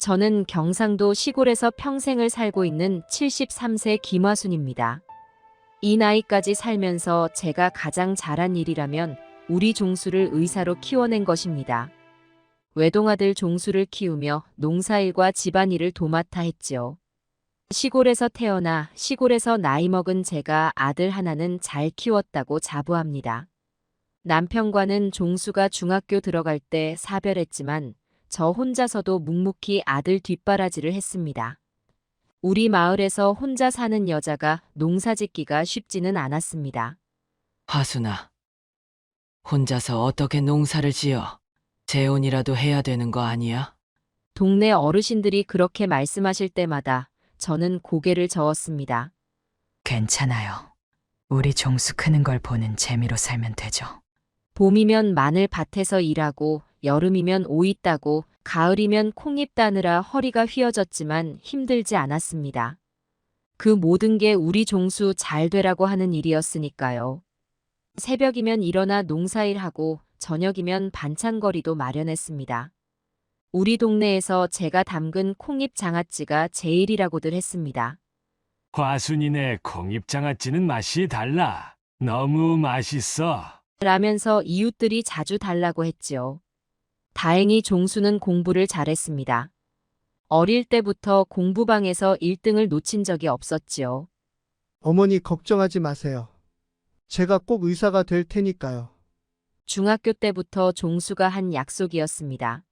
저는 경상도 시골에서 평생을 살고 있는 73세 김화순입니다. 이 나이까지 살면서 제가 가장 잘한 일이라면 우리 종수를 의사로 키워낸 것입니다. 외동아들 종수를 키우며 농사일과 집안일을 도맡아 했지요. 시골에서 태어나 시골에서 나이 먹은 제가 아들 하나는 잘 키웠다고 자부합니다. 남편과는 종수가 중학교 들어갈 때 사별했지만 저 혼자서도 묵묵히 아들 뒷바라지를 했습니다. 우리 마을에서 혼자 사는 여자가 농사짓기가 쉽지는 않았습니다. 하순아, 혼자서 어떻게 농사를 지어? 재혼이라도 해야 되는 거 아니야? 동네 어르신들이 그렇게 말씀하실 때마다 저는 고개를 저었습니다. 괜찮아요. 우리 종수 크는 걸 보는 재미로 살면 되죠. 봄이면 마늘 밭에서 일하고 여름이면 오이 따고 가을이면 콩잎 따느라 허리가 휘어졌지만 힘들지 않았습니다. 그 모든 게 우리 종수 잘 되라고 하는 일이었으니까요. 새벽이면 일어나 농사일하고 저녁이면 반찬거리도 마련했습니다. 우리 동네에서 제가 담근 콩잎 장아찌가 제일이라고들 했습니다. 화순이네 콩잎장아찌는 맛이 달라. 너무 맛있어. 라면서 이웃들이 자주 달라고 했지요. 다행히 종수는 공부를 잘했습니다. 어릴 때부터 공부방에서 1등을 놓친 적이 없었지요. 어머니 걱정하지 마세요. 제가 꼭 의사가 될 테니까요. 중학교 때부터 종수가 한 약속이었습니다.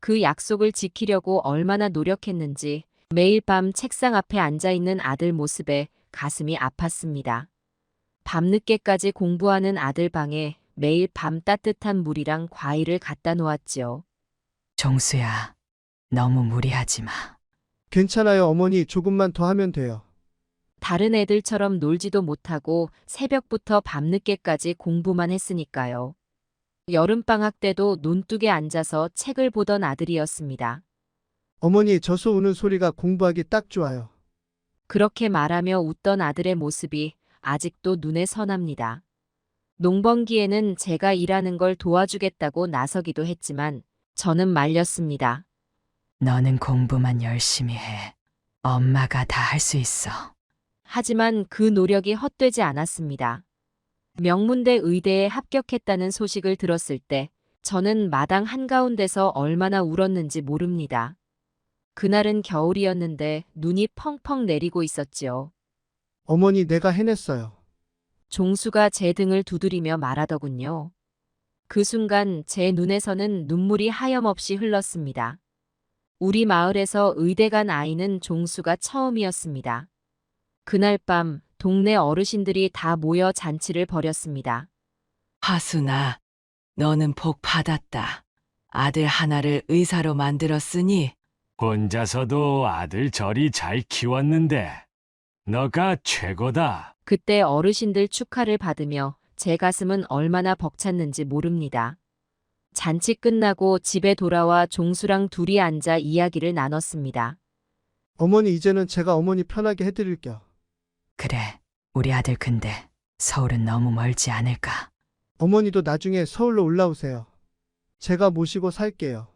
그 약속을 지키려고 얼마나 노력했는지 매일 밤 책상 앞에 앉아있는 아들 모습에 가슴이 아팠습니다. 밤늦게까지 공부하는 아들 방에 매일 밤 따뜻한 물이랑 과일을 갖다 놓았지요. 종수야, 너무 무리하지 마. 괜찮아요, 어머니. 조금만 더 하면 돼요. 다른 애들처럼 놀지도 못하고 새벽부터 밤늦게까지 공부만 했으니까요. 여름방학 때도 논둑에 앉아서 책을 보던 아들이었습니다. 어머니, 젖소 우는 소리가 공부하기 딱 좋아요. 그렇게 말하며 웃던 아들의 모습이 아직도 눈에 선합니다. 농번기에는 제가 일하는 걸 도와주겠다고 나서기도 했지만 저는 말렸습니다. 너는 공부만 열심히 해. 엄마가 다 할 수 있어. 하지만 그 노력이 헛되지 않았습니다. 명문대 의대에 합격했다는 소식을 들었을 때 저는 마당 한가운데서 얼마나 울었는지 모릅니다. 그날은 겨울이었는데 눈이 펑펑 내리고 있었지요. 어머니, 내가 해냈어요. 종수가 제 등을 두드리며 말하더군요. 그 순간 제 눈에서는 눈물이 하염없이 흘렀습니다. 우리 마을에서 의대 간 아이는 종수가 처음이었습니다. 그날 밤 동네 어르신들이 다 모여 잔치를 벌였습니다. 하순아, 너는 복 받았다. 아들 하나를 의사로 만들었으니 혼자서도 아들 저리 잘 키웠는데 너가 최고다. 그때 어르신들 축하를 받으며 제 가슴은 얼마나 벅찼는지 모릅니다. 잔치 끝나고 집에 돌아와 종수랑 둘이 앉아 이야기를 나눴습니다. 어머니, 이제는 제가 어머니 편하게 해드릴게요. 그래, 우리 아들 근데 서울은 너무 멀지 않을까? 어머니도 나중에 서울로 올라오세요. 제가 모시고 살게요.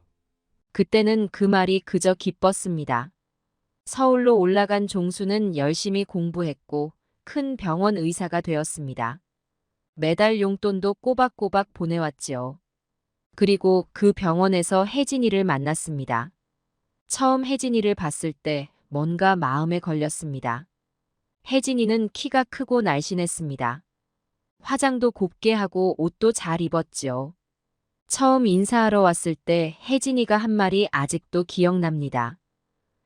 그때는 그 말이 그저 기뻤습니다. 서울로 올라간 종수는 열심히 공부했고 큰 병원 의사가 되었습니다. 매달 용돈도 꼬박꼬박 보내왔지요. 그리고 그 병원에서 혜진이를 만났습니다. 처음 혜진이를 봤을 때 뭔가 마음에 걸렸습니다. 혜진이는 키가 크고 날씬했습니다. 화장도 곱게 하고 옷도 잘 입었지요. 처음 인사하러 왔을 때 혜진이가 한 말이 아직도 기억납니다.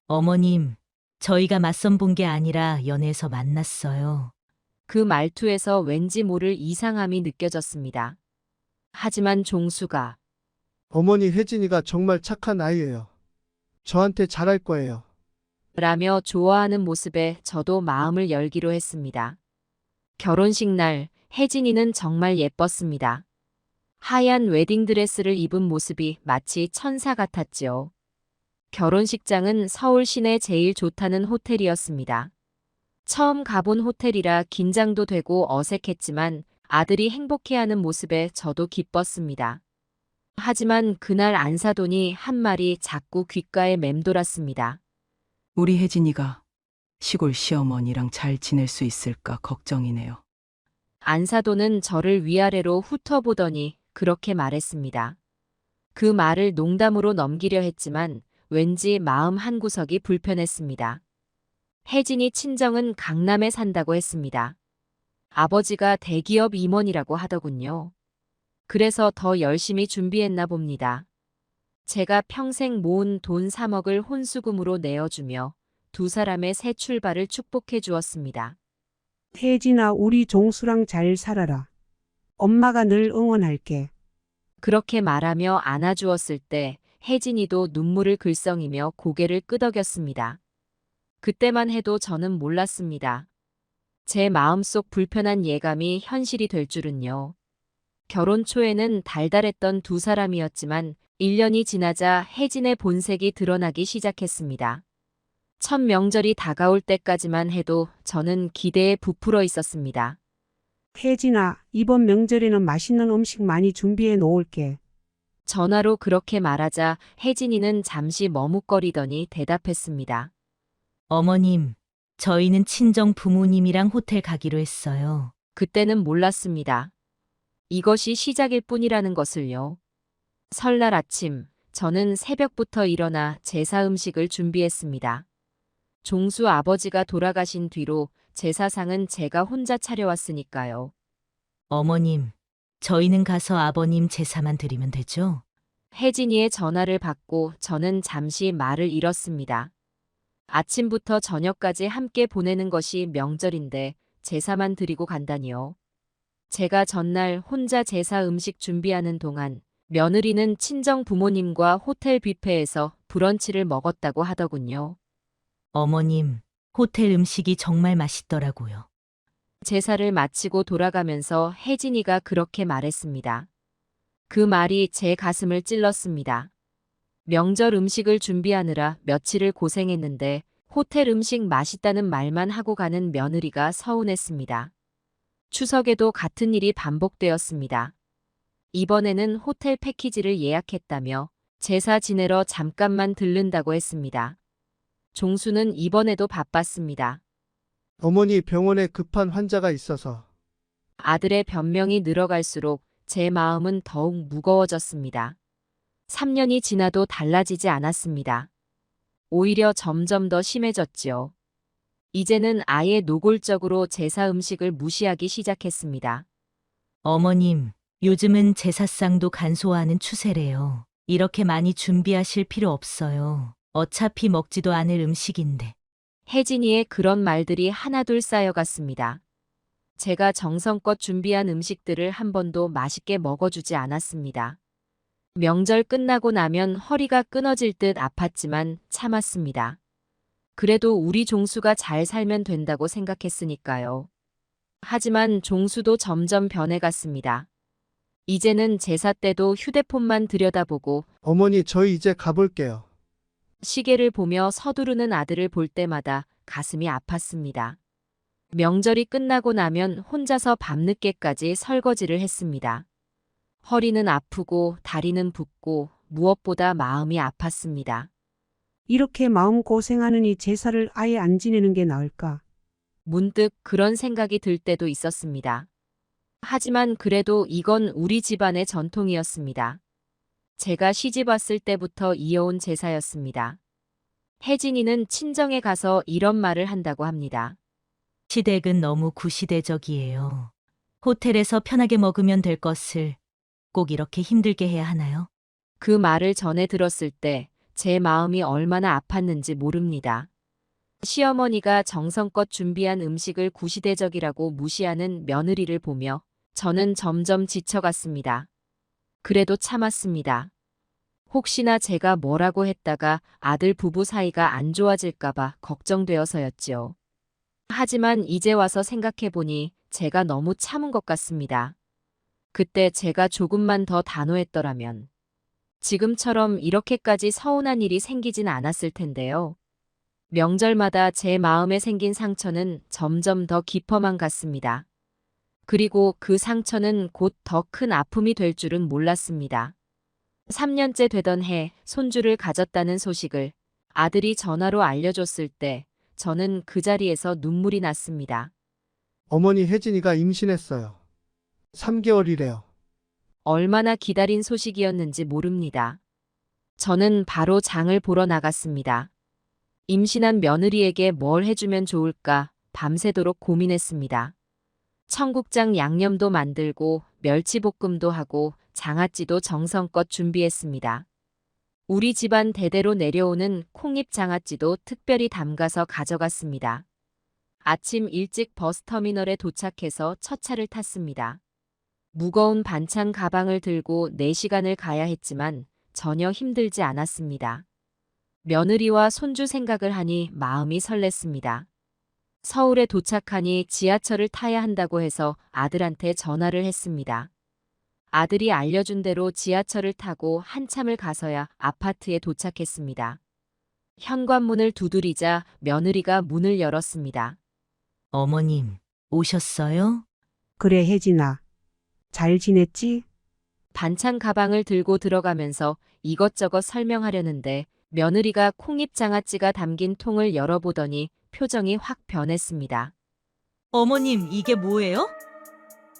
어머님, 저희가 맞선 본 게 아니라 연애해서 만났어요. 그 말투에서 왠지 모를 이상함이 느껴졌습니다. 하지만 종수가 어머니, 혜진이가 정말 착한 아이예요. 저한테 잘할 거예요. 라며 좋아하는 모습에 저도 마음을 열기로 했습니다. 결혼식 날 혜진이는 정말 예뻤습니다. 하얀 웨딩드레스를 입은 모습이 마치 천사 같았지요. 결혼식장은 서울 시내 제일 좋다는 호텔이었습니다. 처음 가본 호텔이라 긴장도 되고 어색했지만 아들이 행복해하는 모습에 저도 기뻤습니다. 하지만 그날 안사돈이 한 말이 자꾸 귓가에 맴돌았습니다. 우리 혜진이가 시골 시어머니랑 잘 지낼 수 있을까 걱정이네요. 안사돈은 저를 위아래로 훑어보더니 그렇게 말했습니다. 그 말을 농담으로 넘기려 했지만 왠지 마음 한구석이 불편했습니다. 혜진이 친정은 강남에 산다고 했습니다. 아버지가 대기업 임원이라고 하더군요. 그래서 더 열심히 준비했나 봅니다. 제가 평생 모은 돈 3억을 혼수금으로 내어주며 두 사람의 새 출발을 축복해 주었습니다. 혜진아, 우리 종수랑 잘 살아라. 엄마가 늘 응원할게. 그렇게 말하며 안아주었을 때 혜진이도 눈물을 글썽이며 고개를 끄덕였습니다. 그때만 해도 저는 몰랐습니다. 제 마음속 불편한 예감이 현실이 될 줄은요. 결혼 초에는 달달했던 두 사람이었지만 1년이 지나자 혜진의 본색이 드러나기 시작했습니다. 첫 명절이 다가올 때까지만 해도 저는 기대에 부풀어 있었습니다. 혜진아, 이번 명절에는 맛있는 음식 많이 준비해 놓을게. 전화로 그렇게 말하자 혜진이는 잠시 머뭇거리더니 대답했습니다. 어머님, 저희는 친정 부모님이랑 호텔 가기로 했어요. 그때는 몰랐습니다. 이것이 시작일 뿐이라는 것을요. 설날 아침, 저는 새벽부터 일어나 제사 음식을 준비했습니다. 종수 아버지가 돌아가신 뒤로 제사상은 제가 혼자 차려왔으니까요. 어머님, 저희는 가서 아버님 제사만 드리면 되죠? 혜진이의 전화를 받고 저는 잠시 말을 잃었습니다. 아침부터 저녁까지 함께 보내는 것이 명절인데 제사만 드리고 간다니요. 제가 전날 혼자 제사 음식 준비하는 동안 며느리는 친정 부모님과 호텔 뷔페에서 브런치를 먹었다고 하더군요. 어머님, 호텔 음식이 정말 맛있더라고요. 제사를 마치고 돌아가면서 혜진이가 그렇게 말했습니다. 그 말이 제 가슴을 찔렀습니다. 명절 음식을 준비하느라 며칠을 고생했는데 호텔 음식 맛있다는 말만 하고 가는 며느리가 서운했습니다. 추석에도 같은 일이 반복되었습니다. 이번에는 호텔 패키지를 예약했다며 제사 지내러 잠깐만 들른다고 했습니다. 종수는 이번에도 바빴습니다. 어머니 병원에 급한 환자가 있어서. 아들의 변명이 늘어갈수록 제 마음은 더욱 무거워졌습니다. 3년이 지나도 달라지지 않았습니다. 오히려 점점 더 심해졌지요. 이제는 아예 노골적으로 제사 음식을 무시하기 시작했습니다. 어머님, 요즘은 제사상도 간소화하는 추세래요. 이렇게 많이 준비하실 필요 없어요. 어차피 먹지도 않을 음식인데. 혜진이의 그런 말들이 하나둘 쌓여갔습니다. 제가 정성껏 준비한 음식들을 한 번도 맛있게 먹어주지 않았습니다. 명절 끝나고 나면 허리가 끊어질 듯 아팠지만 참았습니다. 그래도 우리 종수가 잘 살면 된다고 생각했으니까요. 하지만 종수도 점점 변해갔습니다. 이제는 제사 때도 휴대폰만 들여다보고 어머니 저희 이제 가볼게요. 시계를 보며 서두르는 아들을 볼 때마다 가슴이 아팠습니다. 명절이 끝나고 나면 혼자서 밤늦게까지 설거지를 했습니다. 허리는 아프고 다리는 붓고 무엇보다 마음이 아팠습니다. 이렇게 마음고생하느니 제사를 아예 안 지내는 게 나을까? 문득 그런 생각이 들 때도 있었습니다. 하지만 그래도 이건 우리 집안의 전통이었습니다. 제가 시집 왔을 때부터 이어온 제사였습니다. 혜진이는 친정에 가서 이런 말을 한다고 합니다. 시댁은 너무 구시대적이에요. 호텔에서 편하게 먹으면 될 것을 꼭 이렇게 힘들게 해야 하나요? 그 말을 전해 들었을 때 제 마음이 얼마나 아팠는지 모릅니다. 시어머니가 정성껏 준비한 음식을 구시대적이라고 무시하는 며느리를 보며 저는 점점 지쳐갔습니다. 그래도 참았습니다. 혹시나 제가 뭐라고 했다가 아들 부부 사이가 안 좋아질까봐 걱정되어서였지요. 하지만 이제 와서 생각해보니 제가 너무 참은 것 같습니다. 그때 제가 조금만 더 단호했더라면 지금처럼 이렇게까지 서운한 일이 생기진 않았을 텐데요. 명절마다 제 마음에 생긴 상처는 점점 더 깊어만 갔습니다. 그리고 그 상처는 곧 더 큰 아픔이 될 줄은 몰랐습니다. 3년째 되던 해 손주를 가졌다는 소식을 아들이 전화로 알려줬을 때 저는 그 자리에서 눈물이 났습니다. 어머니 혜진이가 임신했어요. 3개월이래요. 얼마나 기다린 소식이었는지 모릅니다. 저는 바로 장을 보러 나갔습니다. 임신한 며느리에게 뭘 해주면 좋을까 밤새도록 고민했습니다. 청국장 양념도 만들고 멸치볶음도 하고 장아찌도 정성껏 준비했습니다. 우리 집안 대대로 내려오는 콩잎 장아찌도 특별히 담가서 가져갔습니다. 아침 일찍 버스터미널에 도착해서 첫 차를 탔습니다. 무거운 반찬 가방을 들고 4시간을 가야 했지만 전혀 힘들지 않았습니다. 며느리와 손주 생각을 하니 마음이 설렜습니다. 서울에 도착하니 지하철을 타야 한다고 해서 아들한테 전화를 했습니다. 아들이 알려준 대로 지하철을 타고 한참을 가서야 아파트에 도착했습니다. 현관문을 두드리자 며느리가 문을 열었습니다. 어머님, 오셨어요? 그래, 혜진아. 잘 지냈지? 반찬 가방을 들고 들어가면서 이것저것 설명하려는데 며느리가 콩잎 장아찌가 담긴 통을 열어보더니 표정이 확 변했습니다. 어머님, 이게 뭐예요?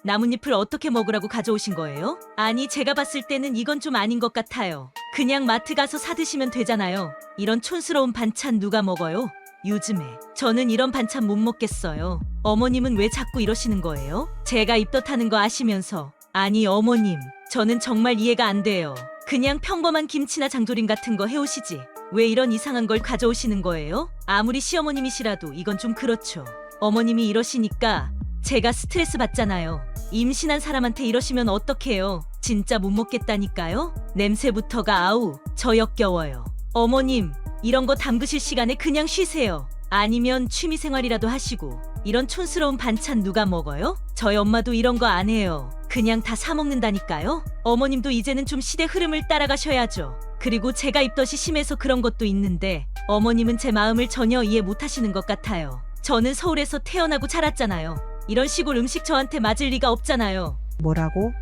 나뭇잎을 어떻게 먹으라고 가져오신 거예요? 아니, 제가 봤을 때는 이건 좀 아닌 것 같아요. 그냥 마트 가서 사 드시면 되잖아요. 이런 촌스러운 반찬 누가 먹어요? 요즘에 저는 이런 반찬 못 먹겠어요. 어머님은 왜 자꾸 이러시는 거예요? 제가 입덧하는 거 아시면서. 아니, 어머님, 저는 정말 이해가 안 돼요. 그냥 평범한 김치나 장조림 같은 거 해오시지. 왜 이런 이상한 걸 가져오시는 거예요? 아무리 시어머님이시라도 이건 좀 그렇죠. 어머님이 이러시니까 제가 스트레스 받잖아요. 임신한 사람한테 이러시면 어떡해요? 진짜 못 먹겠다니까요? 냄새부터가 아우, 저 역겨워요. 어머님, 이런 거 담그실 시간에 그냥 쉬세요. 아니면 취미생활이라도 하시고. 이런 촌스러운 반찬 누가 먹어요? 저희 엄마도 이런 거 안 해요. 그냥 다 사 먹는다니까요? 어머님도 이제는 좀 시대 흐름을 따라가셔야죠. 그리고 제가 입덧이 심해서 그런 것도 있는데 어머님은 제 마음을 전혀 이해 못 하시는 것 같아요. 저는 서울에서 태어나고 자랐잖아요. 이런 시골 음식 저한테 맞을 리가 없잖아요. 뭐라고?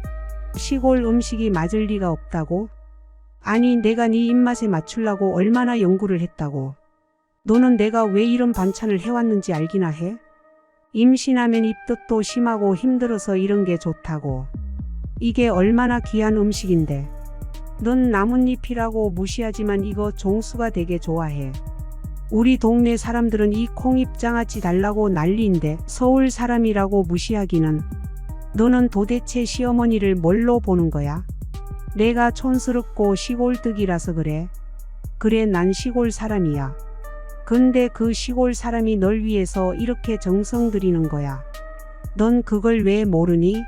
시골 음식이 맞을 리가 없다고? 아니, 내가 네 입맛에 맞추려고 얼마나 연구를 했다고. 너는 내가 왜 이런 반찬을 해왔는지 알기나 해? 임신하면 입덧도 심하고 힘들어서 이런 게 좋다고. 이게 얼마나 귀한 음식인데. 넌 나뭇잎이라고 무시하지만 이거 종수가 되게 좋아해. 우리 동네 사람들은 이 콩잎 장아찌 달라고 난리인데 서울 사람이라고 무시하기는. 너는 도대체 시어머니를 뭘로 보는 거야? 내가 촌스럽고 시골뜨기라서 그래. 그래, 난 시골 사람이야. 근데 그 시골 사람이 널 위해서 이렇게 정성 들이는 거야. 넌 그걸 왜 모르니?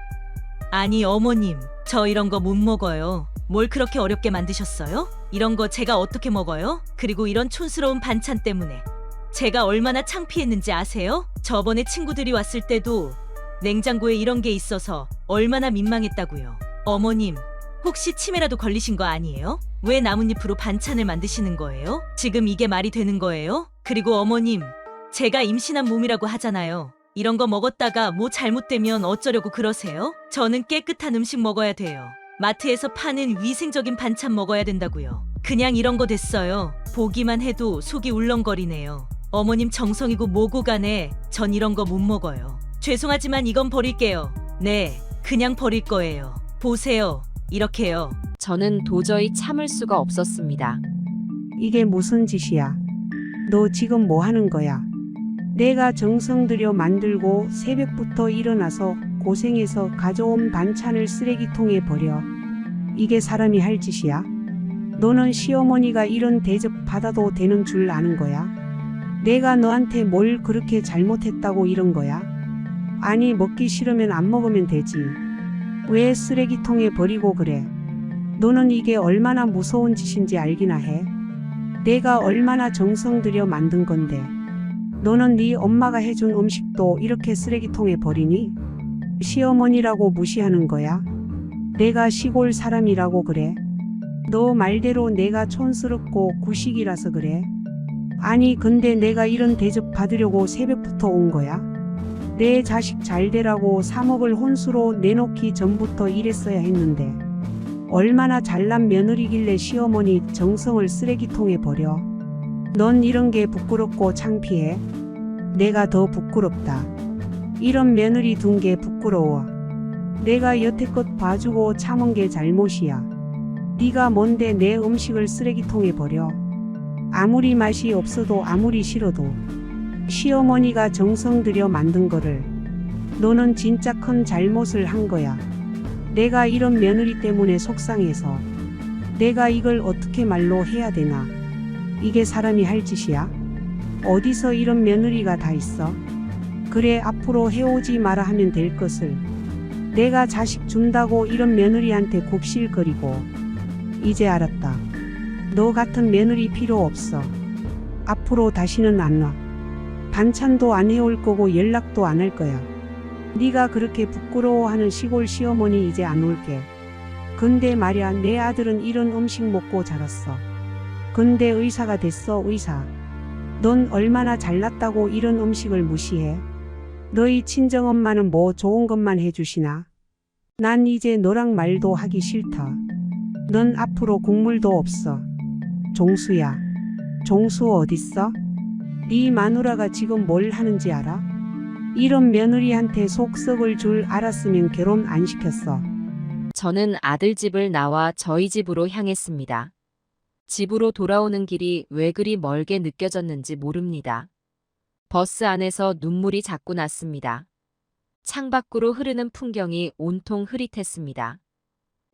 아니, 어머님, 저 이런 거 못 먹어요. 뭘 그렇게 어렵게 만드셨어요? 이런 거 제가 어떻게 먹어요? 그리고 이런 촌스러운 반찬 때문에 제가 얼마나 창피했는지 아세요? 저번에 친구들이 왔을 때도 냉장고에 이런 게 있어서 얼마나 민망했다고요. 어머님, 혹시 치매라도 걸리신 거 아니에요? 왜 나뭇잎으로 반찬을 만드시는 거예요? 지금 이게 말이 되는 거예요? 그리고 어머님, 제가 임신한 몸이라고 하잖아요. 이런 거 먹었다가 뭐 잘못되면 어쩌려고 그러세요? 저는 깨끗한 음식 먹어야 돼요. 마트에서 파는 위생적인 반찬 먹어야 된다고요. 그냥 이런 거 됐어요. 보기만 해도 속이 울렁거리네요. 어머님 정성이고 뭐고 간에 전 이런 거 못 먹어요. 죄송하지만 이건 버릴게요. 네, 그냥 버릴 거예요. 보세요. 이렇게요. 저는 도저히 참을 수가 없었습니다. 이게 무슨 짓이야? 너 지금 뭐 하는 거야? 내가 정성 들여 만들고 새벽부터 일어나서 고생해서 가져온 반찬을 쓰레기통에 버려. 이게 사람이 할 짓이야? 너는 시어머니가 이런 대접 받아도 되는 줄 아는 거야? 내가 너한테 뭘 그렇게 잘못했다고 이런 거야? 아니, 먹기 싫으면 안 먹으면 되지. 왜 쓰레기통에 버리고 그래? 너는 이게 얼마나 무서운 짓인지 알기나 해? 내가 얼마나 정성 들여 만든 건데. 너는 네 엄마가 해준 음식도 이렇게 쓰레기통에 버리니? 시어머니라고 무시하는 거야? 내가 시골 사람이라고 그래? 너 말대로 내가 촌스럽고 구식이라서 그래? 아니, 근데 내가 이런 대접 받으려고 새벽부터 온 거야? 내 자식 잘 되라고 3억을 혼수로 내놓기 전부터 이랬어야 했는데. 얼마나 잘난 며느리길래 시어머니 정성을 쓰레기통에 버려. 넌 이런 게 부끄럽고 창피해. 내가 더 부끄럽다. 이런 며느리 둔 게 부끄러워. 내가 여태껏 봐주고 참은 게 잘못이야. 네가 뭔데 내 음식을 쓰레기통에 버려. 아무리 맛이 없어도 아무리 싫어도 시어머니가 정성 들여 만든 거를 너는 진짜 큰 잘못을 한 거야. 내가 이런 며느리 때문에 속상해서 내가 이걸 어떻게 말로 해야 되나. 이게 사람이 할 짓이야? 어디서 이런 며느리가 다 있어? 그래, 앞으로 해오지 마라 하면 될 것을 내가 자식 준다고 이런 며느리한테 굽실거리고. 이제 알았다. 너 같은 며느리 필요 없어. 앞으로 다시는 안 와. 반찬도 안 해올 거고 연락도 안 할 거야. 네가 그렇게 부끄러워하는 시골 시어머니 이제 안 올게. 근데 말야, 내 아들은 이런 음식 먹고 자랐어. 근데 의사가 됐어, 의사. 넌 얼마나 잘났다고 이런 음식을 무시해? 너희 친정엄마는 뭐 좋은 것만 해주시나? 난 이제 너랑 말도 하기 싫다. 넌 앞으로 국물도 없어. 종수야. 종수 어딨어? 네 마누라가 지금 뭘 하는지 알아? 이런 며느리한테 속 썩을 줄 알았으면 결혼 안 시켰어. 저는 아들 집을 나와 저희 집으로 향했습니다. 집으로 돌아오는 길이 왜 그리 멀게 느껴졌는지 모릅니다. 버스 안에서 눈물이 자꾸 났습니다. 창밖으로 흐르는 풍경이 온통 흐릿했습니다.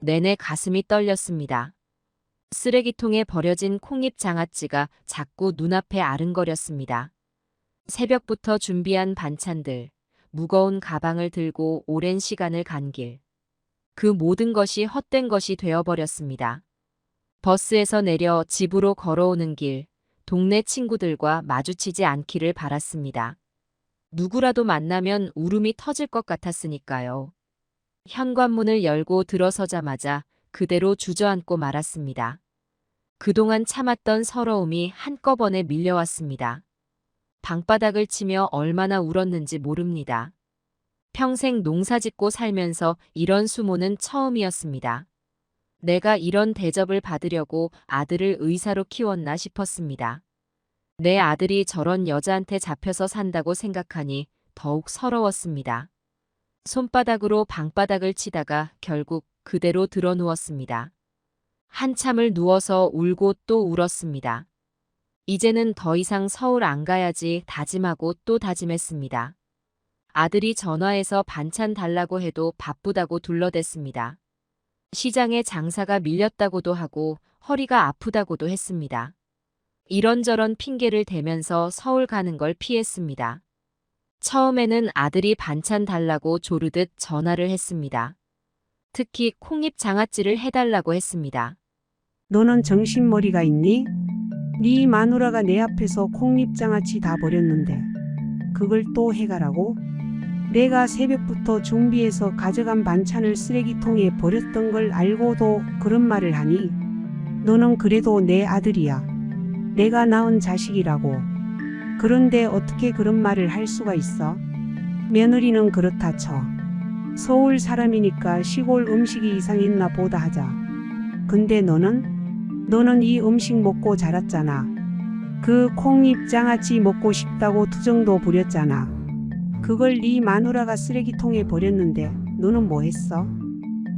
내내 가슴이 떨렸습니다. 쓰레기통에 버려진 콩잎 장아찌가 자꾸 눈앞에 아른거렸습니다. 새벽부터 준비한 반찬들, 무거운 가방을 들고 오랜 시간을 간 길. 그 모든 것이 헛된 것이 되어버렸습니다. 버스에서 내려 집으로 걸어오는 길, 동네 친구들과 마주치지 않기를 바랐습니다. 누구라도 만나면 울음이 터질 것 같았으니까요. 현관문을 열고 들어서자마자 그대로 주저앉고 말았습니다. 그동안 참았던 서러움이 한꺼번에 밀려왔습니다. 방바닥을 치며 얼마나 울었는지 모릅니다. 평생 농사짓고 살면서 이런 수모는 처음이었습니다. 내가 이런 대접을 받으려고 아들을 의사로 키웠나 싶었습니다. 내 아들이 저런 여자한테 잡혀서 산다고 생각하니 더욱 서러웠습니다. 손바닥으로 방바닥을 치다가 결국 그대로 드러누웠습니다. 한참을 누워서 울고 또 울었습니다. 이제는 더 이상 서울 안 가야지 다짐하고 또 다짐했습니다. 아들이 전화해서 반찬 달라고 해도 바쁘다고 둘러댔습니다. 시장에 장사가 밀렸다고도 하고 허리가 아프다고도 했습니다. 이런저런 핑계를 대면서 서울 가는 걸 피했습니다. 처음에는 아들이 반찬 달라고 조르듯 전화를 했습니다. 특히 콩잎 장아찌를 해달라고 했습니다. 너는 정신머리가 있니? 네 마누라가 내 앞에서 콩잎장아찌 다 버렸는데 그걸 또 해가라고? 내가 새벽부터 준비해서 가져간 반찬을 쓰레기통에 버렸던 걸 알고도 그런 말을 하니? 너는 그래도 내 아들이야. 내가 낳은 자식이라고. 그런데 어떻게 그런 말을 할 수가 있어? 며느리는 그렇다 쳐. 서울 사람이니까 시골 음식이 이상했나 보다 하자. 근데 너는 이 음식 먹고 자랐잖아. 그 콩잎 장아찌 먹고 싶다고 투정도 부렸잖아. 그걸 네 마누라가 쓰레기통에 버렸는데 너는 뭐 했어?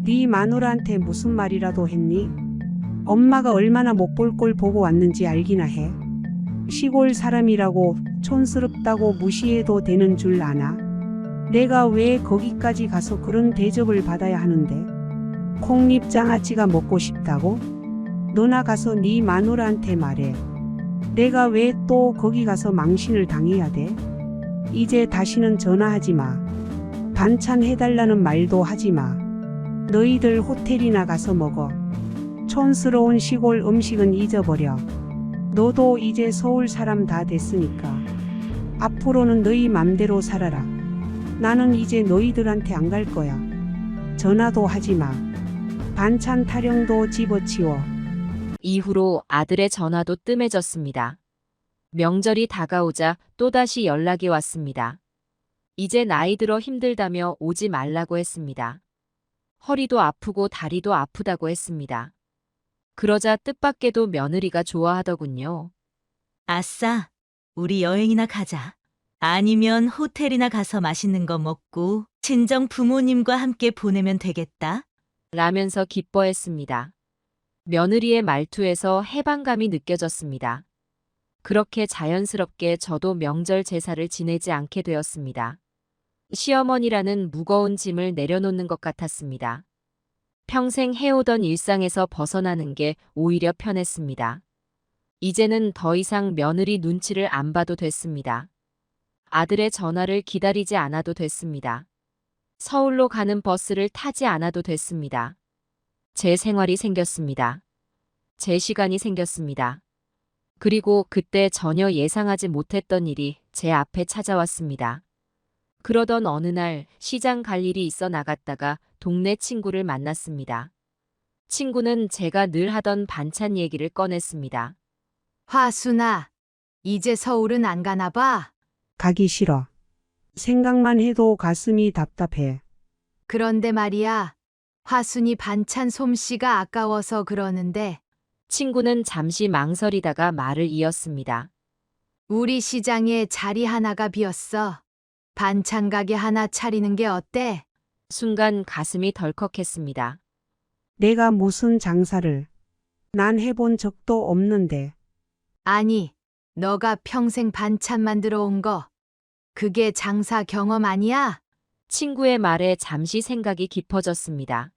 네 마누라한테 무슨 말이라도 했니? 엄마가 얼마나 못 볼 꼴 보고 왔는지 알기나 해. 시골 사람이라고 촌스럽다고 무시해도 되는 줄 아나? 내가 왜 거기까지 가서 그런 대접을 받아야 하는데? 콩잎 장아찌가 먹고 싶다고? 너나 가서 네 마누라한테 말해. 내가 왜 또 거기 가서 망신을 당해야 돼? 이제 다시는 전화하지 마. 반찬 해달라는 말도 하지 마. 너희들 호텔이나 가서 먹어. 촌스러운 시골 음식은 잊어버려. 너도 이제 서울 사람 다 됐으니까. 앞으로는 너희 맘대로 살아라. 나는 이제 너희들한테 안 갈 거야. 전화도 하지 마. 반찬 타령도 집어치워. 이후로 아들의 전화도 뜸해졌습니다. 명절이 다가오자 또다시 연락이 왔습니다. 이제 나이 들어 힘들다며 오지 말라고 했습니다. 허리도 아프고 다리도 아프다고 했습니다. 그러자 뜻밖에도 며느리가 좋아하더군요. 아싸, 우리 여행이나 가자. 아니면 호텔이나 가서 맛있는 거 먹고 친정 부모님과 함께 보내면 되겠다. 라면서 기뻐했습니다. 며느리의 말투에서 해방감이 느껴졌습니다. 그렇게 자연스럽게 저도 명절 제사를 지내지 않게 되었습니다. 시어머니라는 무거운 짐을 내려놓는 것 같았습니다. 평생 해오던 일상에서 벗어나는 게 오히려 편했습니다. 이제는 더 이상 며느리 눈치를 안 봐도 됐습니다. 아들의 전화를 기다리지 않아도 됐습니다. 서울로 가는 버스를 타지 않아도 됐습니다. 제 생활이 생겼습니다. 제 시간이 생겼습니다. 그리고 그때 전혀 예상하지 못했던 일이 제 앞에 찾아왔습니다. 그러던 어느 날 시장 갈 일이 있어 나갔다가 동네 친구를 만났습니다. 친구는 제가 늘 하던 반찬 얘기를 꺼냈습니다. 화순아, 이제 서울은 안 가나 봐. 가기 싫어. 생각만 해도 가슴이 답답해. 그런데 말이야, 화순이 반찬 솜씨가 아까워서 그러는데 친구는 잠시 망설이다가 말을 이었습니다. 우리 시장에 자리 하나가 비었어. 반찬 가게 하나 차리는 게 어때? 순간 가슴이 덜컥했습니다. 내가 무슨 장사를. 난 해본 적도 없는데. 아니, 너가 평생 반찬 만들어 온 거. 그게 장사 경험 아니야? 친구의 말에 잠시 생각이 깊어졌습니다.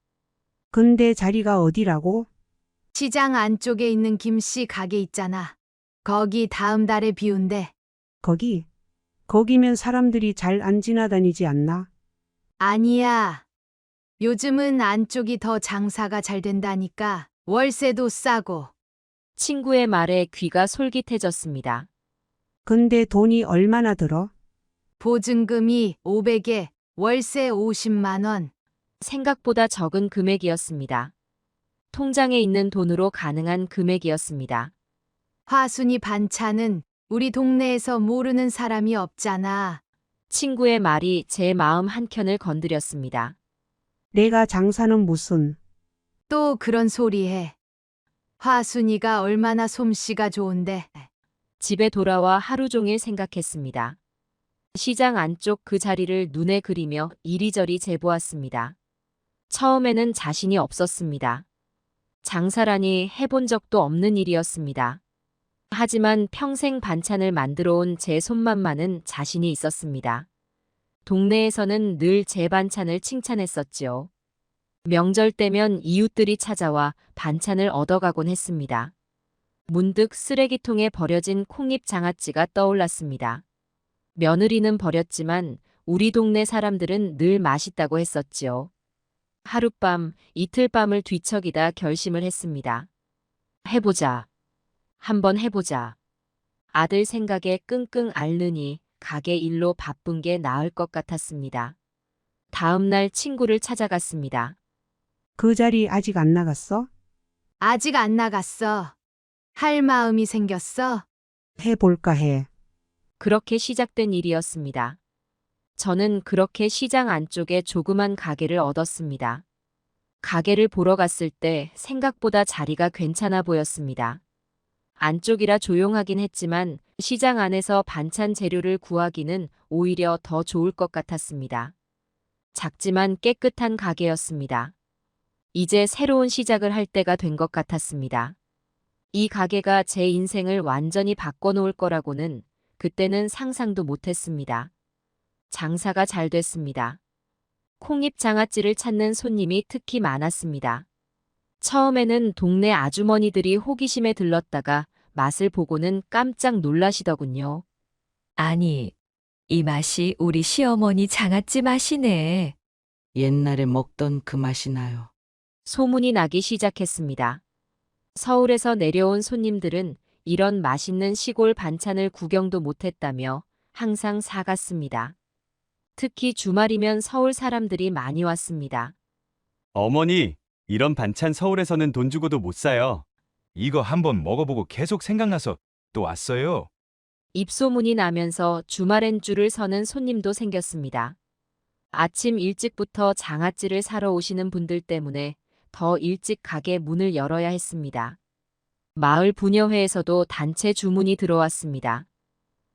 근데 자리가 어디라고? 시장 안쪽에 있는 김씨 가게 있잖아. 거기 다음 달에 비운대. 거기? 거기면 사람들이 잘 안 지나다니지 않나? 아니야. 요즘은 안쪽이 더 장사가 잘 된다니까. 월세도 싸고. 친구의 말에 귀가 솔깃해졌습니다. 근데 돈이 얼마나 들어? 보증금이 500에 월세 50만 원. 생각보다 적은 금액이었습니다. 통장에 있는 돈으로 가능한 금액이었습니다. 화순이 반찬은 우리 동네에서 모르는 사람이 없잖아. 친구의 말이 제 마음 한켠을 건드렸습니다. 내가 장사는 무슨. 또 그런 소리 해. 화순이가 얼마나 솜씨가 좋은데. 집에 돌아와 하루 종일 생각했습니다. 시장 안쪽 그 자리를 눈에 그리며 이리저리 재보았습니다. 처음에는 자신이 없었습니다. 장사라니 해본 적도 없는 일이었습니다. 하지만 평생 반찬을 만들어 온 제 손맛만은 자신이 있었습니다. 동네에서는 늘 제 반찬을 칭찬했었지요. 명절 때면 이웃들이 찾아와 반찬을 얻어가곤 했습니다. 문득 쓰레기통에 버려진 콩잎 장아찌가 떠올랐습니다. 며느리는 버렸지만 우리 동네 사람들은 늘 맛있다고 했었지요. 하룻밤, 이틀밤을 뒤척이다 결심을 했습니다. 해보자. 한번 해보자. 아들 생각에 끙끙 앓느니 가게 일로 바쁜 게 나을 것 같았습니다. 다음 날 친구를 찾아갔습니다. 그 자리 아직 안 나갔어? 아직 안 나갔어. 할 마음이 생겼어. 해볼까 해. 그렇게 시작된 일이었습니다. 저는 그렇게 시장 안쪽에 조그만 가게를 얻었습니다. 가게를 보러 갔을 때 생각보다 자리가 괜찮아 보였습니다. 안쪽이라 조용하긴 했지만 시장 안에서 반찬 재료를 구하기는 오히려 더 좋을 것 같았습니다. 작지만 깨끗한 가게였습니다. 이제 새로운 시작을 할 때가 된 것 같았습니다. 이 가게가 제 인생을 완전히 바꿔놓을 거라고는 그때는 상상도 못했습니다. 장사가 잘 됐습니다. 콩잎 장아찌를 찾는 손님이 특히 많았습니다. 처음에는 동네 아주머니들이 호기심에 들렀다가 맛을 보고는 깜짝 놀라시더군요. 아니, 이 맛이 우리 시어머니 장아찌 맛이네. 옛날에 먹던 그 맛이 나요. 소문이 나기 시작했습니다. 서울에서 내려온 손님들은 이런 맛있는 시골 반찬을 구경도 못했다며 항상 사갔습니다. 특히 주말이면 서울 사람들이 많이 왔습니다. 어머니, 이런 반찬 서울에서는 돈 주고도 못 사요. 이거 한번 먹어보고 계속 생각나서 또 왔어요. 입소문이 나면서 주말엔 줄을 서는 손님도 생겼습니다. 아침 일찍부터 장아찌를 사러 오시는 분들 때문에 더 일찍 가게 문을 열어야 했습니다. 마을 부녀회에서도 단체 주문이 들어왔습니다.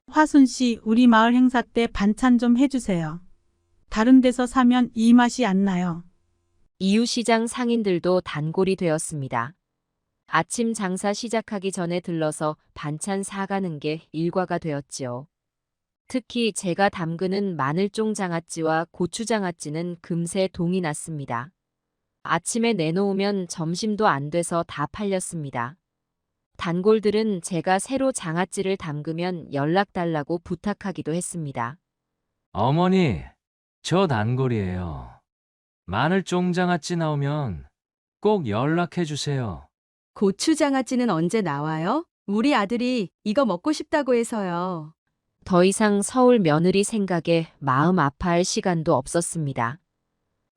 화순 씨, 우리 마을 행사 때 반찬 좀 해주세요. 다른 데서 사면 이 맛이 안 나요. 이웃시장 상인들도 단골이 되었습니다. 아침 장사 시작하기 전에 들러서 반찬 사가는 게 일과가 되었지요. 특히 제가 담그는 마늘종 장아찌와 고추장아찌는 금세 동이 났습니다. 아침에 내놓으면 점심도 안 돼서 다 팔렸습니다. 단골들은 제가 새로 장아찌를 담그면 연락 달라고 부탁하기도 했습니다. 어머니, 저 단골이에요. 마늘 쫑장아찌 나오면 꼭 연락해 주세요. 고추장아찌는 언제 나와요? 우리 아들이 이거 먹고 싶다고 해서요. 더 이상 서울 며느리 생각에 마음 아파할 시간도 없었습니다.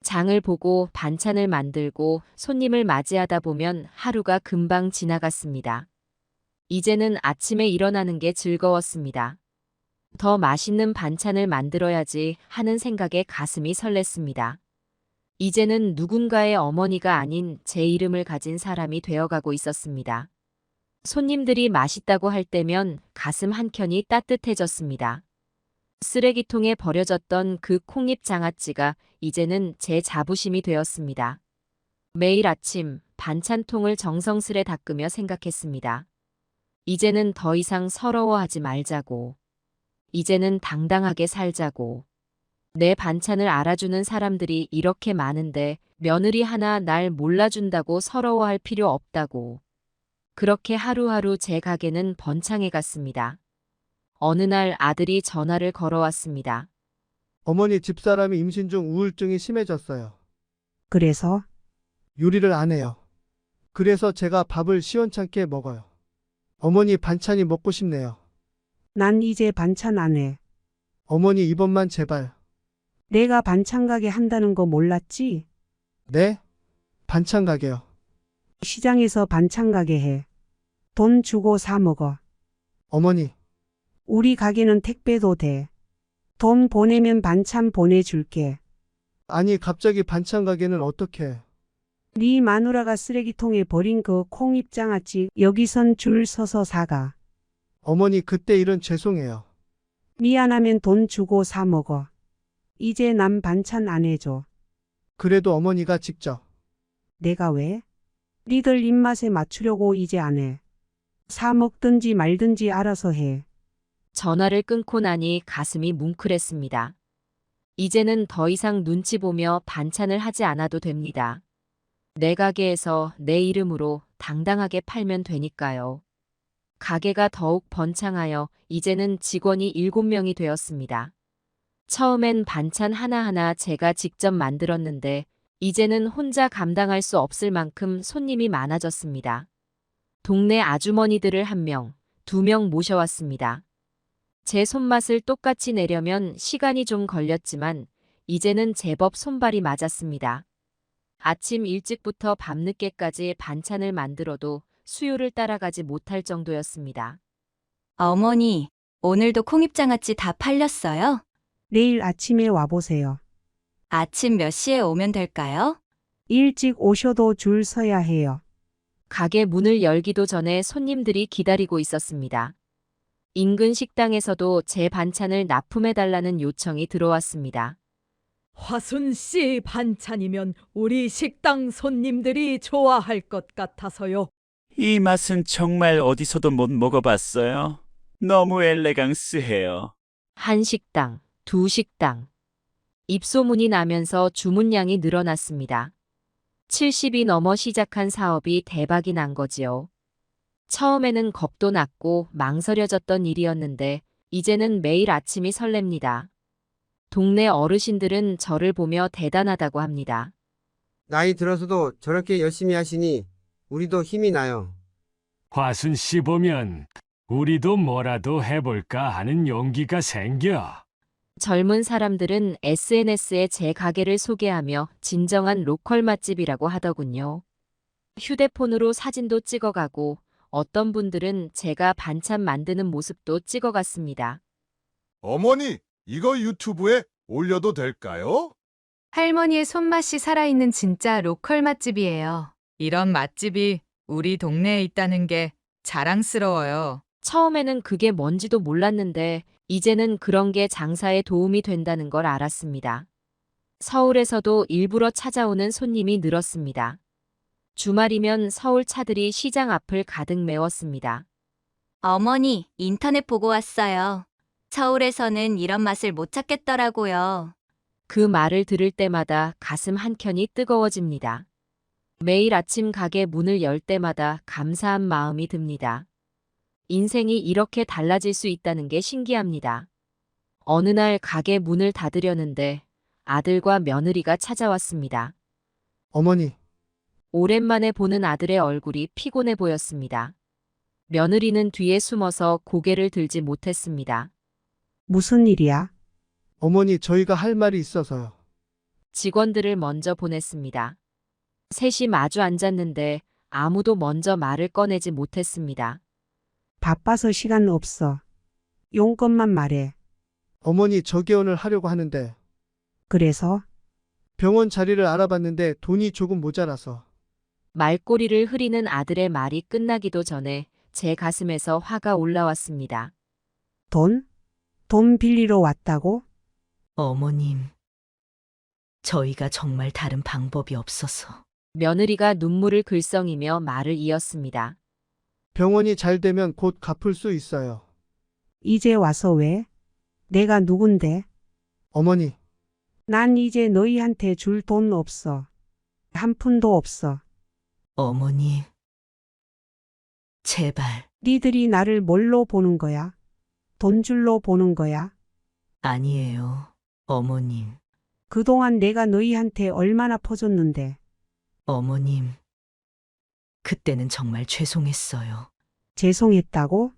장을 보고 반찬을 만들고 손님을 맞이하다 보면 하루가 금방 지나갔습니다. 이제는 아침에 일어나는 게 즐거웠습니다. 더 맛있는 반찬을 만들어야지 하는 생각에 가슴이 설렜습니다. 이제는 누군가의 어머니가 아닌 제 이름을 가진 사람이 되어가고 있었습니다. 손님들이 맛있다고 할 때면 가슴 한켠이 따뜻해졌습니다. 쓰레기통에 버려졌던 그 콩잎 장아찌가 이제는 제 자부심이 되었습니다. 매일 아침 반찬통을 정성스레 닦으며 생각했습니다. 이제는 더 이상 서러워하지 말자고. 이제는 당당하게 살자고. 내 반찬을 알아주는 사람들이 이렇게 많은데 며느리 하나 날 몰라준다고 서러워할 필요 없다고. 그렇게 하루하루 제 가게는 번창해 갔습니다. 어느 날 아들이 전화를 걸어왔습니다. 어머니 집사람이 임신 중 우울증이 심해졌어요. 그래서 요리를 안 해요. 그래서 제가 밥을 시원찮게 먹어요. 어머니 반찬이 먹고 싶네요. 난 이제 반찬 안 해. 어머니 이번만 제발. 내가 반찬 가게 한다는 거 몰랐지? 네? 반찬 가게요. 시장에서 반찬 가게 해. 돈 주고 사 먹어. 어머니, 우리 가게는 택배도 돼. 돈 보내면 반찬 보내줄게. 아니 갑자기 반찬 가게는 어떻게? 네 마누라가 쓰레기통에 버린 그 콩잎 장아찌 여기선 줄 서서 사가. 어머니 그때 일은 죄송해요. 미안하면 돈 주고 사 먹어. 이제 남 반찬 안 해줘. 그래도 어머니가 직접. 내가 왜? 니들 입맛에 맞추려고 이제 안 해. 사 먹든지 말든지 알아서 해. 전화를 끊고 나니 가슴이 뭉클했습니다. 이제는 더 이상 눈치 보며 반찬을 하지 않아도 됩니다. 내 가게에서 내 이름으로 당당하게 팔면 되니까요. 가게가 더욱 번창하여 이제는 직원이 7명이 되었습니다. 처음엔 반찬 하나하나 제가 직접 만들었는데 이제는 혼자 감당할 수 없을 만큼 손님이 많아졌습니다. 동네 아주머니들을 1명, 2명 모셔왔습니다. 제 손맛을 똑같이 내려면 시간이 좀 걸렸지만 이제는 제법 손발이 맞았습니다. 아침 일찍부터 밤늦게까지 반찬을 만들어도 수요를 따라가지 못할 정도였습니다. 어머니, 오늘도 콩잎장아찌 다 팔렸어요? 내일 아침에 와보세요. 아침 몇 시에 오면 될까요? 일찍 오셔도 줄 서야 해요. 가게 문을 열기도 전에 손님들이 기다리고 있었습니다. 인근 식당에서도 제 반찬을 납품해달라는 요청이 들어왔습니다. 화순 씨 반찬이면 우리 식당 손님들이 좋아할 것 같아서요. 이 맛은 정말 어디서도 못 먹어봤어요. 너무 엘레강스해요. 한 식당, 두 식당. 입소문이 나면서 주문량이 늘어났습니다. 70이 넘어 시작한 사업이 대박이 난 거지요. 처음에는 겁도 났고 망설여졌던 일이었는데 이제는 매일 아침이 설렙니다. 동네 어르신들은 저를 보며 대단하다고 합니다. 나이 들어서도 저렇게 열심히 하시니 우리도 힘이 나요. 화순 씨 보면 우리도 뭐라도 해볼까 하는 용기가 생겨. 젊은 사람들은 SNS에 제 가게를 소개하며 진정한 로컬 맛집이라고 하더군요. 휴대폰으로 사진도 찍어가고 어떤 분들은 제가 반찬 만드는 모습도 찍어갔습니다. 어머니, 이거 유튜브에 올려도 될까요? 할머니의 손맛이 살아있는 진짜 로컬 맛집이에요. 이런 맛집이 우리 동네에 있다는 게 자랑스러워요. 처음에는 그게 뭔지도 몰랐는데 이제는 그런 게 장사에 도움이 된다는 걸 알았습니다. 서울에서도 일부러 찾아오는 손님이 늘었습니다. 주말이면 서울 차들이 시장 앞을 가득 메웠습니다. 어머니, 인터넷 보고 왔어요. 서울에서는 이런 맛을 못 찾겠더라고요. 그 말을 들을 때마다 가슴 한켠이 뜨거워집니다. 매일 아침 가게 문을 열 때마다 감사한 마음이 듭니다. 인생이 이렇게 달라질 수 있다는 게 신기합니다. 어느 날 가게 문을 닫으려는데 아들과 며느리가 찾아왔습니다. 어머니, 오랜만에 보는 아들의 얼굴이 피곤해 보였습니다. 며느리는 뒤에 숨어서 고개를 들지 못했습니다. 무슨 일이야? 어머니, 저희가 할 말이 있어서요. 직원들을 먼저 보냈습니다. 셋이 마주 앉았는데 아무도 먼저 말을 꺼내지 못했습니다. 바빠서 시간 없어. 용건만 말해. 어머니, 저개원을 하려고 하는데 그래서? 병원 자리를 알아봤는데 돈이 조금 모자라서. 말꼬리를 흐리는 아들의 말이 끝나기도 전에 제 가슴에서 화가 올라왔습니다. 돈? 돈 빌리러 왔다고? 어머님, 저희가 정말 다른 방법이 없어서. 며느리가 눈물을 글썽이며 말을 이었습니다. 병원이 잘 되면 곧 갚을 수 있어요. 이제 와서 왜? 내가 누군데? 어머니, 난 이제 너희한테 줄 돈 없어. 한 푼도 없어. 어머님, 제발. 니들이 나를 뭘로 보는 거야? 돈줄로 보는 거야? 아니에요, 어머님. 그동안 내가 너희한테 얼마나 퍼줬는데. 어머님, 그때는 정말 죄송했어요. 죄송했다고?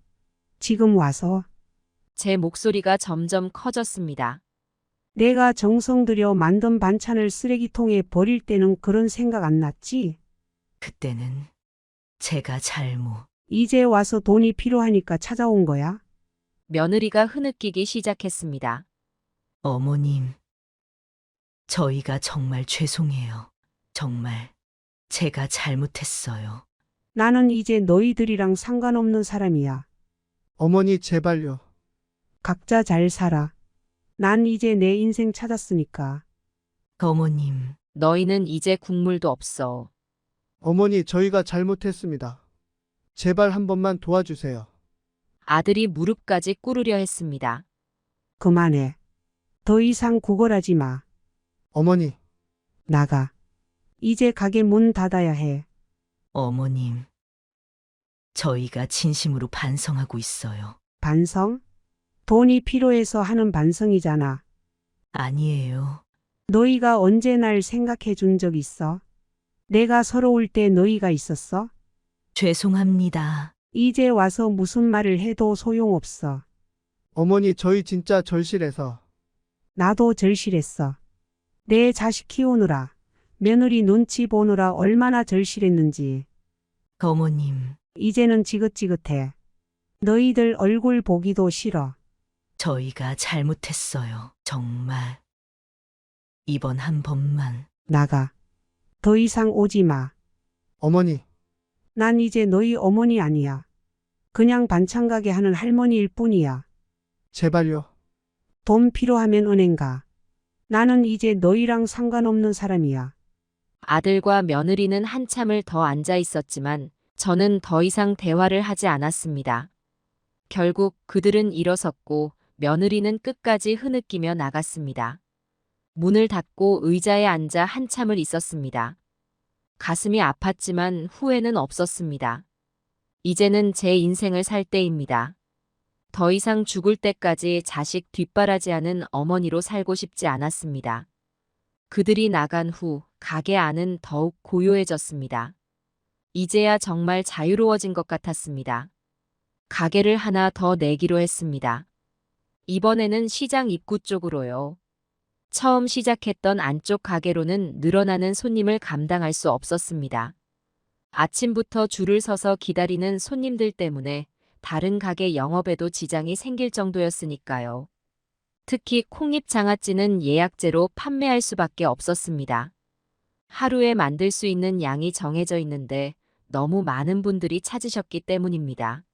지금 와서? 제 목소리가 점점 커졌습니다. 내가 정성 들여 만든 반찬을 쓰레기통에 버릴 때는 그런 생각 안 났지? 그때는 제가 잘못. 이제 와서 돈이 필요하니까 찾아온 거야? 며느리가 흐느끼기 시작했습니다. 어머님, 저희가 정말 죄송해요. 정말 제가 잘못했어요. 나는 이제 너희들이랑 상관없는 사람이야. 어머니, 제발요. 각자 잘 살아. 난 이제 내 인생 찾았으니까. 어머님, 너희는 이제 국물도 없어. 어머니, 저희가 잘못했습니다. 제발 한 번만 도와주세요. 아들이 무릎까지 꿇으려 했습니다. 그만해. 더 이상 구걸하지 마. 어머니, 나가. 이제 가게 문 닫아야 해. 어머님, 저희가 진심으로 반성하고 있어요. 반성? 돈이 필요해서 하는 반성이잖아. 아니에요. 너희가 언제 날 생각해 준 적 있어? 내가 서러울 때 너희가 있었어? 죄송합니다. 이제 와서 무슨 말을 해도 소용없어. 어머니, 저희 진짜 절실해서. 나도 절실했어. 내 자식 키우느라, 며느리 눈치 보느라 얼마나 절실했는지. 어머님, 이제는 지긋지긋해. 너희들 얼굴 보기도 싫어. 저희가 잘못했어요. 정말. 이번 한 번만. 나가. 더 이상 오지 마. 어머니, 난 이제 너희 어머니 아니야. 그냥 반찬 가게 하는 할머니일 뿐이야. 제발요. 돈 필요하면 은행 가. 나는 이제 너희랑 상관없는 사람이야. 아들과 며느리는 한참을 더 앉아 있었지만 저는 더 이상 대화를 하지 않았습니다. 결국 그들은 일어섰고 며느리는 끝까지 흐느끼며 나갔습니다. 문을 닫고 의자에 앉아 한참을 있었습니다. 가슴이 아팠지만 후회는 없었습니다. 이제는 제 인생을 살 때입니다. 더 이상 죽을 때까지 자식 뒷바라지하는 어머니로 살고 싶지 않았습니다. 그들이 나간 후 가게 안은 더욱 고요해졌습니다. 이제야 정말 자유로워진 것 같았습니다. 가게를 하나 더 내기로 했습니다. 이번에는 시장 입구 쪽으로요. 처음 시작했던 안쪽 가게로는 늘어나는 손님을 감당할 수 없었습니다. 아침부터 줄을 서서 기다리는 손님들 때문에 다른 가게 영업에도 지장이 생길 정도였으니까요. 특히 콩잎 장아찌는 예약제로 판매할 수밖에 없었습니다. 하루에 만들 수 있는 양이 정해져 있는데 너무 많은 분들이 찾으셨기 때문입니다.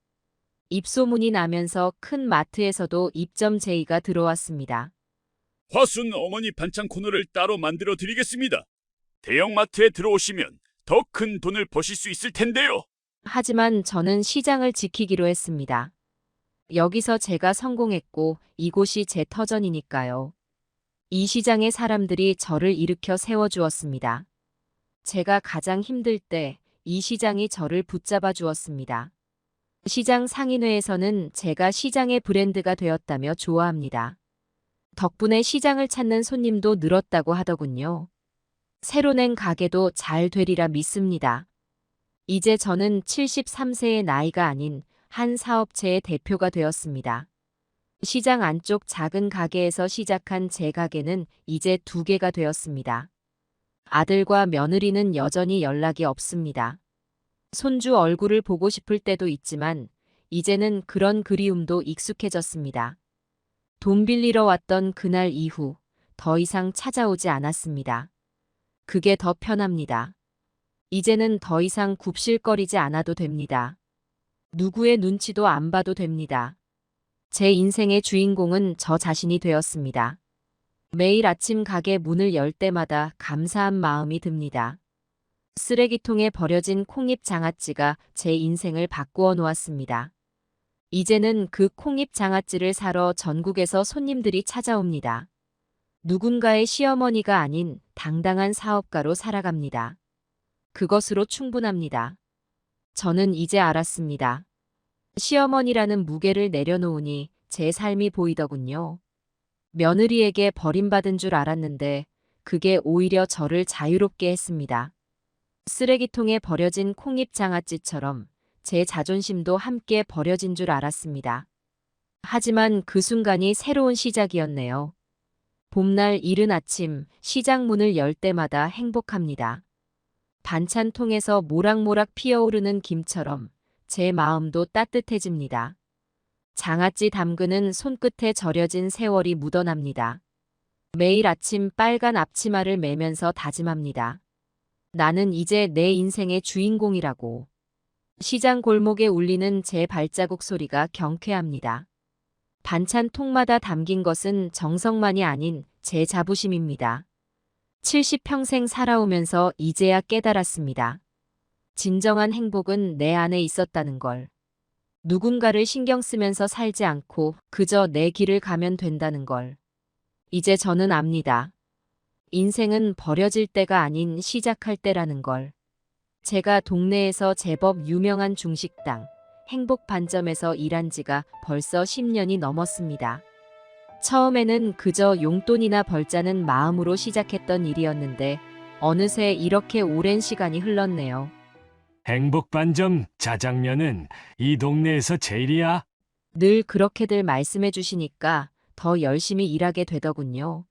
입소문이 나면서 큰 마트에서도 입점 제의가 들어왔습니다. 화순 어머니 반찬 코너를 따로 만들어 드리겠습니다. 대형마트에 들어오시면 더 큰 돈을 버실 수 있을 텐데요. 하지만 저는 시장을 지키기로 했습니다. 여기서 제가 성공했고 이곳이 제 터전이니까요. 이 시장의 사람들이 저를 일으켜 세워주었습니다. 제가 가장 힘들 때 이 시장이 저를 붙잡아 주었습니다. 시장 상인회에서는 제가 시장의 브랜드가 되었다며 좋아합니다. 덕분에 시장을 찾는 손님도 늘었다고 하더군요. 새로 낸 가게도 잘 되리라 믿습니다. 이제 저는 73세의 나이가 아닌 한 사업체의 대표가 되었습니다. 시장 안쪽 작은 가게에서 시작한 제 가게는 이제 2개가 되었습니다. 아들과 며느리는 여전히 연락이 없습니다. 손주 얼굴을 보고 싶을 때도 있지만 이제는 그런 그리움도 익숙해졌습니다. 돈 빌리러 왔던 그날 이후 더 이상 찾아오지 않았습니다. 그게 더 편합니다. 이제는 더 이상 굽실거리지 않아도 됩니다. 누구의 눈치도 안 봐도 됩니다. 제 인생의 주인공은 저 자신이 되었습니다. 매일 아침 가게 문을 열 때마다 감사한 마음이 듭니다. 쓰레기통에 버려진 콩잎 장아찌가 제 인생을 바꾸어 놓았습니다. 이제는 그 콩잎 장아찌를 사러 전국에서 손님들이 찾아옵니다. 누군가의 시어머니가 아닌 당당한 사업가로 살아갑니다. 그것으로 충분합니다. 저는 이제 알았습니다. 시어머니라는 무게를 내려놓으니 제 삶이 보이더군요. 며느리에게 버림받은 줄 알았는데 그게 오히려 저를 자유롭게 했습니다. 쓰레기통에 버려진 콩잎 장아찌처럼 제 자존심도 함께 버려진 줄 알았습니다. 하지만 그 순간이 새로운 시작이었네요. 봄날 이른 아침 시장 문을 열 때마다 행복합니다. 반찬통에서 모락모락 피어오르는 김처럼 제 마음도 따뜻해집니다. 장아찌 담그는 손끝에 절여진 세월이 묻어납니다. 매일 아침 빨간 앞치마를 매면서 다짐합니다. 나는 이제 내 인생의 주인공이라고. 시장 골목에 울리는 제 발자국 소리가 경쾌합니다. 반찬통마다 담긴 것은 정성만이 아닌 제 자부심입니다. 70평생 살아오면서 이제야 깨달았습니다. 진정한 행복은 내 안에 있었다는 걸. 누군가를 신경 쓰면서 살지 않고 그저 내 길을 가면 된다는 걸. 이제 저는 압니다. 인생은 버려질 때가 아닌 시작할 때라는 걸. 제가 동네에서 제법 유명한 중식당, 행복반점에서 일한 지가 벌써 10년이 넘었습니다. 처음에는 그저 용돈이나 벌자는 마음으로 시작했던 일이었는데 어느새 이렇게 오랜 시간이 흘렀네요. 행복반점 자장면은 이 동네에서 제일이야? 늘 그렇게들 말씀해 주시니까 더 열심히 일하게 되더군요.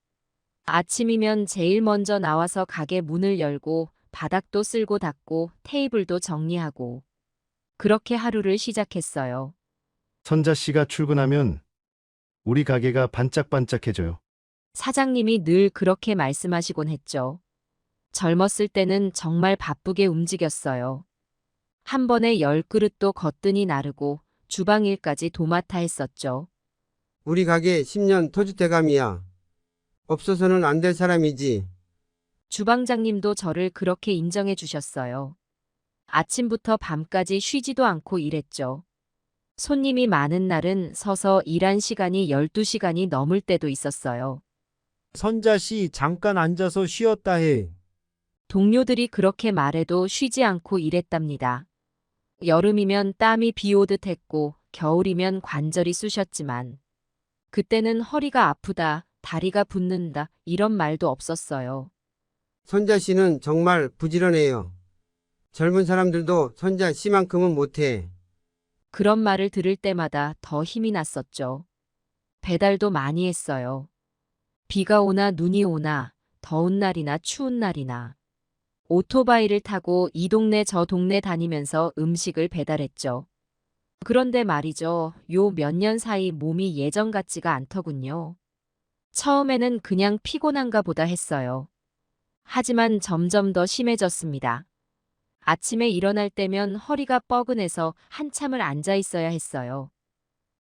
아침이면 제일 먼저 나와서 가게 문을 열고 바닥도 쓸고 닦고 테이블도 정리하고 그렇게 하루를 시작했어요. 선자 씨가 출근하면 우리 가게가 반짝반짝해져요. 사장님이 늘 그렇게 말씀하시곤 했죠. 젊었을 때는 정말 바쁘게 움직였어요. 한 번에 10그릇도 거뜬히 나르고 주방 일까지 도맡아 했었죠. 우리 가게 10년 터줏대감이야. 없어서는 안 될 사람이지. 주방장님도 저를 그렇게 인정해 주셨어요. 아침부터 밤까지 쉬지도 않고 일했죠. 손님이 많은 날은 서서 일한 시간이 12시간이 넘을 때도 있었어요. 선자 씨 잠깐 앉아서 쉬었다 해. 동료들이 그렇게 말해도 쉬지 않고 일했답니다. 여름이면 땀이 비오듯 했고 겨울이면 관절이 쑤셨지만 그때는 허리가 아프다, 다리가 붓는다 이런 말도 없었어요. 선자 씨는 정말 부지런해요. 젊은 사람들도 선자 씨만큼은 못해. 그런 말을 들을 때마다 더 힘이 났었죠. 배달도 많이 했어요. 비가 오나 눈이 오나 더운 날이나 추운 날이나 오토바이를 타고 이 동네 저 동네 다니면서 음식을 배달했죠. 그런데 말이죠. 요 몇 년 사이 몸이 예전 같지가 않더군요. 처음에는 그냥 피곤한가 보다 했어요. 하지만 점점 더 심해졌습니다. 아침에 일어날 때면 허리가 뻐근해서 한참을 앉아 있어야 했어요.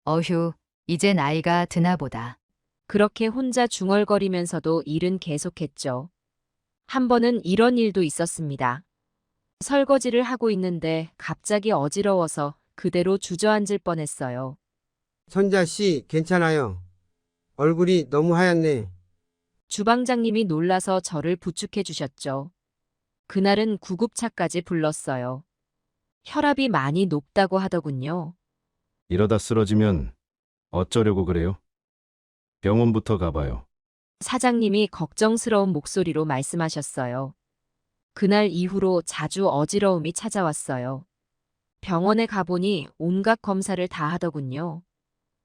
어휴, 이제 나이가 드나 보다. 그렇게 혼자 중얼거리면서도 일은 계속했죠. 한 번은 이런 일도 있었습니다. 설거지를 하고 있는데 갑자기 어지러워서 그대로 주저앉을 뻔했어요. 선자 씨, 괜찮아요. 얼굴이 너무 하얗네. 주방장님이 놀라서 저를 부축해 주셨죠. 그날은 구급차까지 불렀어요. 혈압이 많이 높다고 하더군요. 이러다 쓰러지면 어쩌려고 그래요? 병원부터 가봐요. 사장님이 걱정스러운 목소리로 말씀하셨어요. 그날 이후로 자주 어지러움이 찾아왔어요. 병원에 가보니 온갖 검사를 다 하더군요.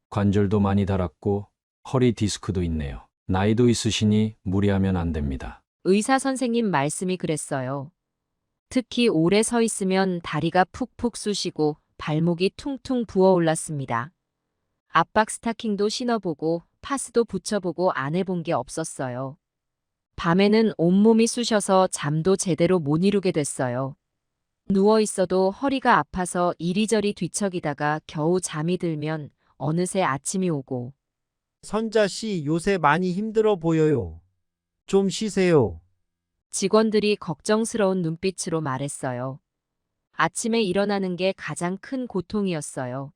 관절도 많이 닳았고 허리 디스크도 있네요. 나이도 있으시니 무리하면 안 됩니다. 의사 선생님 말씀이 그랬어요. 특히 오래 서 있으면 다리가 푹푹 쑤시고 발목이 퉁퉁 부어올랐습니다. 압박 스타킹도 신어보고 파스도 붙여보고 안 해본 게 없었어요. 밤에는 온몸이 쑤셔서 잠도 제대로 못 이루게 됐어요. 누워있어도 허리가 아파서 이리저리 뒤척이다가 겨우 잠이 들면 어느새 아침이 오고. 선자 씨 요새 많이 힘들어 보여요. 좀 쉬세요. 직원들이 걱정스러운 눈빛으로 말했어요. 아침에 일어나는 게 가장 큰 고통이었어요.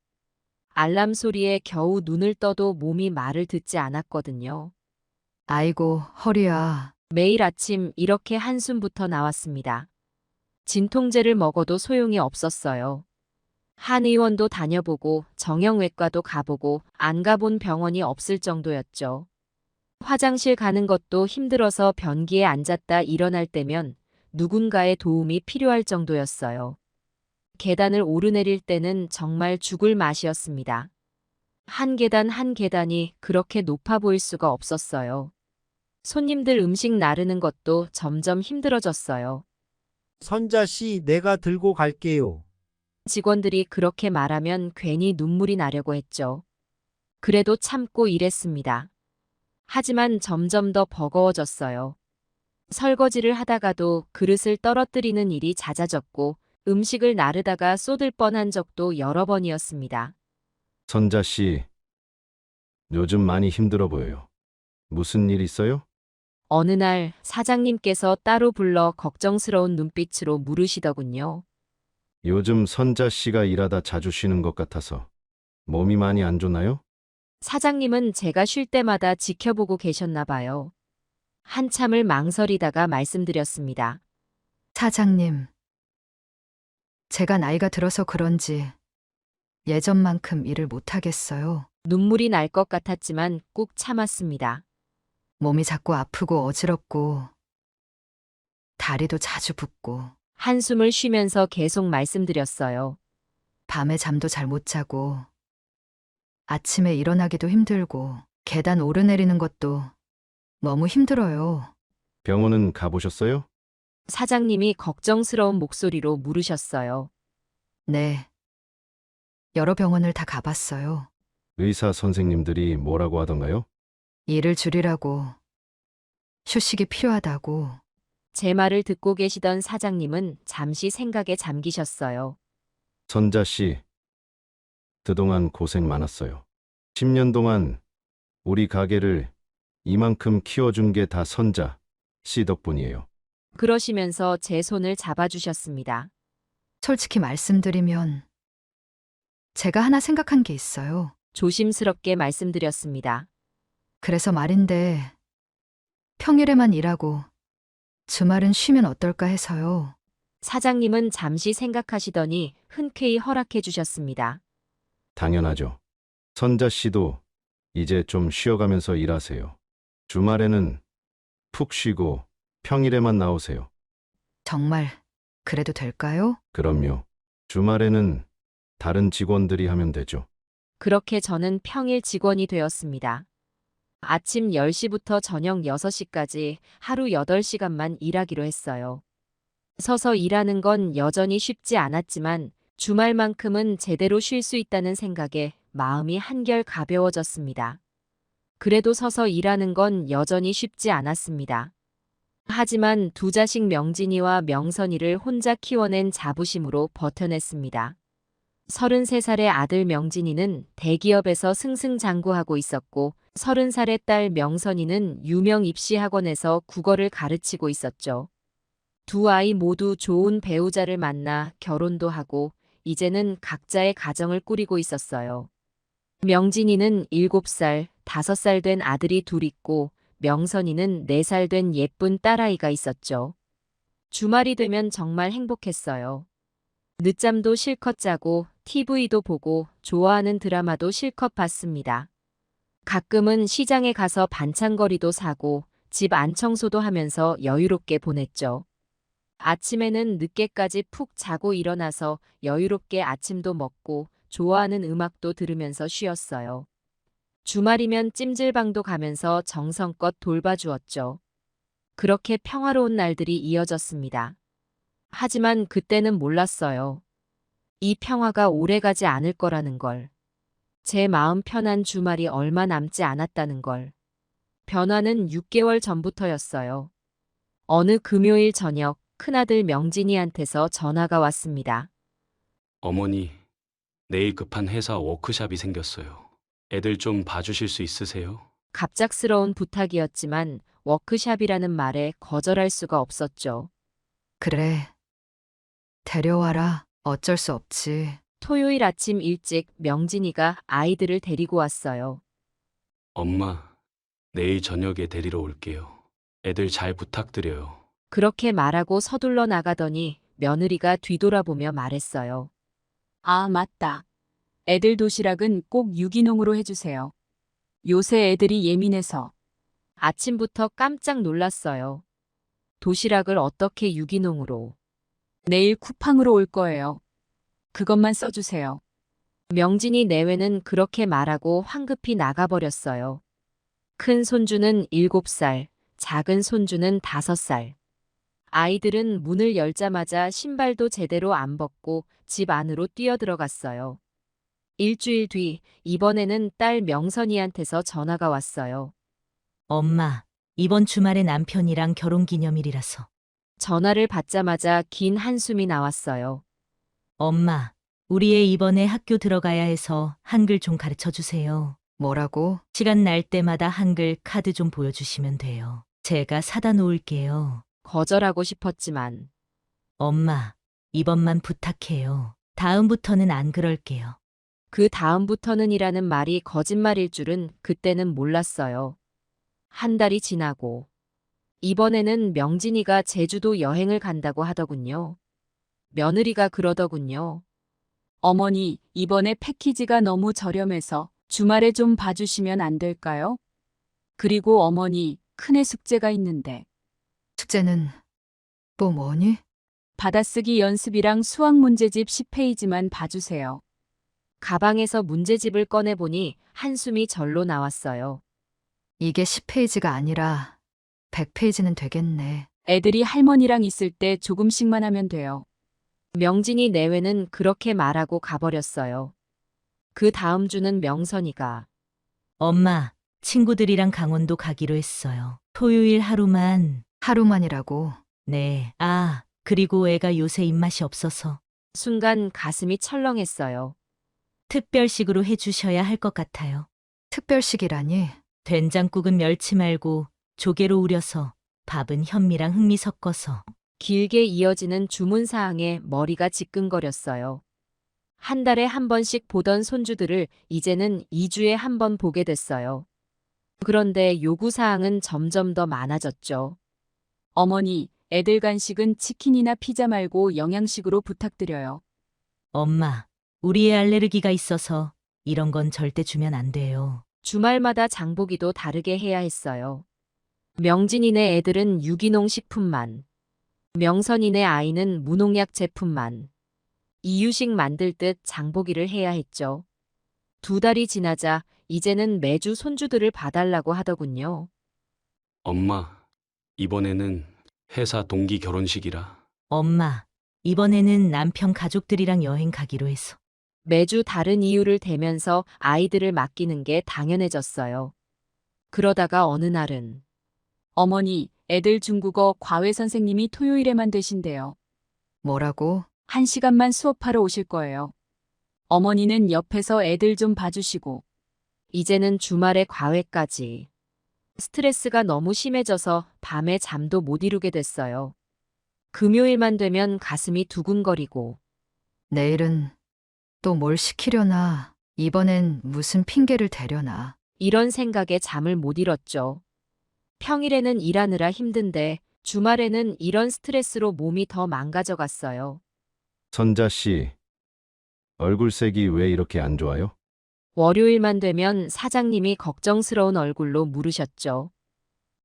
알람 소리에 겨우 눈을 떠도 몸이 말을 듣지 않았거든요. 아이고, 허리야. 매일 아침 이렇게 한숨부터 나왔습니다. 진통제를 먹어도 소용이 없었어요. 한의원도 다녀보고 정형외과도 가보고 안 가본 병원이 없을 정도였죠. 화장실 가는 것도 힘들어서 변기에 앉았다 일어날 때면 누군가의 도움이 필요할 정도였어요. 계단을 오르내릴 때는 정말 죽을 맛이었습니다. 한 계단 한 계단이 그렇게 높아 보일 수가 없었어요. 손님들 음식 나르는 것도 점점 힘들어졌어요. 선자 씨 내가 들고 갈게요. 직원들이 그렇게 말하면 괜히 눈물이 나려고 했죠. 그래도 참고 일했습니다. 하지만 점점 더 버거워졌어요. 설거지를 하다가도 그릇을 떨어뜨리는 일이 잦아졌고 음식을 나르다가 쏟을 뻔한 적도 여러 번이었습니다. 선자 씨, 요즘 많이 힘들어 보여요. 무슨 일 있어요? 어느 날 사장님께서 따로 불러 걱정스러운 눈빛으로 물으시더군요. 요즘 선자 씨가 일하다 자주 쉬는 것 같아서 몸이 많이 안 좋나요? 사장님은 제가 쉴 때마다 지켜보고 계셨나 봐요. 한참을 망설이다가 말씀드렸습니다. 사장님, 제가 나이가 들어서 그런지 예전만큼 일을 못하겠어요. 눈물이 날 것 같았지만 꾹 참았습니다. 몸이 자꾸 아프고 어지럽고 다리도 자주 붓고 한숨을 쉬면서 계속 말씀드렸어요. 밤에 잠도 잘 못 자고 아침에 일어나기도 힘들고 계단 오르내리는 것도 너무 힘들어요. 병원은 가보셨어요? 사장님이 걱정스러운 목소리로 물으셨어요. 네. 여러 병원을 다 가봤어요. 의사 선생님들이 뭐라고 하던가요? 일을 줄이라고, 휴식이 필요하다고. 제 말을 듣고 계시던 사장님은 잠시 생각에 잠기셨어요. 선자 씨, 그동안 고생 많았어요. 10년 동안 우리 가게를 이만큼 키워준 게 다 선자 씨 덕분이에요. 그러시면서 제 손을 잡아주셨습니다. 솔직히 말씀드리면 제가 하나 생각한 게 있어요. 조심스럽게 말씀드렸습니다. 그래서 말인데 평일에만 일하고 주말은 쉬면 어떨까 해서요. 사장님은 잠시 생각하시더니 흔쾌히 허락해 주셨습니다. 당연하죠. 선자 씨도 이제 좀 쉬어가면서 일하세요. 주말에는 푹 쉬고 평일에만 나오세요. 정말 그래도 될까요? 그럼요. 주말에는 다른 직원들이 하면 되죠. 그렇게 저는 평일 직원이 되었습니다. 아침 10시부터 저녁 6시까지 하루 8시간만 일하기로 했어요. 서서 일하는 건 여전히 쉽지 않았지만 주말만큼은 제대로 쉴 수 있다는 생각에 마음이 한결 가벼워졌습니다. 그래도 서서 일하는 건 여전히 쉽지 않았습니다. 하지만 두 자식 명진이와 명선이를 혼자 키워낸 자부심으로 버텨냈습니다. 33살의 아들 명진이는 대기업에서 승승장구하고 있었고 30살의 딸 명선이는 유명 입시학원에서 국어를 가르치고 있었죠. 두 아이 모두 좋은 배우자를 만나 결혼도 하고 이제는 각자의 가정을 꾸리고 있었어요. 명진이는 7살, 5살 된 아들이 둘 있고 명선이는 4살 된 예쁜 딸아이가 있었죠. 주말이 되면 정말 행복했어요. 늦잠도 실컷 자고 TV도 보고 좋아하는 드라마도 실컷 봤습니다. 가끔은 시장에 가서 반찬거리도 사고 집 안청소도 하면서 여유롭게 보냈죠. 아침에는 늦게까지 푹 자고 일어나서 여유롭게 아침도 먹고 좋아하는 음악도 들으면서 쉬었어요. 주말이면 찜질방도 가면서 정성껏 돌봐주었죠. 그렇게 평화로운 날들이 이어졌습니다. 하지만 그때는 몰랐어요. 이 평화가 오래가지 않을 거라는 걸. 제 마음 편한 주말이 얼마 남지 않았다는 걸. 변화는 6개월 전부터였어요. 어느 금요일 저녁 큰아들 명진이한테서 전화가 왔습니다. 어머니, 내일 급한 회사 워크샵이 생겼어요. 애들 좀 봐주실 수 있으세요? 갑작스러운 부탁이었지만 워크샵이라는 말에 거절할 수가 없었죠. 그래. 데려와라. 어쩔 수 없지. 토요일 아침 일찍 명진이가 아이들을 데리고 왔어요. 엄마, 내일 저녁에 데리러 올게요. 애들 잘 부탁드려요. 그렇게 말하고 서둘러 나가더니 며느리가 뒤돌아보며 말했어요. 아, 맞다. 애들 도시락은 꼭 유기농으로 해주세요. 요새 애들이 예민해서. 아침부터 깜짝 놀랐어요. 도시락을 어떻게 유기농으로? 내일 쿠팡으로 올 거예요. 그것만 써주세요. 명진이 내외는 그렇게 말하고 황급히 나가버렸어요. 큰 손주는 7살, 작은 손주는 5살. 아이들은 문을 열자마자 신발도 제대로 안 벗고 집 안으로 뛰어들어갔어요. 일주일 뒤 이번에는 딸 명선이한테서 전화가 왔어요. 엄마, 이번 주말에 남편이랑 결혼기념일이라서. 전화를 받자마자 긴 한숨이 나왔어요. 엄마, 우리 애 이번에 학교 들어가야 해서 한글 좀 가르쳐 주세요. 뭐라고? 시간 날 때마다 한글 카드 좀 보여주시면 돼요. 제가 사다 놓을게요. 거절하고 싶었지만. 엄마, 이번만 부탁해요. 다음부터는 안 그럴게요. 그 다음부터는이라는 말이 거짓말일 줄은 그때는 몰랐어요. 한 달이 지나고 이번에는 명진이가 제주도 여행을 간다고 하더군요. 며느리가 그러더군요. 어머니, 이번에 패키지가 너무 저렴해서 주말에 좀 봐주시면 안 될까요? 그리고 어머니, 큰애 숙제가 있는데. 숙제는 또 뭐니? 받아쓰기 연습이랑 수학 문제집 10페이지만 봐주세요. 가방에서 문제집을 꺼내보니 한숨이 절로 나왔어요. 이게 10페이지가 아니라 100페이지는 되겠네. 애들이 할머니랑 있을 때 조금씩만 하면 돼요. 명진이 내외는 그렇게 말하고 가버렸어요. 그 다음 주는 명선이가 엄마, 친구들이랑 강원도 가기로 했어요. 토요일 하루만. 하루만이라고? 네. 아, 그리고 애가 요새 입맛이 없어서. 순간 가슴이 철렁했어요. 특별식으로 해주셔야 할 것 같아요. 특별식이라니? 된장국은 멸치 말고 조개로 우려서 밥은 현미랑 흑미 섞어서. 길게 이어지는 주문사항에 머리가 지끈거렸어요. 한 달에 한 번씩 보던 손주들을 이제는 2주에 한 번 보게 됐어요. 그런데 요구사항은 점점 더 많아졌죠. 어머니, 애들 간식은 치킨이나 피자 말고 영양식으로 부탁드려요. 엄마, 우리 애 알레르기가 있어서 이런 건 절대 주면 안 돼요. 주말마다 장보기도 다르게 해야 했어요. 명진이네 애들은 유기농 식품만, 명선이네 아이는 무농약 제품만. 이유식 만들 듯 장보기를 해야 했죠. 2달이 지나자 이제는 매주 손주들을 봐달라고 하더군요. 엄마, 이번에는 회사 동기 결혼식이라. 엄마, 이번에는 남편 가족들이랑 여행 가기로 해서. 매주 다른 이유를 대면서 아이들을 맡기는 게 당연해졌어요. 그러다가 어느 날은 어머니, 애들 중국어 과외 선생님이 토요일에만 되신대요. 뭐라고? 1시간만 수업하러 오실 거예요. 어머니는 옆에서 애들 좀 봐주시고. 이제는 주말에 과외까지. 스트레스가 너무 심해져서 밤에 잠도 못 이루게 됐어요. 금요일만 되면 가슴이 두근거리고. 내일은 또 뭘 시키려나? 이번엔 무슨 핑계를 대려나? 이런 생각에 잠을 못 잃었죠. 평일에는 일하느라 힘든데 주말에는 이런 스트레스로 몸이 더 망가져 갔어요. 씨, 얼굴색이 왜 이렇게 안 좋아요? 월요일만 되면 사장님이 걱정스러운 얼굴로 물으셨죠.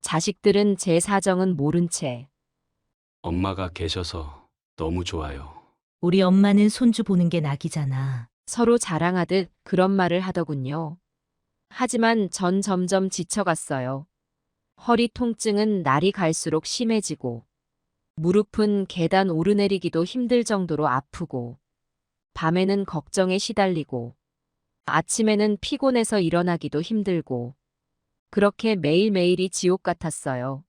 자식들은 제 사정은 모른 채 엄마가 계셔서 너무 좋아요. 우리 엄마는 손주 보는 게 낙이잖아. 서로 자랑하듯 그런 말을 하더군요. 하지만 전 점점 지쳐갔어요. 허리 통증은 날이 갈수록 심해지고, 무릎은 계단 오르내리기도 힘들 정도로 아프고, 밤에는 걱정에 시달리고, 아침에는 피곤해서 일어나기도 힘들고, 그렇게 매일매일이 지옥 같았어요.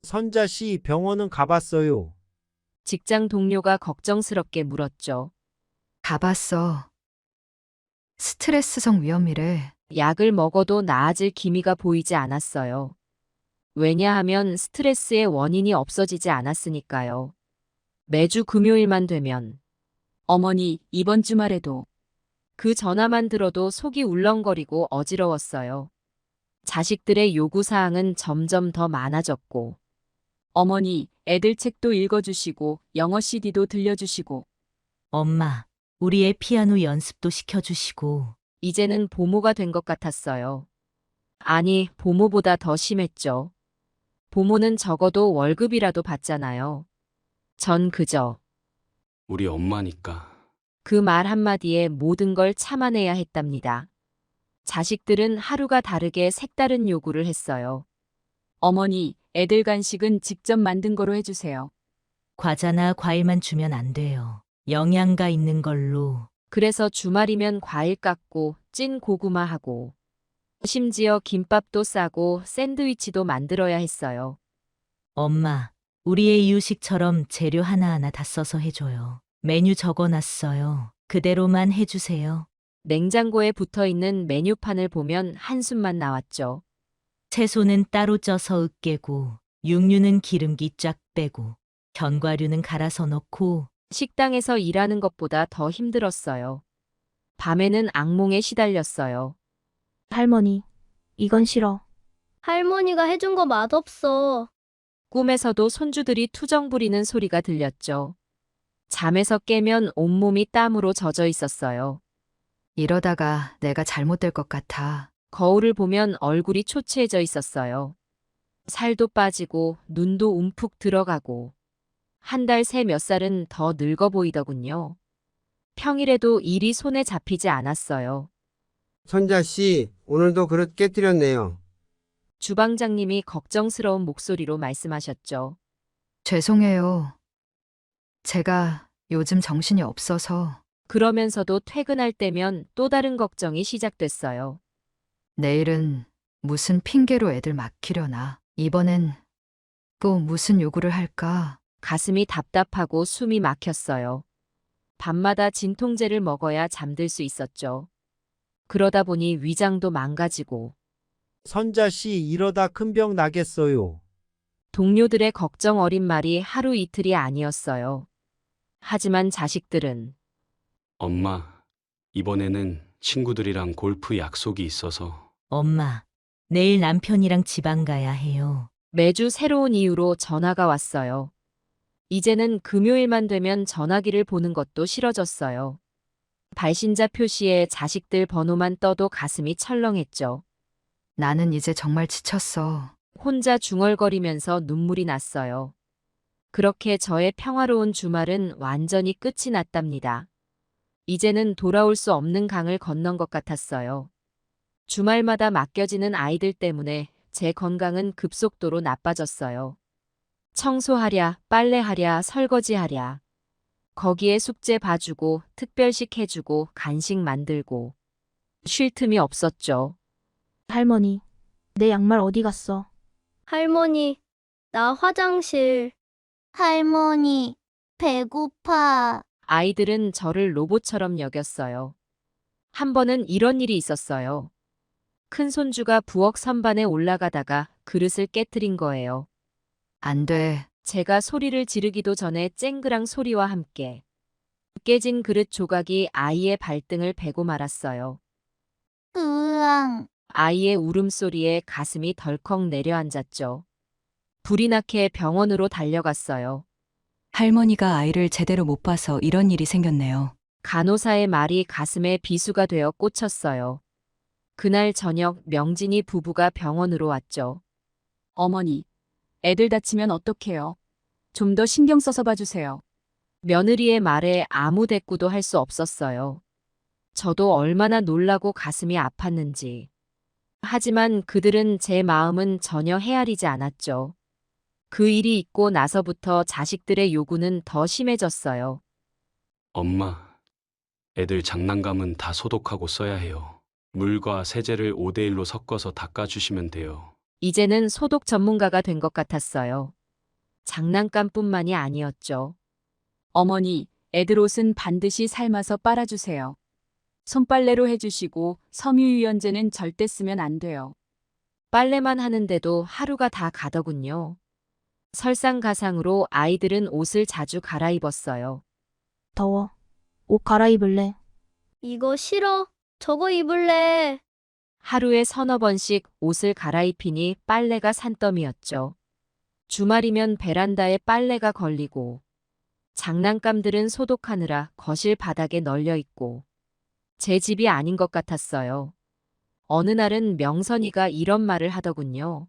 선자 씨 병원은 가봤어요. 직장 동료가 걱정스럽게 물었죠. 가봤어. 스트레스성 위염이래. 약을 먹어도 나아질 기미가 보이지 않았어요. 왜냐하면 스트레스의 원인이 없어지지 않았으니까요. 매주 금요일만 되면 어머니, 이번 주말에도. 그 전화만 들어도 속이 울렁거리고 어지러웠어요. 자식들의 요구사항은 점점 더 많아졌고, 어머니, 애들 책도 읽어주시고 영어 CD도 들려주시고. 엄마, 우리 애 피아노 연습도 시켜주시고. 이제는 보모가 된 것 같았어요. 아니, 보모보다 더 심했죠. 보모는 적어도 월급이라도 받잖아요. 전 그저 우리 엄마니까. 그 말 한마디에 모든 걸 참아내야 했답니다. 자식들은 하루가 다르게 색다른 요구를 했어요. 어머니, 애들 간식은 직접 만든 거로 해주세요. 과자나 과일만 주면 안 돼요. 영양가 있는 걸로. 그래서 주말이면 과일 깎고 찐 고구마 하고 심지어 김밥도 싸고 샌드위치도 만들어야 했어요. 엄마, 우리의 이유식처럼 재료 하나하나 다 써서 해줘요. 메뉴 적어놨어요. 그대로만 해주세요. 냉장고에 붙어있는 메뉴판을 보면 한숨만 나왔죠. 채소는 따로 쪄서 으깨고, 육류는 기름기 쫙 빼고, 견과류는 갈아서 넣고. 식당에서 일하는 것보다 더 힘들었어요. 밤에는 악몽에 시달렸어요. 할머니, 이건 싫어. 할머니가 해준 거 맛없어. 꿈에서도 손주들이 투정 부리는 소리가 들렸죠. 잠에서 깨면 온몸이 땀으로 젖어 있었어요. 이러다가 내가 잘못될 것 같아. 거울을 보면 얼굴이 초췌해져 있었어요. 살도 빠지고 눈도 움푹 들어가고 한 달 새 몇 살은 더 늙어 보이더군요. 평일에도 일이 손에 잡히지 않았어요. 선자 씨, 오늘도 그릇 깨뜨렸네요. 주방장님이 걱정스러운 목소리로 말씀하셨죠. 죄송해요. 제가 요즘 정신이 없어서. 그러면서도 퇴근할 때면 또 다른 걱정이 시작됐어요. 내일은 무슨 핑계로 애들 맡기려나. 이번엔 또 무슨 요구를 할까. 가슴이 답답하고 숨이 막혔어요. 밤마다 진통제를 먹어야 잠들 수 있었죠. 그러다 보니 위장도 망가지고. 선자 씨 이러다 큰 병 나겠어요. 동료들의 걱정 어린 말이 하루 이틀이 아니었어요. 하지만 자식들은 엄마, 이번에는 친구들이랑 골프 약속이 있어서. 엄마, 내일 남편이랑 지방 가야 해요. 매주 새로운 이유로 전화가 왔어요. 이제는 금요일만 되면 전화기를 보는 것도 싫어졌어요. 발신자 표시에 자식들 번호만 떠도 가슴이 철렁했죠. 나는 이제 정말 지쳤어. 혼자 중얼거리면서 눈물이 났어요. 그렇게 저의 평화로운 주말은 완전히 끝이 났답니다. 이제는 돌아올 수 없는 강을 건넌 것 같았어요. 주말마다 맡겨지는 아이들 때문에 제 건강은 급속도로 나빠졌어요. 청소하랴, 빨래하랴, 설거지하랴. 거기에 숙제 봐주고, 특별식 해주고, 간식 만들고. 쉴 틈이 없었죠. 할머니, 내 양말 어디 갔어? 할머니, 나 화장실. 할머니, 배고파. 아이들은 저를 로봇처럼 여겼어요. 한 번은 이런 일이 있었어요. 큰 손주가 부엌 선반에 올라가다가 그릇을 깨뜨린 거예요. 안 돼. 제가 소리를 지르기도 전에 쨍그랑 소리와 함께 깨진 그릇 조각이 아이의 발등을 베고 말았어요. 으앙. 아이의 울음소리에 가슴이 덜컥 내려앉았죠. 불이 나게 병원으로 달려갔어요. 할머니가 아이를 제대로 못 봐서 이런 일이 생겼네요. 간호사의 말이 가슴에 비수가 되어 꽂혔어요. 그날 저녁 명진이 부부가 병원으로 왔죠. 어머니, 애들 다치면 어떡해요? 좀 더 신경 써서 봐주세요. 며느리의 말에 아무 대꾸도 할 수 없었어요. 저도 얼마나 놀라고 가슴이 아팠는지. 하지만 그들은 제 마음은 전혀 헤아리지 않았죠. 그 일이 있고 나서부터 자식들의 요구는 더 심해졌어요. 엄마, 애들 장난감은 다 소독하고 써야 해요. 물과 세제를 5대1로 섞어서 닦아주시면 돼요. 이제는 소독 전문가가 된 것 같았어요. 장난감뿐만이 아니었죠. 어머니, 애들 옷은 반드시 삶아서 빨아주세요. 손빨래로 해주시고 섬유유연제는 절대 쓰면 안 돼요. 빨래만 하는데도 하루가 다 가더군요. 설상가상으로 아이들은 옷을 자주 갈아입었어요. 더워. 옷 갈아입을래. 이거 싫어. 저거 입을래. 하루에 서너 번씩 옷을 갈아입히니 빨래가 산더미였죠. 주말이면 베란다에 빨래가 걸리고 장난감들은 소독하느라 거실 바닥에 널려 있고 제 집이 아닌 것 같았어요. 어느 날은 명선이가 이런 말을 하더군요.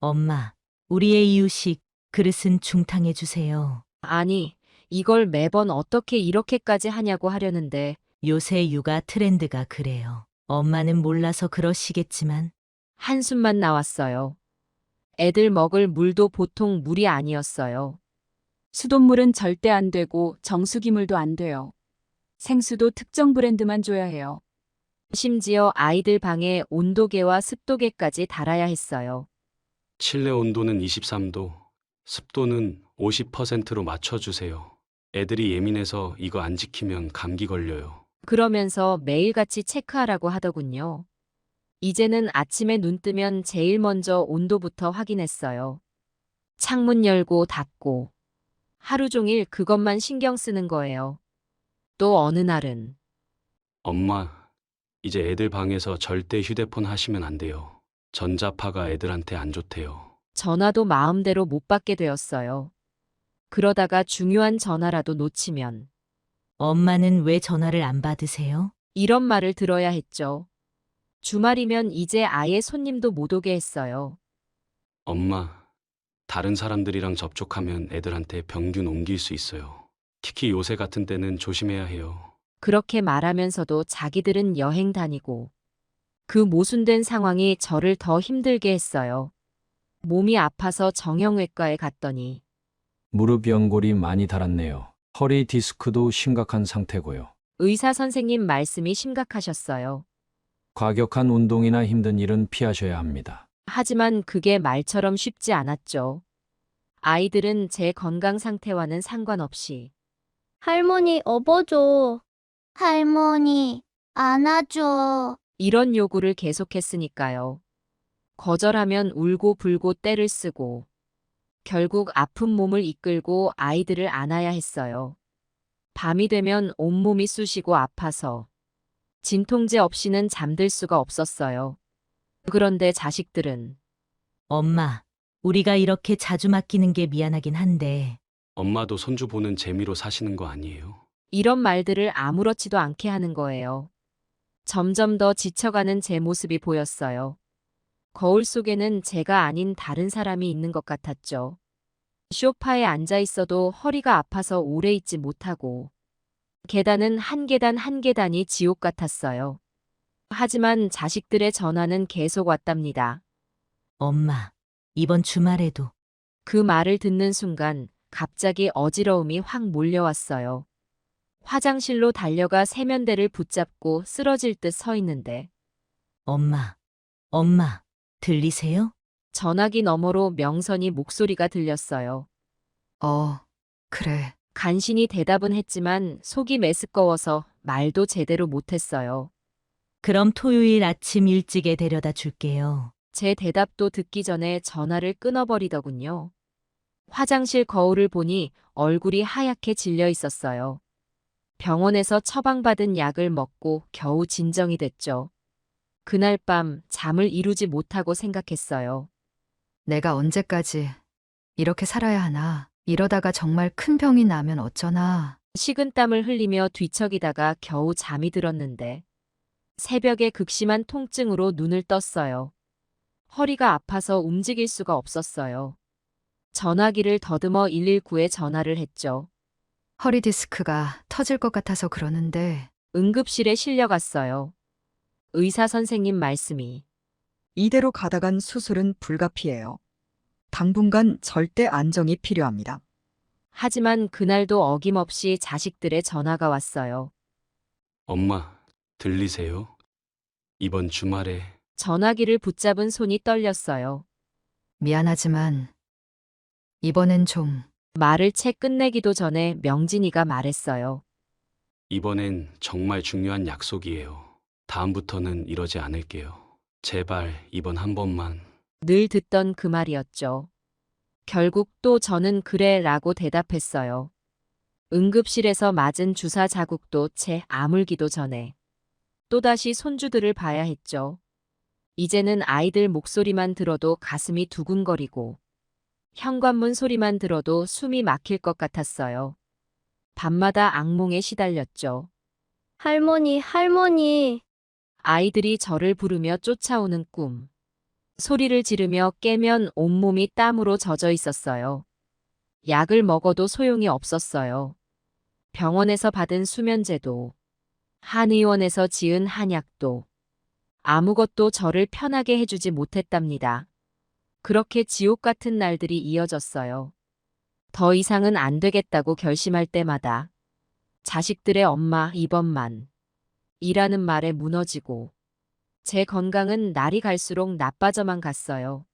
엄마, 우리의 이유식 그릇은 중탕해 주세요. 아니, 이걸 매번 어떻게 이렇게까지 하냐고 하려는데 요새 육아 트렌드가 그래요. 엄마는 몰라서 그러시겠지만 한숨만 나왔어요. 애들 먹을 물도 보통 물이 아니었어요. 수돗물은 절대 안 되고 정수기물도 안 돼요. 생수도 특정 브랜드만 줘야 해요. 심지어 아이들 방에 온도계와 습도계까지 달아야 했어요. 실내 온도는 23도, 습도는 50%로 맞춰주세요. 애들이 예민해서 이거 안 지키면 감기 걸려요. 그러면서 매일같이 체크하라고 하더군요. 이제는 아침에 눈 뜨면 제일 먼저 온도부터 확인했어요. 창문 열고 닫고 하루 종일 그것만 신경 쓰는 거예요. 또 어느 날은 엄마, 이제 애들 방에서 절대 휴대폰 하시면 안 돼요. 전자파가 애들한테 안 좋대요. 전화도 마음대로 못 받게 되었어요. 그러다가 중요한 전화라도 놓치면 엄마는 왜 전화를 안 받으세요? 이런 말을 들어야 했죠. 주말이면 이제 아예 손님도 못 오게 했어요. 엄마, 다른 사람들이랑 접촉하면 애들한테 병균 옮길 수 있어요. 특히 요새 같은 때는 조심해야 해요. 그렇게 말하면서도 자기들은 여행 다니고 그 모순된 상황이 저를 더 힘들게 했어요. 몸이 아파서 정형외과에 갔더니 무릎 연골이 많이 닳았네요. 허리 디스크도 심각한 상태고요. 의사 선생님 말씀이 심각하셨어요. 과격한 운동이나 힘든 일은 피하셔야 합니다. 하지만 그게 말처럼 쉽지 않았죠. 아이들은 제 건강 상태와는 상관없이 할머니, 업어줘. 할머니, 안아줘. 이런 요구를 계속했으니까요. 거절하면 울고 불고 떼를 쓰고 결국 아픈 몸을 이끌고 아이들을 안아야 했어요. 밤이 되면 온몸이 쑤시고 아파서 진통제 없이는 잠들 수가 없었어요. 그런데 자식들은 엄마, 우리가 이렇게 자주 맡기는 게 미안하긴 한데 엄마도 손주 보는 재미로 사시는 거 아니에요? 이런 말들을 아무렇지도 않게 하는 거예요. 점점 더 지쳐가는 제 모습이 보였어요. 거울 속에는 제가 아닌 다른 사람이 있는 것 같았죠. 소파에 앉아 있어도 허리가 아파서 오래 있지 못하고 계단은 한 계단 한 계단이 지옥 같았어요. 하지만 자식들의 전화는 계속 왔답니다. 엄마, 이번 주말에도. 그 말을 듣는 순간 갑자기 어지러움이 확 몰려왔어요. 화장실로 달려가 세면대를 붙잡고 쓰러질 듯 서 있는데 엄마, 들리세요? 전화기 너머로 명선이 목소리가 들렸어요. 그래. 간신히 대답은 했지만 속이 메스꺼워서 말도 제대로 못했어요. 그럼 토요일 아침 일찍에 데려다 줄게요. 제 대답도 듣기 전에 전화를 끊어버리더군요. 화장실 거울을 보니 얼굴이 하얗게 질려 있었어요. 병원에서 처방받은 약을 먹고 겨우 진정이 됐죠. 그날 밤 잠을 이루지 못하고 생각했어요. 내가 언제까지 이렇게 살아야 하나. 이러다가 정말 큰 병이 나면 어쩌나. 식은땀을 흘리며 뒤척이다가 겨우 잠이 들었는데 새벽에 극심한 통증으로 눈을 떴어요. 허리가 아파서 움직일 수가 없었어요. 전화기를 더듬어 119에 전화를 했죠. 허리 디스크가 터질 것 같아서 그러는데. 응급실에 실려갔어요. 의사 선생님 말씀이 이대로 가다간 수술은 불가피해요. 당분간 절대 안정이 필요합니다. 하지만 그날도 어김없이 자식들의 전화가 왔어요. 엄마, 들리세요? 이번 주말에 전화기를 붙잡은 손이 떨렸어요. 미안하지만 이번엔 좀. 말을 채 끝내기도 전에 명진이가 말했어요. 이번엔 정말 중요한 약속이에요. 다음부터는 이러지 않을게요. 제발 이번 한 번만. 늘 듣던 그 말이었죠. 결국 또 저는 그래 라고 대답했어요. 응급실에서 맞은 주사 자국도 채 아물기도 전에 또다시 손주들을 봐야 했죠. 이제는 아이들 목소리만 들어도 가슴이 두근거리고 현관문 소리만 들어도 숨이 막힐 것 같았어요. 밤마다 악몽에 시달렸죠. 할머니, 할머니. 아이들이 저를 부르며 쫓아오는 꿈. 소리를 지르며 깨면 온몸이 땀으로 젖어 있었어요. 약을 먹어도 소용이 없었어요. 병원에서 받은 수면제도, 한의원에서 지은 한약도, 아무것도 저를 편하게 해주지 못했답니다. 그렇게 지옥 같은 날들이 이어졌어요. 더 이상은 안 되겠다고 결심할 때마다 자식들의 엄마 이번만 이라는 말에 무너지고 제 건강은 날이 갈수록 나빠져만 갔어요.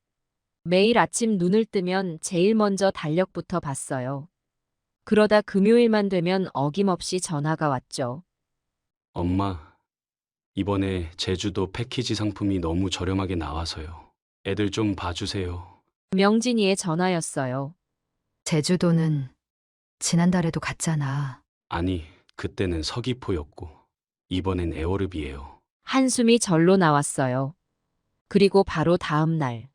매일 아침 눈을 뜨면 제일 먼저 달력부터 봤어요. 그러다 금요일만 되면 어김없이 전화가 왔죠. 엄마, 이번에 제주도 패키지 상품이 너무 저렴하게 나와서요. 애들 좀 봐주세요. 명진이의 전화였어요. 제주도는 지난달에도 갔잖아. 아니, 그때는 서귀포였고 이번엔 에어릅이에요. 한숨이 절로 나왔어요. 그리고 바로 다음 날.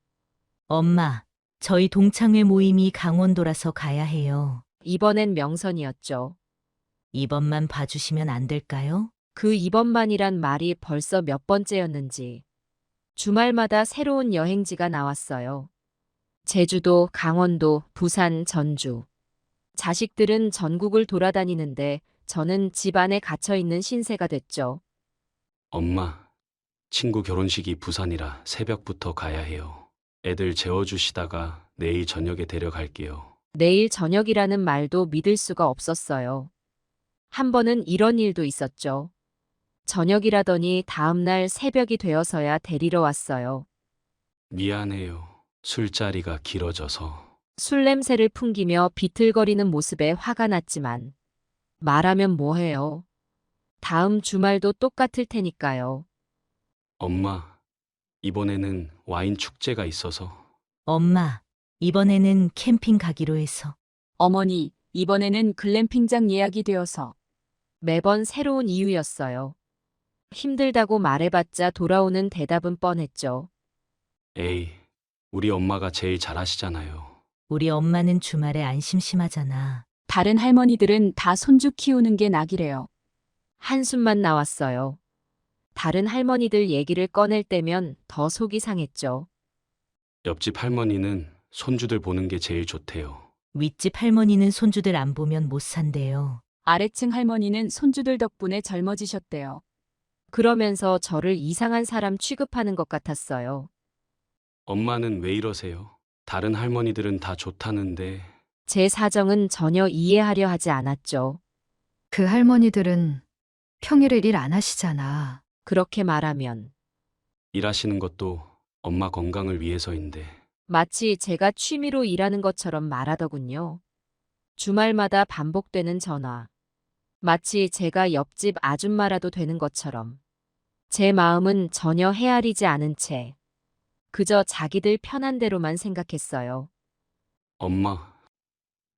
엄마, 저희 동창회 모임이 강원도라서 가야 해요. 이번엔 명선이었죠. 이번만 봐주시면 안 될까요? 그 이번만이란 말이 벌써 몇 번째였는지 주말마다 새로운 여행지가 나왔어요. 제주도, 강원도, 부산, 전주. 자식들은 전국을 돌아다니는데 저는 집 안에 갇혀있는 신세가 됐죠. 엄마, 친구 결혼식이 부산이라 새벽부터 가야 해요. 애들 재워주시다가 내일 저녁에 데려갈게요. 내일 저녁이라는 말도 믿을 수가 없었어요. 한 번은 이런 일도 있었죠. 저녁이라더니 다음날 새벽이 되어서야 데리러 왔어요. 미안해요. 술자리가 길어져서. 술 냄새를 풍기며 비틀거리는 모습에 화가 났지만 말하면 뭐해요. 다음 주말도 똑같을 테니까요. 엄마, 이번에는 와인 축제가 있어서. 엄마, 이번에는 캠핑 가기로 해서. 어머니, 이번에는 글램핑장 예약이 되어서. 매번 새로운 이유였어요. 힘들다고 말해봤자 돌아오는 대답은 뻔했죠. 에이, 우리 엄마가 제일 잘하시잖아요. 우리 엄마는 주말에 안 심심하잖아. 다른 할머니들은 다 손주 키우는 게 낙이래요. 한숨만 나왔어요. 다른 할머니들 얘기를 꺼낼 때면 더 속이 상했죠. 옆집 할머니는 손주들 보는 게 제일 좋대요. 윗집 할머니는 손주들 안 보면 못 산대요. 아래층 할머니는 손주들 덕분에 젊어지셨대요. 그러면서 저를 이상한 사람 취급하는 것 같았어요. 엄마는 왜 이러세요? 다른 할머니들은 다 좋다는데. 제 사정은 전혀 이해하려 하지 않았죠. 그 할머니들은 평일에 일 안 하시잖아. 그렇게 말하면 일하시는 것도 엄마 건강을 위해서인데. 마치 제가 취미로 일하는 것처럼 말하더군요. 주말마다 반복되는 전화. 마치 제가 옆집 아줌마라도 되는 것처럼. 제 마음은 전혀 헤아리지 않은 채 그저 자기들 편한 대로만 생각했어요. 엄마,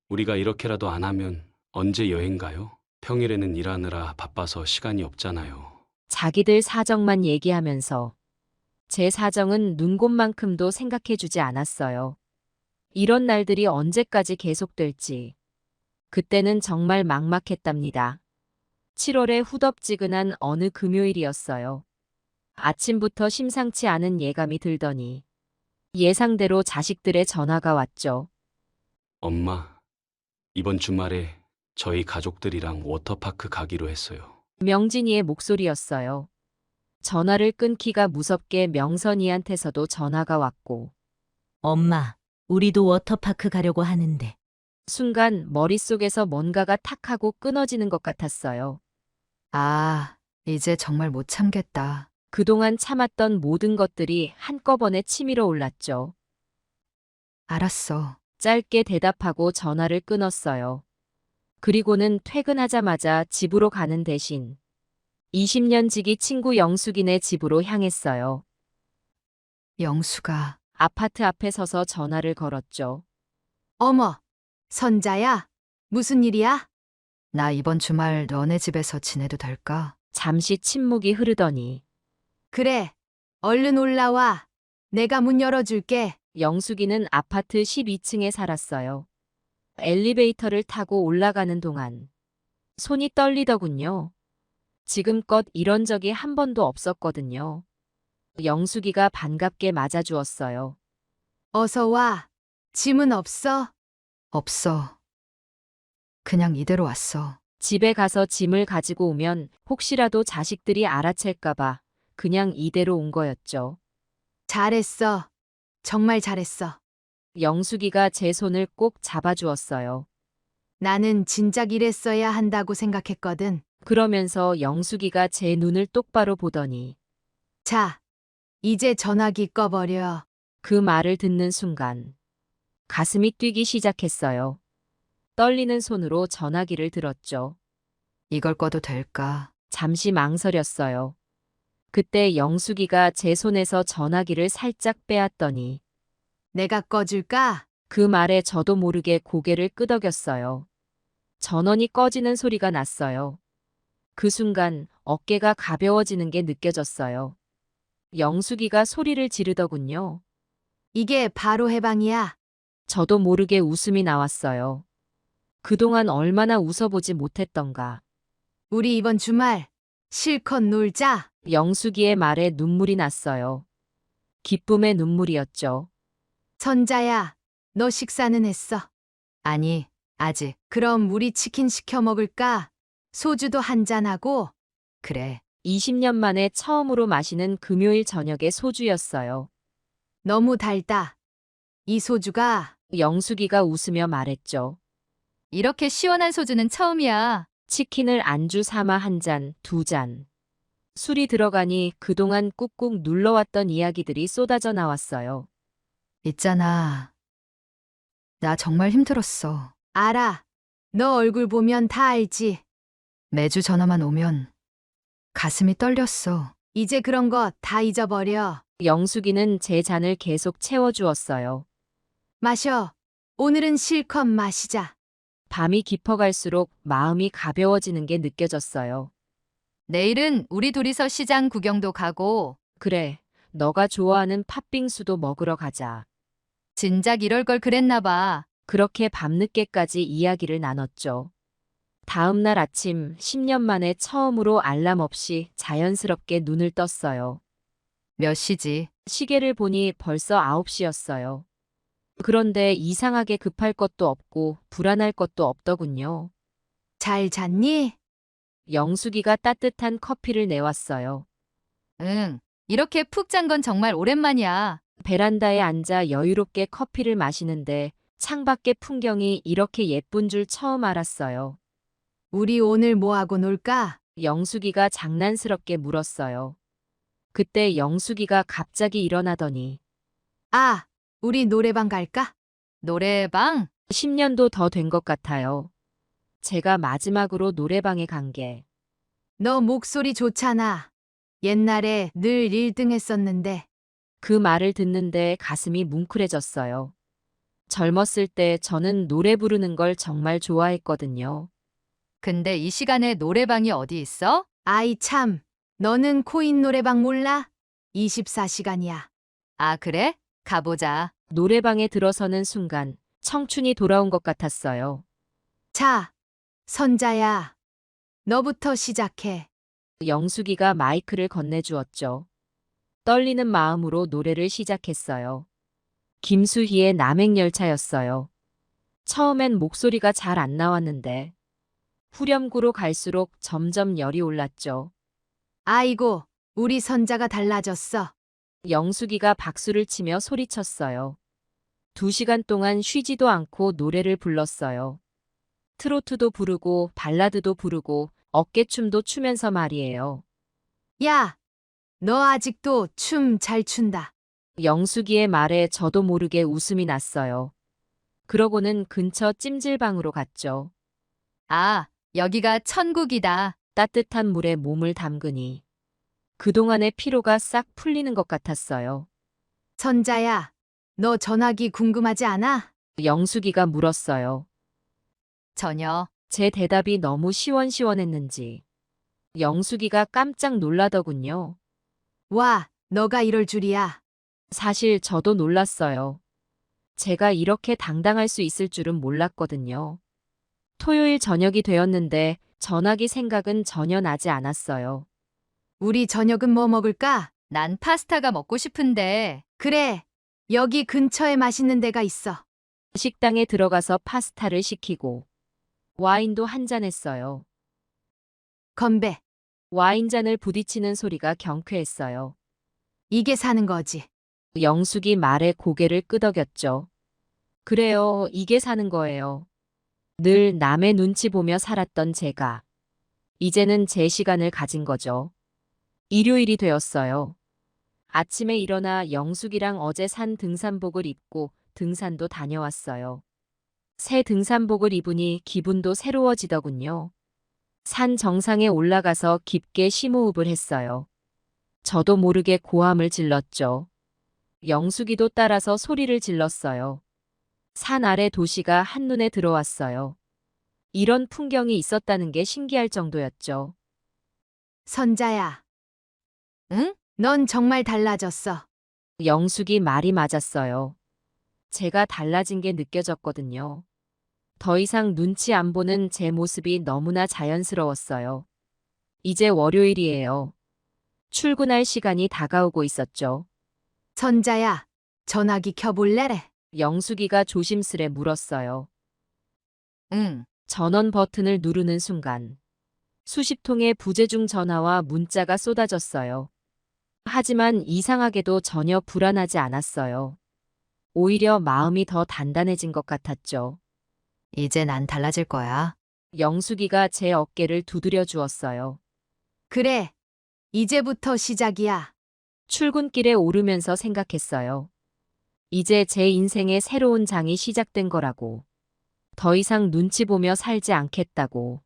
우리가 이렇게라도 안 하면 언제 여행 가요? 평일에는 일하느라 바빠서 시간이 없잖아요. 자기들 사정만 얘기하면서 제 사정은 눈곱만큼도 생각해주지 않았어요. 이런 날들이 언제까지 계속될지. 그때는 정말 막막했답니다. 7월의 후덥지근한 어느 금요일이었어요. 아침부터 심상치 않은 예감이 들더니 예상대로 자식들의 전화가 왔죠. 엄마, 이번 주말에 저희 가족들이랑 워터파크 가기로 했어요. 명진이의 목소리였어요. 전화를 끊기가 무섭게 명선이한테서도 전화가 왔고. 엄마, 우리도 워터파크 가려고 하는데. 순간 머릿속에서 뭔가가 탁 하고 끊어지는 것 같았어요. 아, 이제 정말 못 참겠다. 그동안 참았던 모든 것들이 한꺼번에 치밀어 올랐죠. 알았어. 짧게 대답하고 전화를 끊었어요. 그리고는 퇴근하자마자 집으로 가는 대신 20년 지기 친구 영숙이네 집으로 향했어요. 영수가 아파트 앞에 서서 전화를 걸었죠. 어머, 선자야, 무슨 일이야? 나 이번 주말 너네 집에서 지내도 될까? 잠시 침묵이 흐르더니 그래, 얼른 올라와. 내가 문 열어줄게. 영숙이는 아파트 12층에 살았어요. 엘리베이터를 타고 올라가는 동안 손이 떨리더군요. 지금껏 이런 적이 한 번도 없었거든요. 영숙이가 반갑게 맞아주었어요. 어서 와. 짐은 없어? 없어. 그냥 이대로 왔어. 집에 가서 짐을 가지고 오면 혹시라도 자식들이 알아챌까봐 그냥 이대로 온 거였죠. 잘했어. 정말 잘했어. 영숙이가 제 손을 꼭 잡아주었어요. 나는 진작 이랬어야 한다고 생각했거든. 그러면서 영숙이가 제 눈을 똑바로 보더니 자, 이제 전화기 꺼버려. 그 말을 듣는 순간 가슴이 뛰기 시작했어요. 떨리는 손으로 전화기를 들었죠. 이걸 꺼도 될까? 잠시 망설였어요. 그때 영숙이가 제 손에서 전화기를 살짝 빼앗더니 내가 꺼줄까? 그 말에 저도 모르게 고개를 끄덕였어요. 전원이 꺼지는 소리가 났어요. 그 순간 어깨가 가벼워지는 게 느껴졌어요. 영숙이가 소리를 지르더군요. 이게 바로 해방이야. 저도 모르게 웃음이 나왔어요. 그동안 얼마나 웃어보지 못했던가. 우리 이번 주말 실컷 놀자. 영숙이의 말에 눈물이 났어요. 기쁨의 눈물이었죠. 선자야, 너 식사는 했어? 아니, 아직. 그럼 우리 치킨 시켜 먹을까? 소주도 한잔하고. 그래. 20년 만에 처음으로 마시는 금요일 저녁의 소주였어요. 너무 달다. 이 소주가. 영숙이가 웃으며 말했죠. 이렇게 시원한 소주는 처음이야. 치킨을 안주 삼아 한 잔, 두 잔. 술이 들어가니 그동안 꾹꾹 눌러왔던 이야기들이 쏟아져 나왔어요. 있잖아. 나 정말 힘들었어. 알아. 너 얼굴 보면 다 알지. 매주 전화만 오면 가슴이 떨렸어. 이제 그런 거 다 잊어버려. 영숙이는 제 잔을 계속 채워주었어요. 마셔. 오늘은 실컷 마시자. 밤이 깊어갈수록 마음이 가벼워지는 게 느껴졌어요. 내일은 우리 둘이서 시장 구경도 가고. 그래, 너가 좋아하는 팥빙수도 먹으러 가자. 진작 이럴 걸 그랬나 봐. 그렇게 밤늦게까지 이야기를 나눴죠. 다음 날 아침 10년 만에 처음으로 알람 없이 자연스럽게 눈을 떴어요. 몇 시지? 시계를 보니 벌써 9시였어요. 그런데 이상하게 급할 것도 없고 불안할 것도 없더군요. 잘 잤니? 영숙이가 따뜻한 커피를 내왔어요. 응. 이렇게 푹 잔 건 정말 오랜만이야. 베란다에 앉아 여유롭게 커피를 마시는데 창밖의 풍경이 이렇게 예쁜 줄 처음 알았어요. 우리 오늘 뭐 하고 놀까? 영숙이가 장난스럽게 물었어요. 그때 영숙이가 갑자기 일어나더니 아, 우리 노래방 갈까? 노래방? 10년도 더 된 것 같아요. 제가 마지막으로 노래방에 간 게 너 목소리 좋잖아. 옛날에 늘 1등 했었는데. 그 말을 듣는데 가슴이 뭉클해졌어요. 젊었을 때 저는 노래 부르는 걸 정말 좋아했거든요. 근데 이 시간에 노래방이 어디 있어? 아이 참, 너는 코인 노래방 몰라? 24시간이야. 아, 그래? 가보자. 노래방에 들어서는 순간 청춘이 돌아온 것 같았어요. 자, 선자야. 너부터 시작해. 영숙이가 마이크를 건네주었죠. 떨리는 마음으로 노래를 시작했어요. 김수희의 남행열차였어요. 처음엔 목소리가 잘 안 나왔는데 후렴구로 갈수록 점점 열이 올랐죠. 아이고, 우리 선자가 달라졌어. 영숙이가 박수를 치며 소리쳤어요. 2시간 동안 쉬지도 않고 노래를 불렀어요. 트로트도 부르고 발라드도 부르고 어깨춤도 추면서 말이에요. 야, 너 아직도 춤 잘 춘다. 영숙이의 말에 저도 모르게 웃음이 났어요. 그러고는 근처 찜질방으로 갔죠. 아, 여기가 천국이다. 따뜻한 물에 몸을 담그니 그동안의 피로가 싹 풀리는 것 같았어요. 선자야, 너 전화기 궁금하지 않아? 영숙이가 물었어요. 전혀. 제 대답이 너무 시원시원했는지 영숙이가 깜짝 놀라더군요. 와, 너가 이럴 줄이야. 사실 저도 놀랐어요. 제가 이렇게 당당할 수 있을 줄은 몰랐거든요. 토요일 저녁이 되었는데 전화기 생각은 전혀 나지 않았어요. 우리 저녁은 뭐 먹을까? 난 파스타가 먹고 싶은데. 그래, 여기 근처에 맛있는 데가 있어. 식당에 들어가서 파스타를 시키고 와인도 한잔 했어요. 건배. 와인잔을 부딪히는 소리가 경쾌했어요. 이게 사는 거지. 영숙이 말에 고개를 끄덕였죠. 그래요, 이게 사는 거예요. 늘 남의 눈치 보며 살았던 제가 이제는 제 시간을 가진 거죠. 일요일이 되었어요. 아침에 일어나 영숙이랑 어제 산 등산복을 입고 등산도 다녀왔어요. 새 등산복을 입으니 기분도 새로워지더군요. 산 정상에 올라가서 깊게 심호흡을 했어요. 저도 모르게 고함을 질렀죠. 영숙이도 따라서 소리를 질렀어요. 산 아래 도시가 한눈에 들어왔어요. 이런 풍경이 있었다는 게 신기할 정도였죠. 선자야. 응? 넌 정말 달라졌어. 영숙이 말이 맞았어요. 제가 달라진 게 느껴졌거든요. 더 이상 눈치 안 보는 제 모습이 너무나 자연스러웠어요. 이제 월요일이에요. 출근할 시간이 다가오고 있었죠. 선자야, 전화기 켜볼래래? 영숙이가 조심스레 물었어요. 응. 전원 버튼을 누르는 순간 수십 통의 부재중 전화와 문자가 쏟아졌어요. 하지만 이상하게도 전혀 불안하지 않았어요. 오히려 마음이 더 단단해진 것 같았죠. 이제 난 달라질 거야. 영숙이가 제 어깨를 두드려 주었어요. 그래, 이제부터 시작이야. 출근길에 오르면서 생각했어요. 이제 제 인생의 새로운 장이 시작된 거라고. 더 이상 눈치 보며 살지 않겠다고.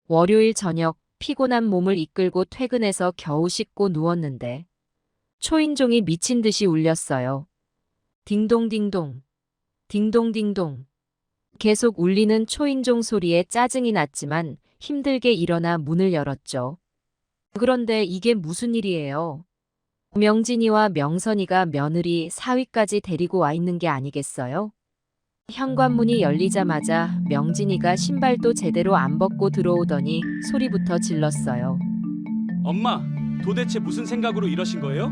월요일 저녁 피곤한 몸을 이끌고 퇴근해서 겨우 씻고 누웠는데 초인종이 미친 듯이 울렸어요. 딩동딩동, 딩동딩동. 계속 울리는 초인종 소리에 짜증이 났지만 힘들게 일어나 문을 열었죠. 그런데 이게 무슨 일이에요? 명진이와 명선이가 며느리 사위까지 데리고 와 있는 게 아니겠어요? 현관문이 열리자마자 명진이가 신발도 제대로 안 벗고 들어오더니 소리부터 질렀어요. 엄마, 도대체 무슨 생각으로 이러신 거예요?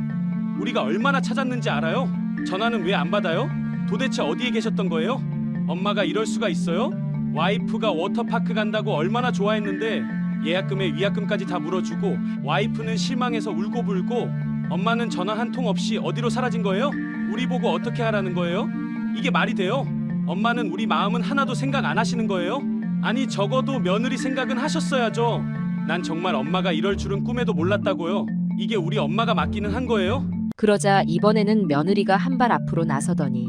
우리가 얼마나 찾았는지 알아요? 전화는 왜 안 받아요? 도대체 어디에 계셨던 거예요? 엄마가 이럴 수가 있어요? 와이프가 워터파크 간다고 얼마나 좋아했는데 예약금에 위약금까지 다 물어주고 와이프는 실망해서 울고불고 엄마는 전화 한 통 없이 어디로 사라진 거예요? 우리 보고 어떻게 하라는 거예요? 이게 말이 돼요? 엄마는 우리 마음은 하나도 생각 안 하시는 거예요? 아니 적어도 며느리 생각은 하셨어야죠. 난 정말 엄마가 이럴 줄은 꿈에도 몰랐다고요. 이게 우리 엄마가 맡기는 한 거예요? 그러자 이번에는 며느리가 한 발 앞으로 나서더니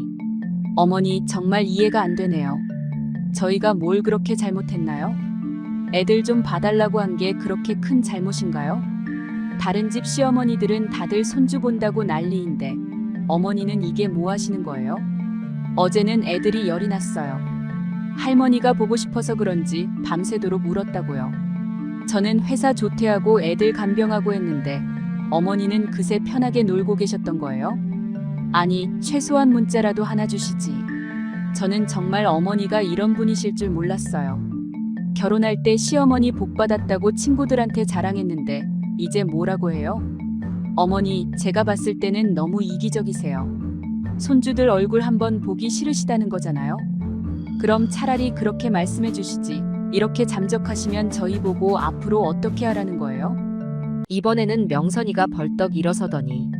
어머니 정말 이해가 안 되네요. 저희가 뭘 그렇게 잘못했나요? 애들 좀 봐달라고 한 게 그렇게 큰 잘못인가요? 다른 집 시어머니들은 다들 손주 본다고 난리인데 어머니는 이게 뭐 하시는 거예요? 어제는 애들이 열이 났어요. 할머니가 보고 싶어서 그런지 밤새도록 울었다고요. 저는 회사 조퇴하고 애들 간병하고 했는데 어머니는 그새 편하게 놀고 계셨던 거예요? 아니, 최소한 문자라도 하나 주시지. 저는 정말 어머니가 이런 분이실 줄 몰랐어요. 결혼할 때 시어머니 복 받았다고 친구들한테 자랑했는데 이제 뭐라고 해요? 어머니, 제가 봤을 때는 너무 이기적이세요. 손주들 얼굴 한번 보기 싫으시다는 거잖아요. 그럼 차라리 그렇게 말씀해 주시지. 이렇게 잠적하시면 저희 보고 앞으로 어떻게 하라는 거예요? 이번에는 명선이가 벌떡 일어서더니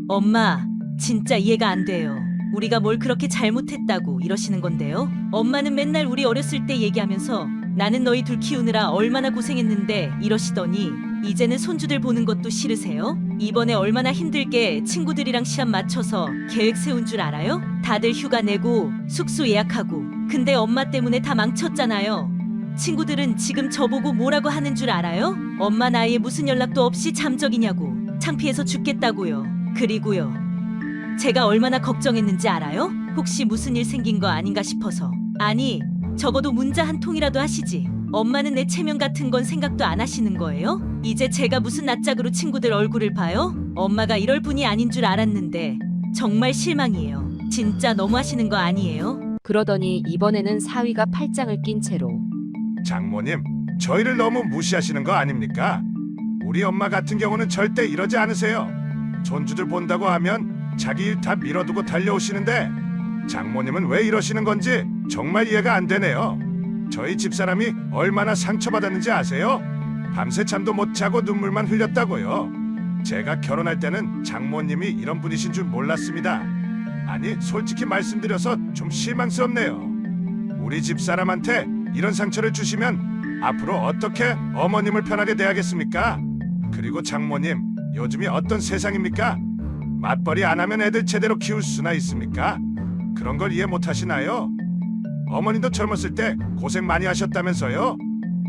엄마, 진짜 이해가 안 돼요. 우리가 뭘 그렇게 잘못했다고 이러시는 건데요? 엄마는 맨날 우리 어렸을 때 얘기하면서 나는 너희 둘 키우느라 얼마나 고생했는데 이러시더니 이제는 손주들 보는 것도 싫으세요? 이번에 얼마나 힘들게 친구들이랑 시합 맞춰서 계획 세운 줄 알아요? 다들 휴가 내고 숙소 예약하고. 근데 엄마 때문에 다 망쳤잖아요. 친구들은 지금 저보고 뭐라고 하는 줄 알아요? 엄마 나이에 무슨 연락도 없이 잠적이냐고. 창피해서 죽겠다고요. 그리고요, 제가 얼마나 걱정했는지 알아요? 혹시 무슨 일 생긴 거 아닌가 싶어서. 아니, 적어도 문자 한 통이라도 하시지. 엄마는 내 체면 같은 건 생각도 안 하시는 거예요? 이제 제가 무슨 낯짝으로 친구들 얼굴을 봐요? 엄마가 이럴 분이 아닌 줄 알았는데 정말 실망이에요. 진짜 너무하시는 거 아니에요? 그러더니 이번에는 사위가 팔짱을 낀 채로 장모님, 저희를 너무 무시하시는 거 아닙니까? 우리 엄마 같은 경우는 절대 이러지 않으세요. 손주들 본다고 하면 자기 일 다 밀어두고 달려오시는데 장모님은 왜 이러시는 건지 정말 이해가 안 되네요. 저희 집사람이 얼마나 상처받았는지 아세요? 밤새 잠도 못 자고 눈물만 흘렸다고요. 제가 결혼할 때는 장모님이 이런 분이신 줄 몰랐습니다. 아니, 솔직히 말씀드려서 좀 실망스럽네요. 우리 집사람한테 이런 상처를 주시면 앞으로 어떻게 어머님을 편하게 대하겠습니까? 그리고 장모님, 요즘이 어떤 세상입니까? 맞벌이 안 하면 애들 제대로 키울 수나 있습니까? 그런 걸 이해 못 하시나요? 어머니도 젊었을 때 고생 많이 하셨다면서요?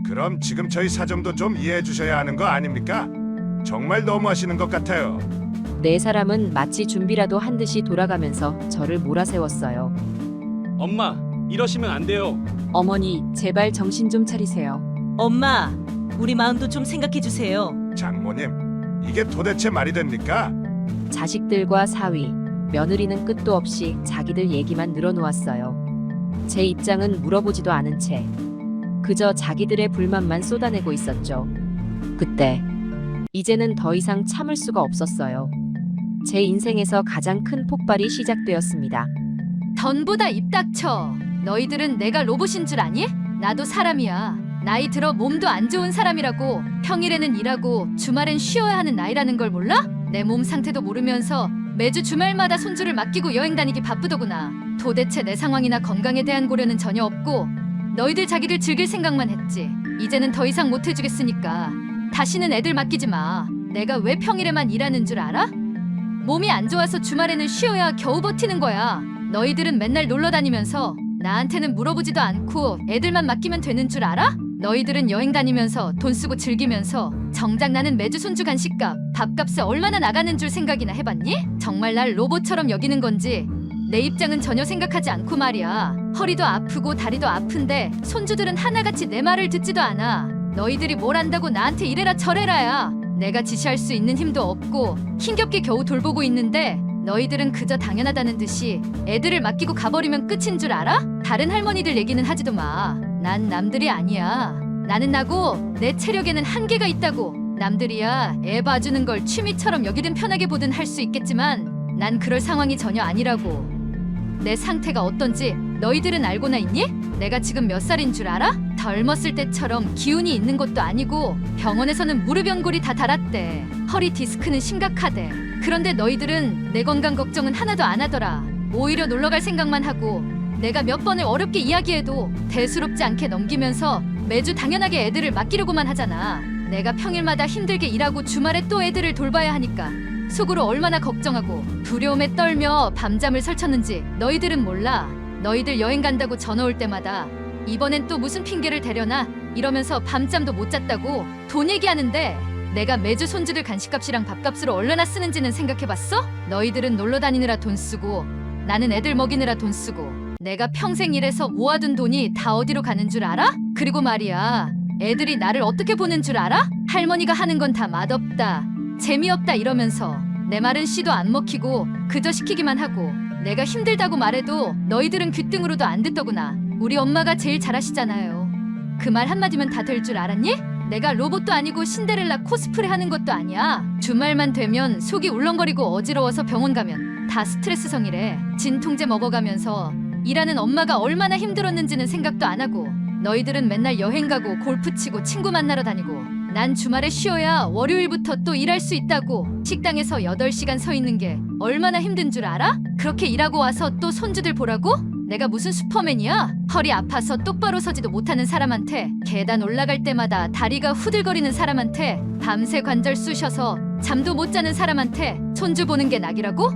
그럼 지금 저희 사정도 좀 이해해 주셔야 하는 거 아닙니까? 정말 너무하시는 것 같아요. 네 사람은 마치 준비라도 한 듯이 돌아가면서 저를 몰아세웠어요. 엄마, 이러시면 안 돼요. 어머니, 제발 정신 좀 차리세요. 엄마, 우리 마음도 좀 생각해 주세요. 장모님, 이게 도대체 말이 됩니까? 자식들과 사위, 며느리는 끝도 없이 자기들 얘기만 늘어놓았어요. 제 입장은 물어보지도 않은 채 그저 자기들의 불만만 쏟아내고 있었죠. 그때 이제는 더 이상 참을 수가 없었어요. 제 인생에서 가장 큰 폭발이 시작되었습니다. 전부 다 입 닥쳐. 너희들은 내가 로봇인 줄 아니? 나도 사람이야. 나이 들어 몸도 안 좋은 사람이라고. 평일에는 일하고 주말엔 쉬어야 하는 나이라는 걸 몰라? 내 몸 상태도 모르면서 매주 주말마다 손주를 맡기고 여행 다니기 바쁘더구나. 도대체 내 상황이나 건강에 대한 고려는 전혀 없고 너희들 자기들 즐길 생각만 했지. 이제는 더 이상 못 해주겠으니까 다시는 애들 맡기지 마. 내가 왜 평일에만 일하는 줄 알아? 몸이 안 좋아서 주말에는 쉬어야 겨우 버티는 거야. 너희들은 맨날 놀러 다니면서 나한테는 물어보지도 않고 애들만 맡기면 되는 줄 알아? 너희들은 여행 다니면서 돈 쓰고 즐기면서 정작 나는 매주 손주 간식값, 밥값에 얼마나 나가는 줄 생각이나 해봤니? 정말 날 로봇처럼 여기는 건지 내 입장은 전혀 생각하지 않고 말이야. 허리도 아프고 다리도 아픈데 손주들은 하나같이 내 말을 듣지도 않아. 너희들이 뭘 안다고 나한테 이래라 저래라야. 내가 지시할 수 있는 힘도 없고 힘겹게 겨우 돌보고 있는데 너희들은 그저 당연하다는 듯이 애들을 맡기고 가버리면 끝인 줄 알아? 다른 할머니들 얘기는 하지도 마. 난 남들이 아니야. 나는 나고 내 체력에는 한계가 있다고. 남들이야 애 봐주는 걸 취미처럼 여기든 편하게 보든 할 수 있겠지만 난 그럴 상황이 전혀 아니라고. 내 상태가 어떤지 너희들은 알고나 있니? 내가 지금 몇 살인 줄 알아? 젊었을 때처럼 기운이 있는 것도 아니고 병원에서는 무릎 연골이 다 닳았대. 허리 디스크는 심각하대. 그런데 너희들은 내 건강 걱정은 하나도 안 하더라. 오히려 놀러갈 생각만 하고 내가 몇 번을 어렵게 이야기해도 대수롭지 않게 넘기면서 매주 당연하게 애들을 맡기려고만 하잖아. 내가 평일마다 힘들게 일하고 주말에 또 애들을 돌봐야 하니까 속으로 얼마나 걱정하고 두려움에 떨며 밤잠을 설쳤는지 너희들은 몰라. 너희들 여행 간다고 전화 올 때마다 이번엔 또 무슨 핑계를 대려나 이러면서 밤잠도 못 잤다고 돈 얘기하는데 내가 매주 손주들 간식값이랑 밥값으로 얼마나 쓰는지는 생각해봤어? 너희들은 놀러 다니느라 돈 쓰고 나는 애들 먹이느라 돈 쓰고 내가 평생 일해서 모아둔 돈이 다 어디로 가는 줄 알아? 그리고 말이야, 애들이 나를 어떻게 보는 줄 알아? 할머니가 하는 건 다 맛없다, 재미없다 이러면서 내 말은 씨도 안 먹히고 그저 시키기만 하고 내가 힘들다고 말해도 너희들은 귀등으로도 안 듣더구나. 우리 엄마가 제일 잘하시잖아요. 그 말 한마디면 다 될 줄 알았니? 내가 로봇도 아니고 신데렐라 코스프레 하는 것도 아니야. 주말만 되면 속이 울렁거리고 어지러워서 병원 가면 다 스트레스성이래. 진통제 먹어가면서 일하는 엄마가 얼마나 힘들었는지는 생각도 안 하고 너희들은 맨날 여행 가고 골프 치고 친구 만나러 다니고 난 주말에 쉬어야 월요일부터 또 일할 수 있다고. 식당에서 8시간 서 있는 게 얼마나 힘든 줄 알아? 그렇게 일하고 와서 또 손주들 보라고? 내가 무슨 슈퍼맨이야? 허리 아파서 똑바로 서지도 못하는 사람한테, 계단 올라갈 때마다 다리가 후들거리는 사람한테, 밤새 관절 쑤셔서 잠도 못 자는 사람한테 손주 보는 게 낙이라고?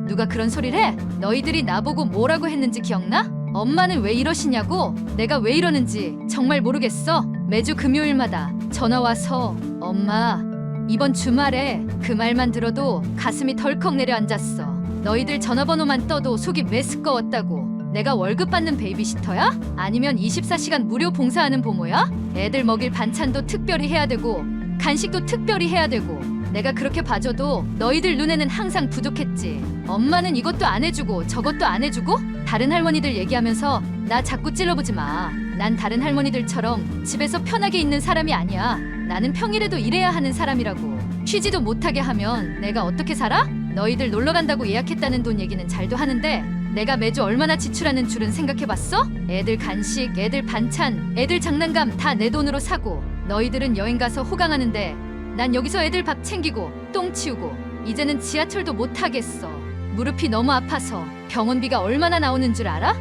누가 그런 소리를 해? 너희들이 나보고 뭐라고 했는지 기억나? 엄마는 왜 이러시냐고? 내가 왜 이러는지 정말 모르겠어. 매주 금요일마다 전화 와서 엄마 이번 주말에 그 말만 들어도 가슴이 덜컥 내려앉았어. 너희들 전화번호만 떠도 속이 메스꺼웠다고. 내가 월급 받는 베이비시터야? 아니면 24시간 무료 봉사하는 보모야? 애들 먹일 반찬도 특별히 해야 되고 간식도 특별히 해야 되고 내가 그렇게 봐줘도 너희들 눈에는 항상 부족했지. 엄마는 이것도 안 해주고 저것도 안 해주고? 다른 할머니들 얘기하면서 나 자꾸 찔러보지 마. 난 다른 할머니들처럼 집에서 편하게 있는 사람이 아니야. 나는 평일에도 일해야 하는 사람이라고. 쉬지도 못하게 하면 내가 어떻게 살아? 너희들 놀러 간다고 예약했다는 돈 얘기는 잘도 하는데 내가 매주 얼마나 지출하는 줄은 생각해봤어? 애들 간식, 애들 반찬, 애들 장난감 다 내 돈으로 사고 너희들은 여행 가서 호강하는데 난 여기서 애들 밥 챙기고 똥 치우고 이제는 지하철도 못 타겠어. 무릎이 너무 아파서 병원비가 얼마나 나오는 줄 알아?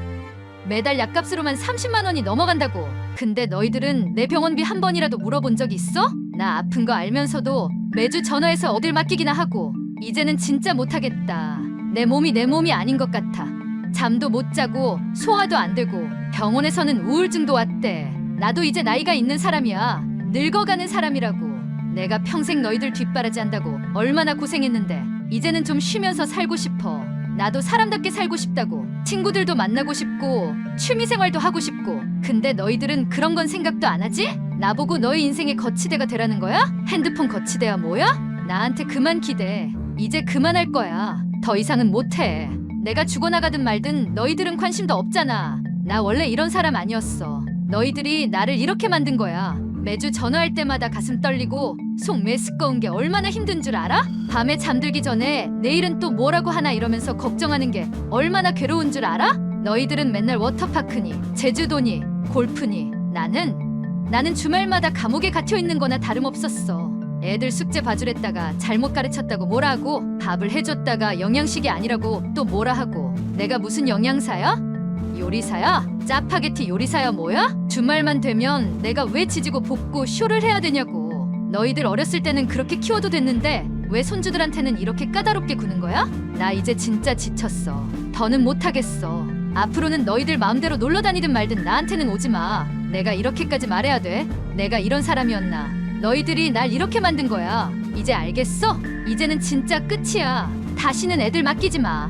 매달 약값으로만 30만 원이 넘어간다고. 근데 너희들은 내 병원비 한 번이라도 물어본 적 있어? 나 아픈 거 알면서도 매주 전화해서 어딜 맡기기나 하고 이제는 진짜 못하겠다. 내 몸이 아닌 것 같아. 잠도 못 자고 소화도 안 되고 병원에서는 우울증도 왔대. 나도 이제 나이가 있는 사람이야. 늙어가는 사람이라고. 내가 평생 너희들 뒷바라지 한다고 얼마나 고생했는데 이제는 좀 쉬면서 살고 싶어. 나도 사람답게 살고 싶다고. 친구들도 만나고 싶고 취미생활도 하고 싶고. 근데 너희들은 그런 건 생각도 안 하지? 나보고 너희 인생의 거치대가 되라는 거야? 핸드폰 거치대야 뭐야? 나한테 그만 기대. 이제 그만할 거야. 더 이상은 못해. 내가 죽어나가든 말든 너희들은 관심도 없잖아. 나 원래 이런 사람 아니었어. 너희들이 나를 이렇게 만든 거야. 매주 전화할 때마다 가슴 떨리고 속 메스꺼운 게 얼마나 힘든 줄 알아? 밤에 잠들기 전에 내일은 또 뭐라고 하나 이러면서 걱정하는 게 얼마나 괴로운 줄 알아? 너희들은 맨날 워터파크니 제주도니 골프니 나는 주말마다 감옥에 갇혀 있는 거나 다름없었어. 애들 숙제 봐주랬다가 잘못 가르쳤다고 뭐라 하고 밥을 해줬다가 영양식이 아니라고 또 뭐라 하고. 내가 무슨 영양사야? 요리사야? 짜파게티 요리사야 뭐야? 주말만 되면 내가 왜 지지고 볶고 쇼를 해야 되냐고. 너희들 어렸을 때는 그렇게 키워도 됐는데 왜 손주들한테는 이렇게 까다롭게 구는 거야? 나 이제 진짜 지쳤어. 더는 못하겠어. 앞으로는 너희들 마음대로 놀러 다니든 말든 나한테는 오지 마. 내가 이렇게까지 말해야 돼? 내가 이런 사람이었나? 너희들이 날 이렇게 만든 거야. 이제 알겠어? 이제는 진짜 끝이야. 다시는 애들 맡기지 마.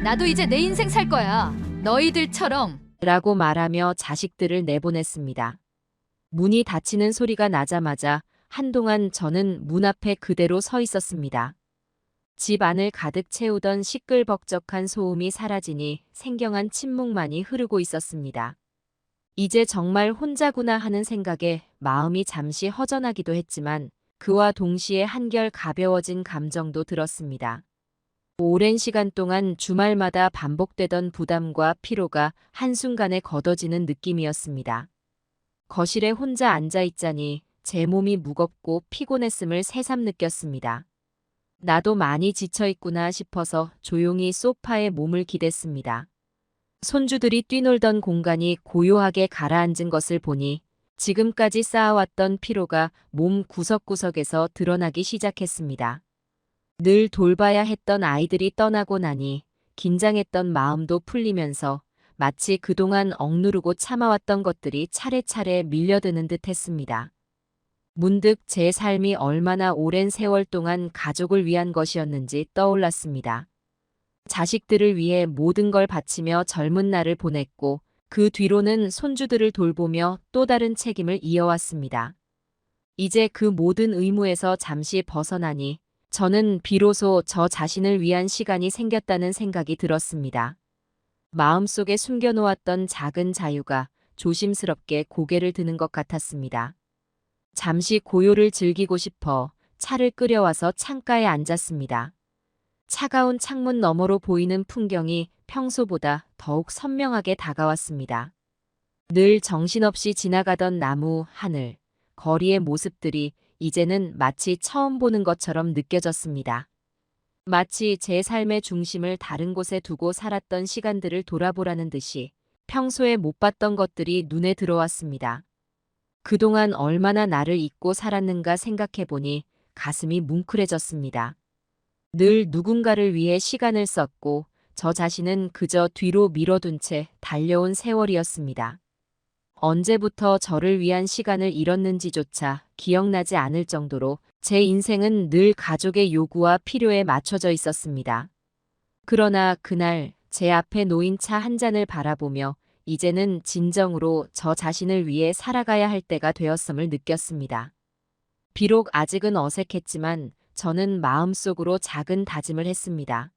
나도 이제 내 인생 살 거야. 너희들처럼. 라고 말하며 자식들을 내보냈습니다. 문이 닫히는 소리가 나자마자 한동안 저는 문 앞에 그대로 서 있었습니다. 집 안을 가득 채우던 시끌벅적한 소음이 사라지니 생경한 침묵만이 흐르고 있었습니다. 이제 정말 혼자구나 하는 생각에 마음이 잠시 허전하기도 했지만 그와 동시에 한결 가벼워진 감정도 들었습니다. 오랜 시간 동안 주말마다 반복되던 부담과 피로가 한순간에 걷어지는 느낌이었습니다. 거실에 혼자 앉아 있자니 제 몸이 무겁고 피곤했음을 새삼 느꼈습니다. 나도 많이 지쳐있구나 싶어서 조용히 소파에 몸을 기댔습니다. 손주들이 뛰놀던 공간이 고요하게 가라앉은 것을 보니 지금까지 쌓아왔던 피로가 몸 구석구석에서 드러나기 시작했습니다. 늘 돌봐야 했던 아이들이 떠나고 나니 긴장했던 마음도 풀리면서 마치 그동안 억누르고 참아왔던 것들이 차례차례 밀려드는 듯 했습니다. 문득 제 삶이 얼마나 오랜 세월 동안 가족을 위한 것이었는지 떠올랐습니다. 자식들을 위해 모든 걸 바치며 젊은 날을 보냈고 그 뒤로는 손주들을 돌보며 또 다른 책임을 이어왔습니다. 이제 그 모든 의무에서 잠시 벗어나니 저는 비로소 저 자신을 위한 시간이 생겼다는 생각이 들었습니다. 마음속에 숨겨놓았던 작은 자유가 조심스럽게 고개를 드는 것 같았습니다. 잠시 고요를 즐기고 싶어 차를 끓여와서 창가에 앉았습니다. 차가운 창문 너머로 보이는 풍경이 평소보다 더욱 선명하게 다가왔습니다. 늘 정신없이 지나가던 나무, 하늘, 거리의 모습들이 이제는 마치 처음 보는 것처럼 느껴졌습니다. 마치 제 삶의 중심을 다른 곳에 두고 살았던 시간들을 돌아보라는 듯이 평소에 못 봤던 것들이 눈에 들어왔습니다. 그동안 얼마나 나를 잊고 살았는가 생각해보니 가슴이 뭉클해졌습니다. 늘 누군가를 위해 시간을 썼고 저 자신은 그저 뒤로 밀어둔 채 달려온 세월이었습니다. 언제부터 저를 위한 시간을 잃었는지조차 기억나지 않을 정도로 제 인생은 늘 가족의 요구와 필요에 맞춰져 있었습니다. 그러나 그날 제 앞에 놓인 차 한 잔을 바라보며 이제는 진정으로 저 자신을 위해 살아가야 할 때가 되었음을 느꼈습니다. 비록 아직은 어색했지만 저는 마음속으로 작은 다짐을 했습니다.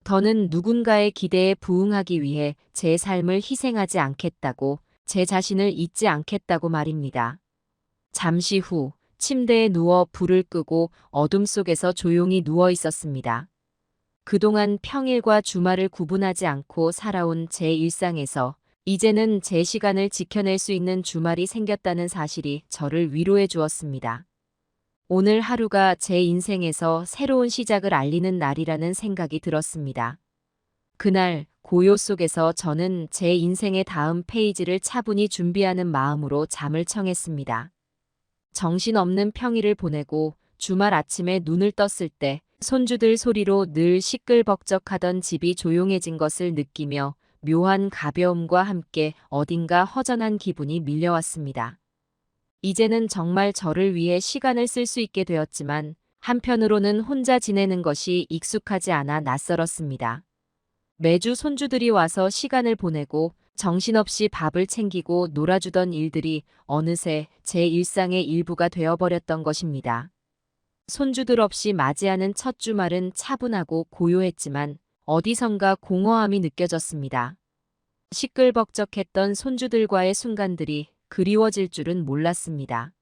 더는 누군가의 기대에 부응하기 위해 제 삶을 희생하지 않겠다고, 제 자신을 잊지 않겠다고 말입니다. 잠시 후 침대에 누워 불을 끄고 어둠 속에서 조용히 누워 있었습니다. 그동안 평일과 주말을 구분하지 않고 살아온 제 일상에서 이제는 제 시간을 지켜낼 수 있는 주말이 생겼다는 사실이 저를 위로해 주었습니다. 오늘 하루가 제 인생에서 새로운 시작을 알리는 날이라는 생각이 들었습니다. 그날 고요 속에서 저는 제 인생의 다음 페이지를 차분히 준비하는 마음으로 잠을 청했습니다. 정신없는 평일을 보내고 주말 아침에 눈을 떴을 때 손주들 소리로 늘 시끌벅적하던 집이 조용해진 것을 느끼며 묘한 가벼움과 함께 어딘가 허전한 기분이 밀려왔습니다. 이제는 정말 저를 위해 시간을 쓸 수 있게 되었지만 한편으로는 혼자 지내는 것이 익숙하지 않아 낯설었습니다. 매주 손주들이 와서 시간을 보내고 정신없이 밥을 챙기고 놀아주던 일들이 어느새 제 일상의 일부가 되어버렸던 것입니다. 손주들 없이 맞이하는 첫 주말은 차분하고 고요했지만 어디선가 공허함이 느껴졌습니다. 시끌벅적했던 손주들과의 순간들이 그리워질 줄은 몰랐습니다.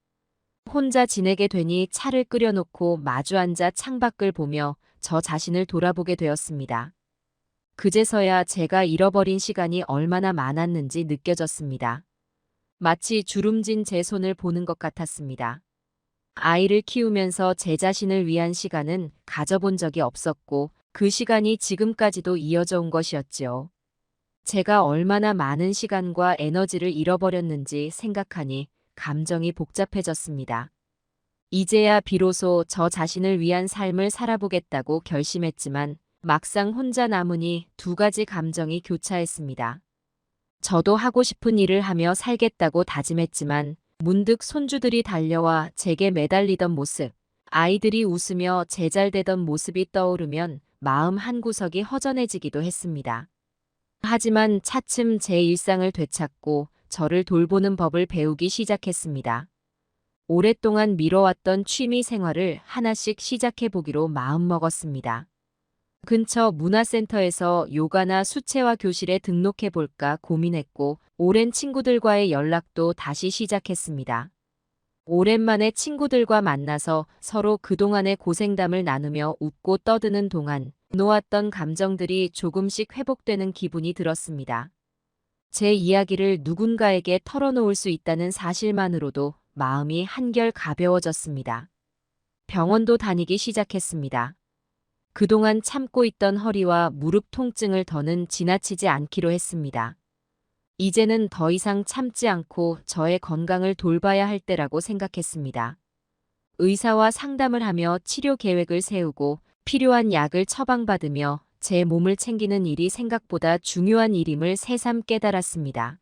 혼자 지내게 되니 차를 끓여놓고 마주 앉아 창밖을 보며 저 자신을 돌아보게 되었습니다. 그제서야 제가 잃어버린 시간이 얼마나 많았는지 느껴졌습니다. 마치 주름진 제 손을 보는 것 같았습니다. 아이를 키우면서 제 자신을 위한 시간은 가져본 적이 없었고 그 시간이 지금까지도 이어져 온 것이었지요. 제가 얼마나 많은 시간과 에너지를 잃어버렸는지 생각하니 감정이 복잡해졌습니다. 이제야 비로소 저 자신을 위한 삶을 살아보겠다고 결심했지만 막상 혼자 남으니 두 가지 감정이 교차했습니다. 저도 하고 싶은 일을 하며 살겠다고 다짐했지만 문득 손주들이 달려와 제게 매달리던 모습, 아이들이 웃으며 제잘되던 모습이 떠오르면 마음 한구석이 허전해지기도 했습니다. 하지만 차츰 제 일상을 되찾고 저를 돌보는 법을 배우기 시작했습니다. 오랫동안 미뤄왔던 취미 생활을 하나씩 시작해보기로 마음먹었습니다. 근처 문화센터에서 요가나 수채화 교실에 등록해볼까 고민했고 오랜 친구들과의 연락도 다시 시작했습니다. 오랜만에 친구들과 만나서 서로 그동안의 고생담을 나누며 웃고 떠드는 동안 놓았던 감정들이 조금씩 회복되는 기분이 들었습니다. 제 이야기를 누군가에게 털어놓을 수 있다는 사실만으로도 마음이 한결 가벼워졌습니다. 병원도 다니기 시작했습니다. 그동안 참고 있던 허리와 무릎 통증을 더는 지나치지 않기로 했습니다. 이제는 더 이상 참지 않고 저의 건강을 돌봐야 할 때라고 생각했습니다. 의사와 상담을 하며 치료 계획을 세우고 필요한 약을 처방받으며 제 몸을 챙기는 일이 생각보다 중요한 일임을 새삼 깨달았습니다.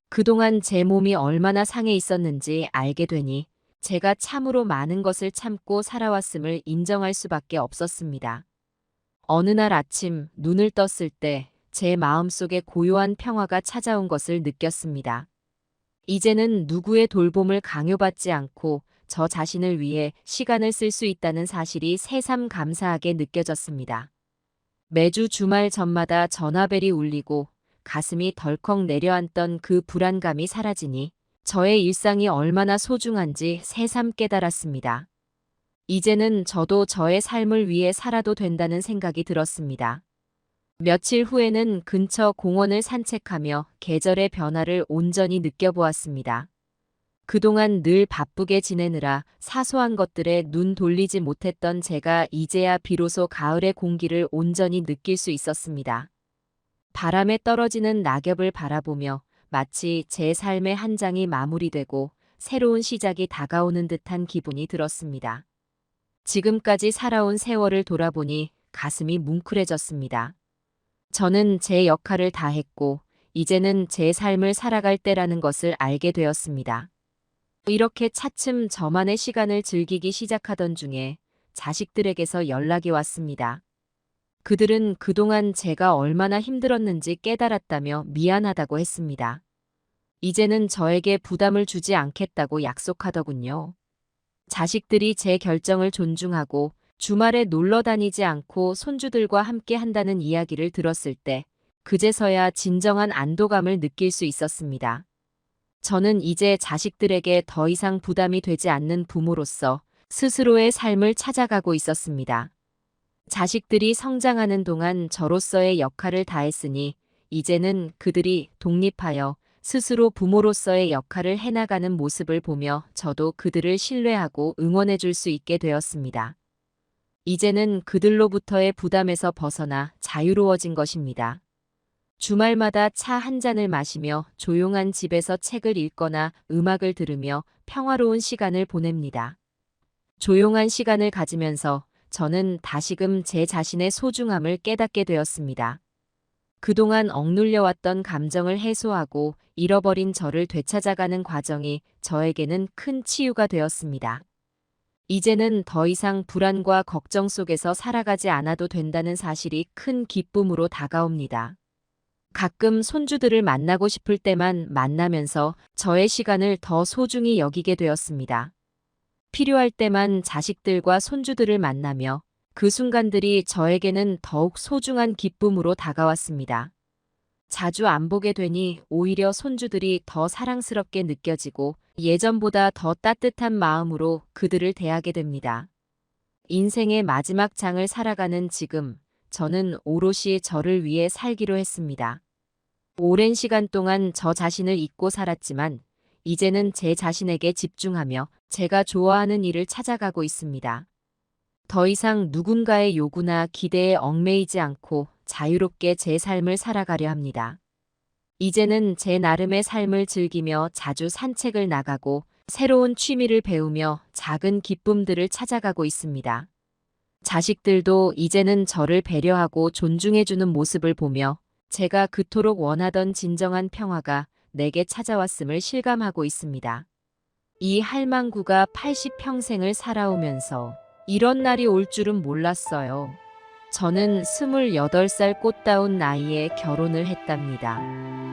그동안 제 몸이 얼마나 상해 있었는지 알게 되니 제가 참으로 많은 것을 참고 살아왔음을 인정할 수밖에 없었습니다. 어느 날 아침 눈을 떴을 때 제 마음속에 고요한 평화가 찾아온 것을 느꼈습니다. 이제는 누구의 돌봄을 강요받지 않고 저 자신을 위해 시간을 쓸 수 있다는 사실이 새삼 감사하게 느껴졌습니다. 매주 주말 전마다 전화벨이 울리고 가슴이 덜컥 내려앉던 그 불안감이 사라지니 저의 일상이 얼마나 소중한지 새삼 깨달았습니다. 이제는 저도 저의 삶을 위해 살아도 된다는 생각이 들었습니다. 며칠 후에는 근처 공원을 산책하며 계절의 변화를 온전히 느껴보았습니다. 그동안 늘 바쁘게 지내느라 사소한 것들에 눈 돌리지 못했던 제가 이제야 비로소 가을의 공기를 온전히 느낄 수 있었습니다. 바람에 떨어지는 낙엽을 바라보며 마치 제 삶의 한 장이 마무리되고 새로운 시작이 다가오는 듯한 기분이 들었습니다. 지금까지 살아온 세월을 돌아보니 가슴이 뭉클해졌습니다. 저는 제 역할을 다했고 이제는 제 삶을 살아갈 때라는 것을 알게 되었습니다. 이렇게 차츰 저만의 시간을 즐기기 시작하던 중에 자식들에게서 연락이 왔습니다. 그들은 그동안 제가 얼마나 힘들었는지 깨달았다며 미안하다고 했습니다. 이제는 저에게 부담을 주지 않겠다고 약속하더군요. 자식들이 제 결정을 존중하고 주말에 놀러 다니지 않고 손주들과 함께 한다는 이야기를 들었을 때 그제서야 진정한 안도감을 느낄 수 있었습니다. 저는 이제 자식들에게 더 이상 부담이 되지 않는 부모로서 스스로의 삶을 찾아가고 있었습니다. 자식들이 성장하는 동안 저로서의 역할을 다했으니 이제는 그들이 독립하여 스스로 부모로서의 역할을 해나가는 모습을 보며 저도 그들을 신뢰하고 응원해 줄 수 있게 되었습니다. 이제는 그들로부터의 부담에서 벗어나 자유로워진 것입니다. 주말마다 차 한 잔을 마시며 조용한 집에서 책을 읽거나 음악을 들으며 평화로운 시간을 보냅니다. 조용한 시간을 가지면서 저는 다시금 제 자신의 소중함을 깨닫게 되었습니다. 그동안 억눌려왔던 감정을 해소하고 잃어버린 저를 되찾아가는 과정이 저에게는 큰 치유가 되었습니다. 이제는 더 이상 불안과 걱정 속에서 살아가지 않아도 된다는 사실이 큰 기쁨으로 다가옵니다. 가끔 손주들을 만나고 싶을 때만 만나면서 저의 시간을 더 소중히 여기게 되었습니다. 필요할 때만 자식들과 손주들을 만나며 그 순간들이 저에게는 더욱 소중한 기쁨으로 다가왔습니다. 자주 안 보게 되니 오히려 손주들이 더 사랑스럽게 느껴지고 예전보다 더 따뜻한 마음으로 그들을 대하게 됩니다. 인생의 마지막 장을 살아가는 지금, 저는 오롯이 저를 위해 살기로 했습니다. 오랜 시간 동안 저 자신을 잊고 살았지만 이제는 제 자신에게 집중하며 제가 좋아하는 일을 찾아가고 있습니다. 더 이상 누군가의 요구나 기대에 얽매이지 않고 자유롭게 제 삶을 살아가려 합니다. 이제는 제 나름의 삶을 즐기며 자주 산책을 나가고 새로운 취미를 배우며 작은 기쁨들을 찾아가고 있습니다. 자식들도 이제는 저를 배려하고 존중해주는 모습을 보며 제가 그토록 원하던 진정한 평화가 내게 찾아왔음을 실감하고 있습니다. 이 할망구가 80평생을 살아오면서 이런 날이 올 줄은 몰랐어요. 저는 28살 꽃다운 나이에 결혼을 했답니다.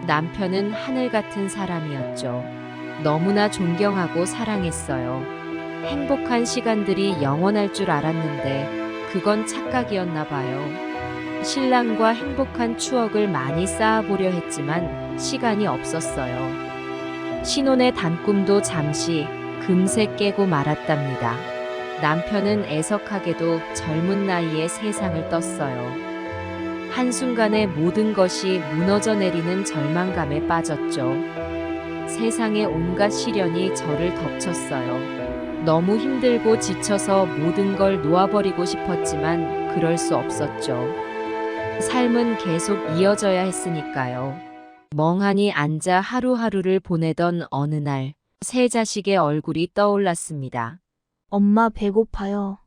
남편은 하늘 같은 사람이었죠. 너무나 존경하고 사랑했어요. 행복한 시간들이 영원할 줄 알았는데 그건 착각이었나 봐요. 신랑과 행복한 추억을 많이 쌓아보려 했지만 시간이 없었어요. 신혼의 단꿈도 잠시 금세 깨고 말았답니다. 남편은 애석하게도 젊은 나이에 세상을 떴어요. 한순간에 모든 것이 무너져 내리는 절망감에 빠졌죠. 세상의 온갖 시련이 저를 덮쳤어요. 너무 힘들고 지쳐서 모든 걸 놓아버리고 싶었지만 그럴 수 없었죠. 삶은 계속 이어져야 했으니까요. 멍하니 앉아 하루하루를 보내던 어느 날, 세 자식의 얼굴이 떠올랐습니다. 엄마 배고파요.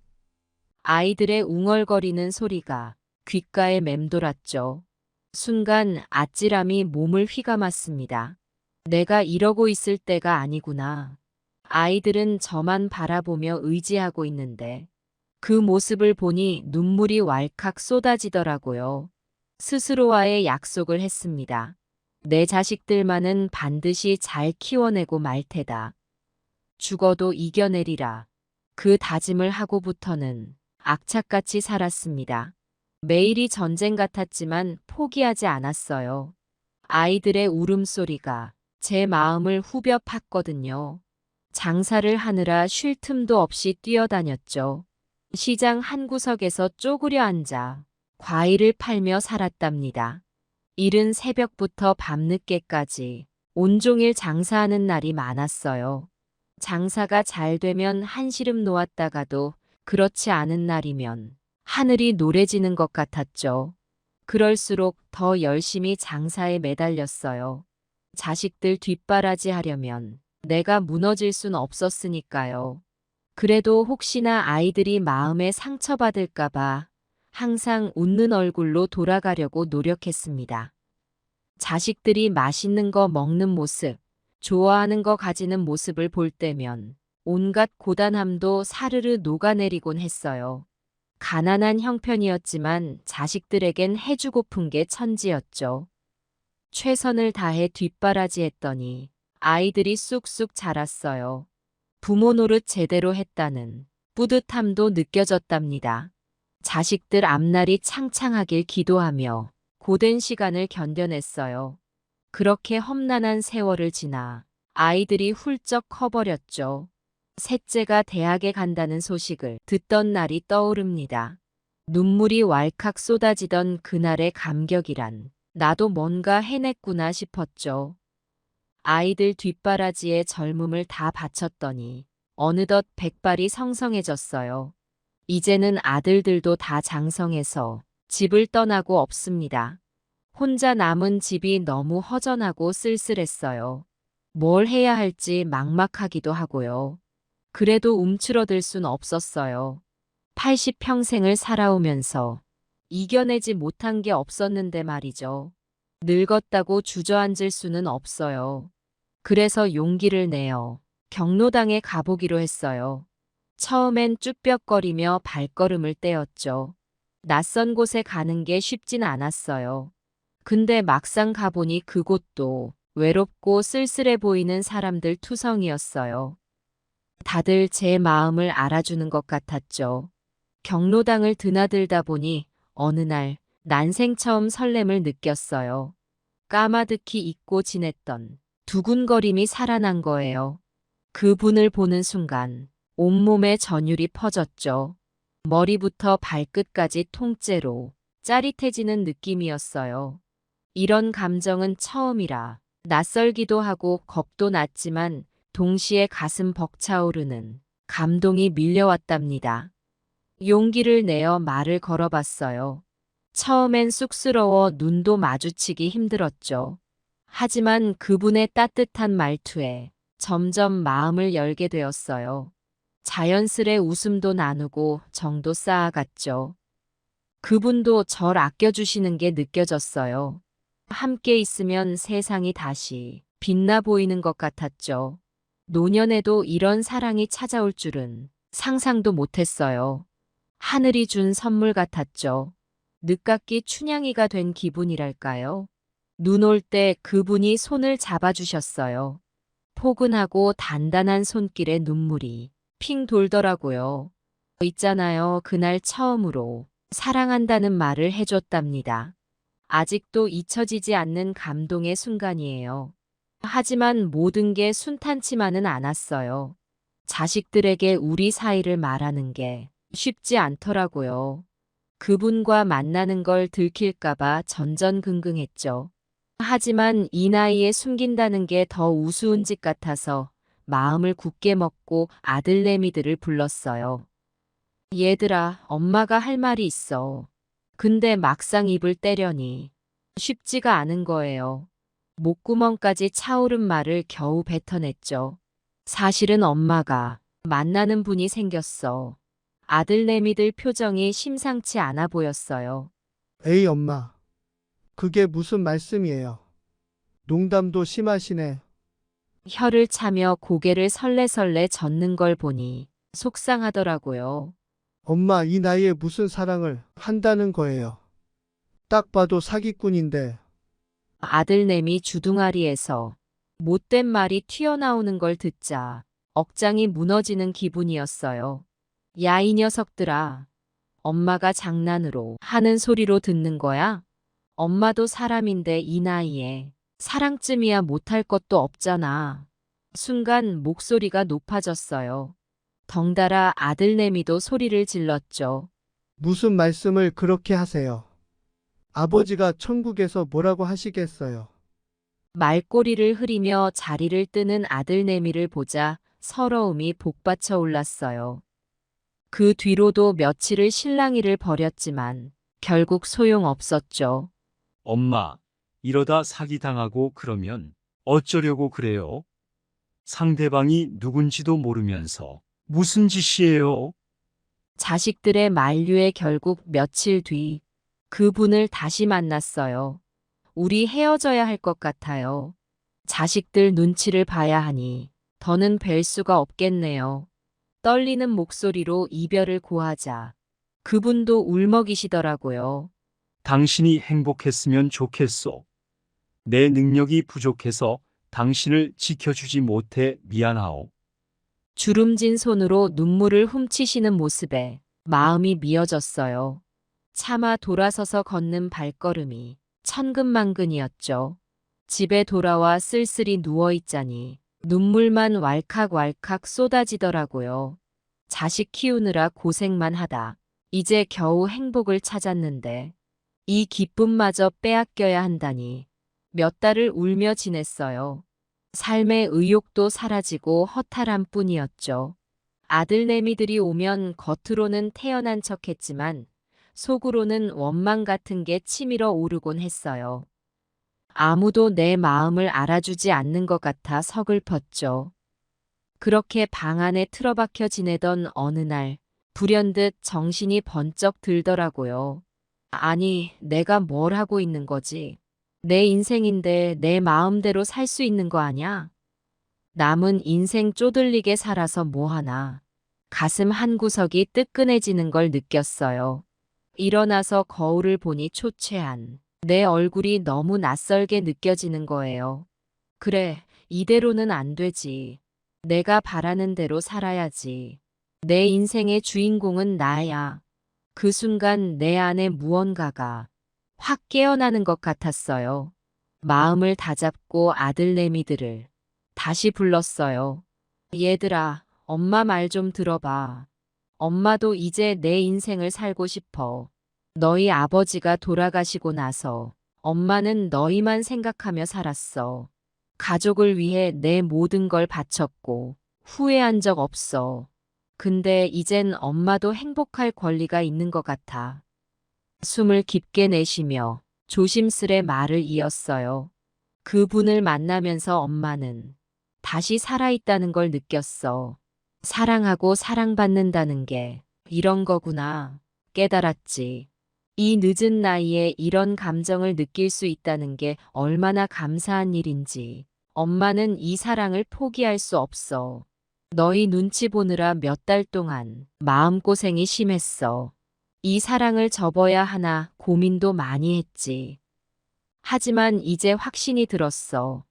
아이들의 웅얼거리는 소리가 귓가에 맴돌았죠. 순간 아찔함이 몸을 휘감았습니다. 내가 이러고 있을 때가 아니구나. 아이들은 저만 바라보며 의지하고 있는데 그 모습을 보니 눈물이 왈칵 쏟아지더라고요. 스스로와의 약속을 했습니다. 내 자식들만은 반드시 잘 키워내고 말 테다. 죽어도 이겨내리라. 그 다짐을 하고부터는 악착같이 살았습니다. 매일이 전쟁 같았지만 포기하지 않았어요. 아이들의 울음소리가 제 마음을 후벼 팠거든요. 장사를 하느라 쉴 틈도 없이 뛰어다녔죠. 시장 한 구석에서 쪼그려 앉아 과일을 팔며 살았답니다. 이른 새벽부터 밤늦게까지 온종일 장사하는 날이 많았어요. 장사가 잘 되면 한시름 놓았다가도 그렇지 않은 날이면 하늘이 노래지는 것 같았죠. 그럴수록 더 열심히 장사에 매달렸어요. 자식들 뒷바라지 하려면 내가 무너질 순 없었으니까요. 그래도 혹시나 아이들이 마음에 상처받을까봐 항상 웃는 얼굴로 돌아가려고 노력했습니다. 자식들이 맛있는 거 먹는 모습, 좋아하는 거 가지는 모습을 볼 때면 온갖 고단함도 사르르 녹아내리곤 했어요. 가난한 형편이었지만 자식들에겐 해주고픈 게 천지였죠. 최선을 다해 뒷바라지했더니 아이들이 쑥쑥 자랐어요. 부모 노릇 제대로 했다는 뿌듯함도 느껴졌답니다. 자식들 앞날이 창창하길 기도하며 고된 시간을 견뎌냈어요. 그렇게 험난한 세월을 지나 아이들이 훌쩍 커버렸죠. 셋째가 대학에 간다는 소식을 듣던 날이 떠오릅니다. 눈물이 왈칵 쏟아지던 그날의 감격이란 나도 뭔가 해냈구나 싶었죠. 아이들 뒷바라지에 젊음을 다 바쳤더니 어느덧 백발이 성성해졌어요. 이제는 아들들도 다 장성해서 집을 떠나고 없습니다. 혼자 남은 집이 너무 허전하고 쓸쓸했어요. 뭘 해야 할지 막막하기도 하고요. 그래도 움츠러들 순 없었어요. 80평생을 살아오면서 이겨내지 못한 게 없었는데 말이죠. 늙었다고 주저앉을 수는 없어요. 그래서 용기를 내어 경로당에 가보기로 했어요. 처음엔 쭈뼛거리며 발걸음을 떼었죠. 낯선 곳에 가는 게 쉽진 않았어요. 근데 막상 가보니 그곳도 외롭고 쓸쓸해 보이는 사람들 투성이었어요. 다들 제 마음을 알아주는 것 같았죠. 경로당을 드나들다 보니 어느 날 난생 처음 설렘을 느꼈어요. 까마득히 잊고 지냈던 두근거림이 살아난 거예요. 그분을 보는 순간 온몸에 전율이 퍼졌죠. 머리부터 발끝까지 통째로 짜릿해지는 느낌이었어요. 이런 감정은 처음이라 낯설기도 하고 겁도 났지만 동시에 가슴 벅차오르는 감동이 밀려왔답니다. 용기를 내어 말을 걸어봤어요. 처음엔 쑥스러워 눈도 마주치기 힘들었죠. 하지만 그분의 따뜻한 말투에 점점 마음을 열게 되었어요. 자연스레 웃음도 나누고 정도 쌓아갔죠. 그분도 절 아껴주시는 게 느껴졌어요. 함께 있으면 세상이 다시 빛나 보이는 것 같았죠. 노년에도 이런 사랑이 찾아올 줄은 상상도 못했어요. 하늘이 준 선물 같았죠. 늦깎이 춘향이가 된 기분이랄까요? 눈 올 때 그분이 손을 잡아주셨어요. 포근하고 단단한 손길에 눈물이 핑 돌더라고요. 있잖아요. 그날 처음으로 사랑한다는 말을 해줬답니다. 아직도 잊혀지지 않는 감동의 순간이에요. 하지만 모든 게 순탄치만은 않았어요. 자식들에게 우리 사이를 말하는 게 쉽지 않더라고요. 그분과 만나는 걸 들킬까봐 전전긍긍했죠. 하지만 이 나이에 숨긴다는 게 더 우스운 짓 같아서 마음을 굳게 먹고 아들내미들을 불렀어요. 얘들아, 엄마가 할 말이 있어. 근데 막상 입을 떼려니 쉽지가 않은 거예요. 목구멍까지 차오른 말을 겨우 뱉어냈죠. 사실은 엄마가 만나는 분이 생겼어. 아들내미들 표정이 심상치 않아 보였어요. 에이, 엄마. 그게 무슨 말씀이에요? 농담도 심하시네. 혀를 차며 고개를 설레설레 젓는 걸 보니 속상하더라고요. 엄마, 이 나이에 무슨 사랑을 한다는 거예요? 딱 봐도 사기꾼인데. 아들내미 주둥아리에서 못된 말이 튀어나오는 걸 듣자 억장이 무너지는 기분이었어요. 야, 이 녀석들아. 엄마가 장난으로 하는 소리로 듣는 거야? 엄마도 사람인데 이 나이에 사랑쯤이야 못할 것도 없잖아. 순간 목소리가 높아졌어요. 덩달아 아들내미도 소리를 질렀죠. 무슨 말씀을 그렇게 하세요? 아버지가 천국에서 뭐라고 하시겠어요? 말꼬리를 흐리며 자리를 뜨는 아들내미를 보자 서러움이 복받쳐 올랐어요. 그 뒤로도 며칠을 실랑이를 벌였지만 결국 소용없었죠. 엄마, 이러다 사기당하고 그러면 어쩌려고 그래요? 상대방이 누군지도 모르면서 무슨 짓이에요? 자식들의 만류에 결국 며칠 뒤 그분을 다시 만났어요. 우리 헤어져야 할 것 같아요. 자식들 눈치를 봐야 하니 더는 뵐 수가 없겠네요. 떨리는 목소리로 이별을 고하자 그분도 울먹이시더라고요. 당신이 행복했으면 좋겠소. 내 능력이 부족해서 당신을 지켜주지 못해 미안하오. 주름진 손으로 눈물을 훔치시는 모습에 마음이 미어졌어요. 차마 돌아서서 걷는 발걸음이 천근만근이었죠. 집에 돌아와 쓸쓸히 누워있자니 눈물만 왈칵왈칵 쏟아지더라고요. 자식 키우느라 고생만 하다. 이제 겨우 행복을 찾았는데 이 기쁨마저 빼앗겨야 한다니 몇 달을 울며 지냈어요. 삶의 의욕도 사라지고 허탈한 뿐이었죠. 아들내미들이 오면 겉으로는 태연한 척했지만 속으로는 원망 같은 게 치밀어 오르곤 했어요. 아무도 내 마음을 알아주지 않는 것 같아 서글펐죠. 그렇게 방 안에 틀어박혀 지내던 어느 날 불현듯 정신이 번쩍 들더라고요. 아니, 내가 뭘 하고 있는 거지? 내 인생인데 내 마음대로 살 수 있는 거 아냐? 남은 인생 쪼들리게 살아서 뭐하나. 가슴 한구석이 뜨끈해지는 걸 느꼈어요. 일어나서 거울을 보니 초췌한 내 얼굴이 너무 낯설게 느껴지는 거예요. 그래, 이대로는 안 되지. 내가 바라는 대로 살아야지. 내 인생의 주인공은 나야. 그 순간 내 안에 무언가가 확 깨어나는 것 같았어요. 마음을 다잡고 아들내미들을 다시 불렀어요. 얘들아, 엄마 말 좀 들어봐. 엄마도 이제 내 인생을 살고 싶어. 너희 아버지가 돌아가시고 나서 엄마는 너희만 생각하며 살았어. 가족을 위해 내 모든 걸 바쳤고 후회한 적 없어. 근데 이젠 엄마도 행복할 권리가 있는 것 같아. 숨을 깊게 내쉬며 조심스레 말을 이었어요. 그분을 만나면서 엄마는 다시 살아있다는 걸 느꼈어. 사랑하고 사랑받는다는 게 이런 거구나 깨달았지. 이 늦은 나이에 이런 감정을 느낄 수 있다는 게 얼마나 감사한 일인지. 엄마는 이 사랑을 포기할 수 없어. 너희 눈치 보느라 몇 달 동안 마음고생이 심했어. 이 사랑을 접어야 하나 고민도 많이 했지. 하지만 이제 확신이 들었어.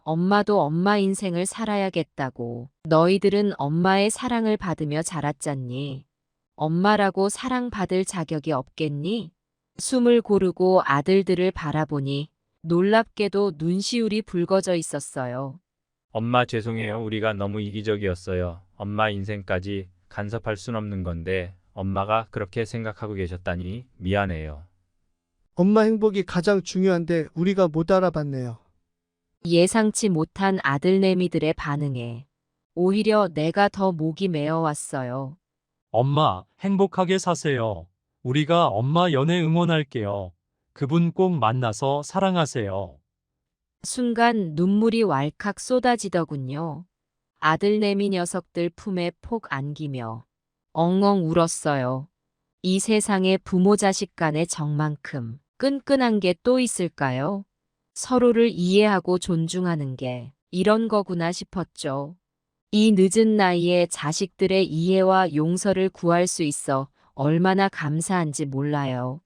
엄마도 엄마 인생을 살아야겠다고. 너희들은 엄마의 사랑을 받으며 자랐잖니. 엄마라고 사랑받을 자격이 없겠니? 숨을 고르고 아들들을 바라보니 놀랍게도 눈시울이 붉어져 있었어요. 엄마 죄송해요. 우리가 너무 이기적이었어요. 엄마 인생까지 간섭할 순 없는 건데 엄마가 그렇게 생각하고 계셨다니 미안해요. 엄마 행복이 가장 중요한데 우리가 못 알아봤네요. 예상치 못한 아들내미들의 반응에 오히려 내가 더 목이 메어왔어요. 엄마, 행복하게 사세요. 우리가 엄마 연애 응원할게요. 그분 꼭 만나서 사랑하세요. 순간 눈물이 왈칵 쏟아지더군요. 아들내미 녀석들 품에 폭 안기며 엉엉 울었어요. 이 세상에 부모 자식 간의 정만큼 끈끈한 게 또 있을까요? 서로를 이해하고 존중하는 게 이런 거구나 싶었죠. 이 늦은 나이에 자식들의 이해와 용서를 구할 수 있어 얼마나 감사한지 몰라요.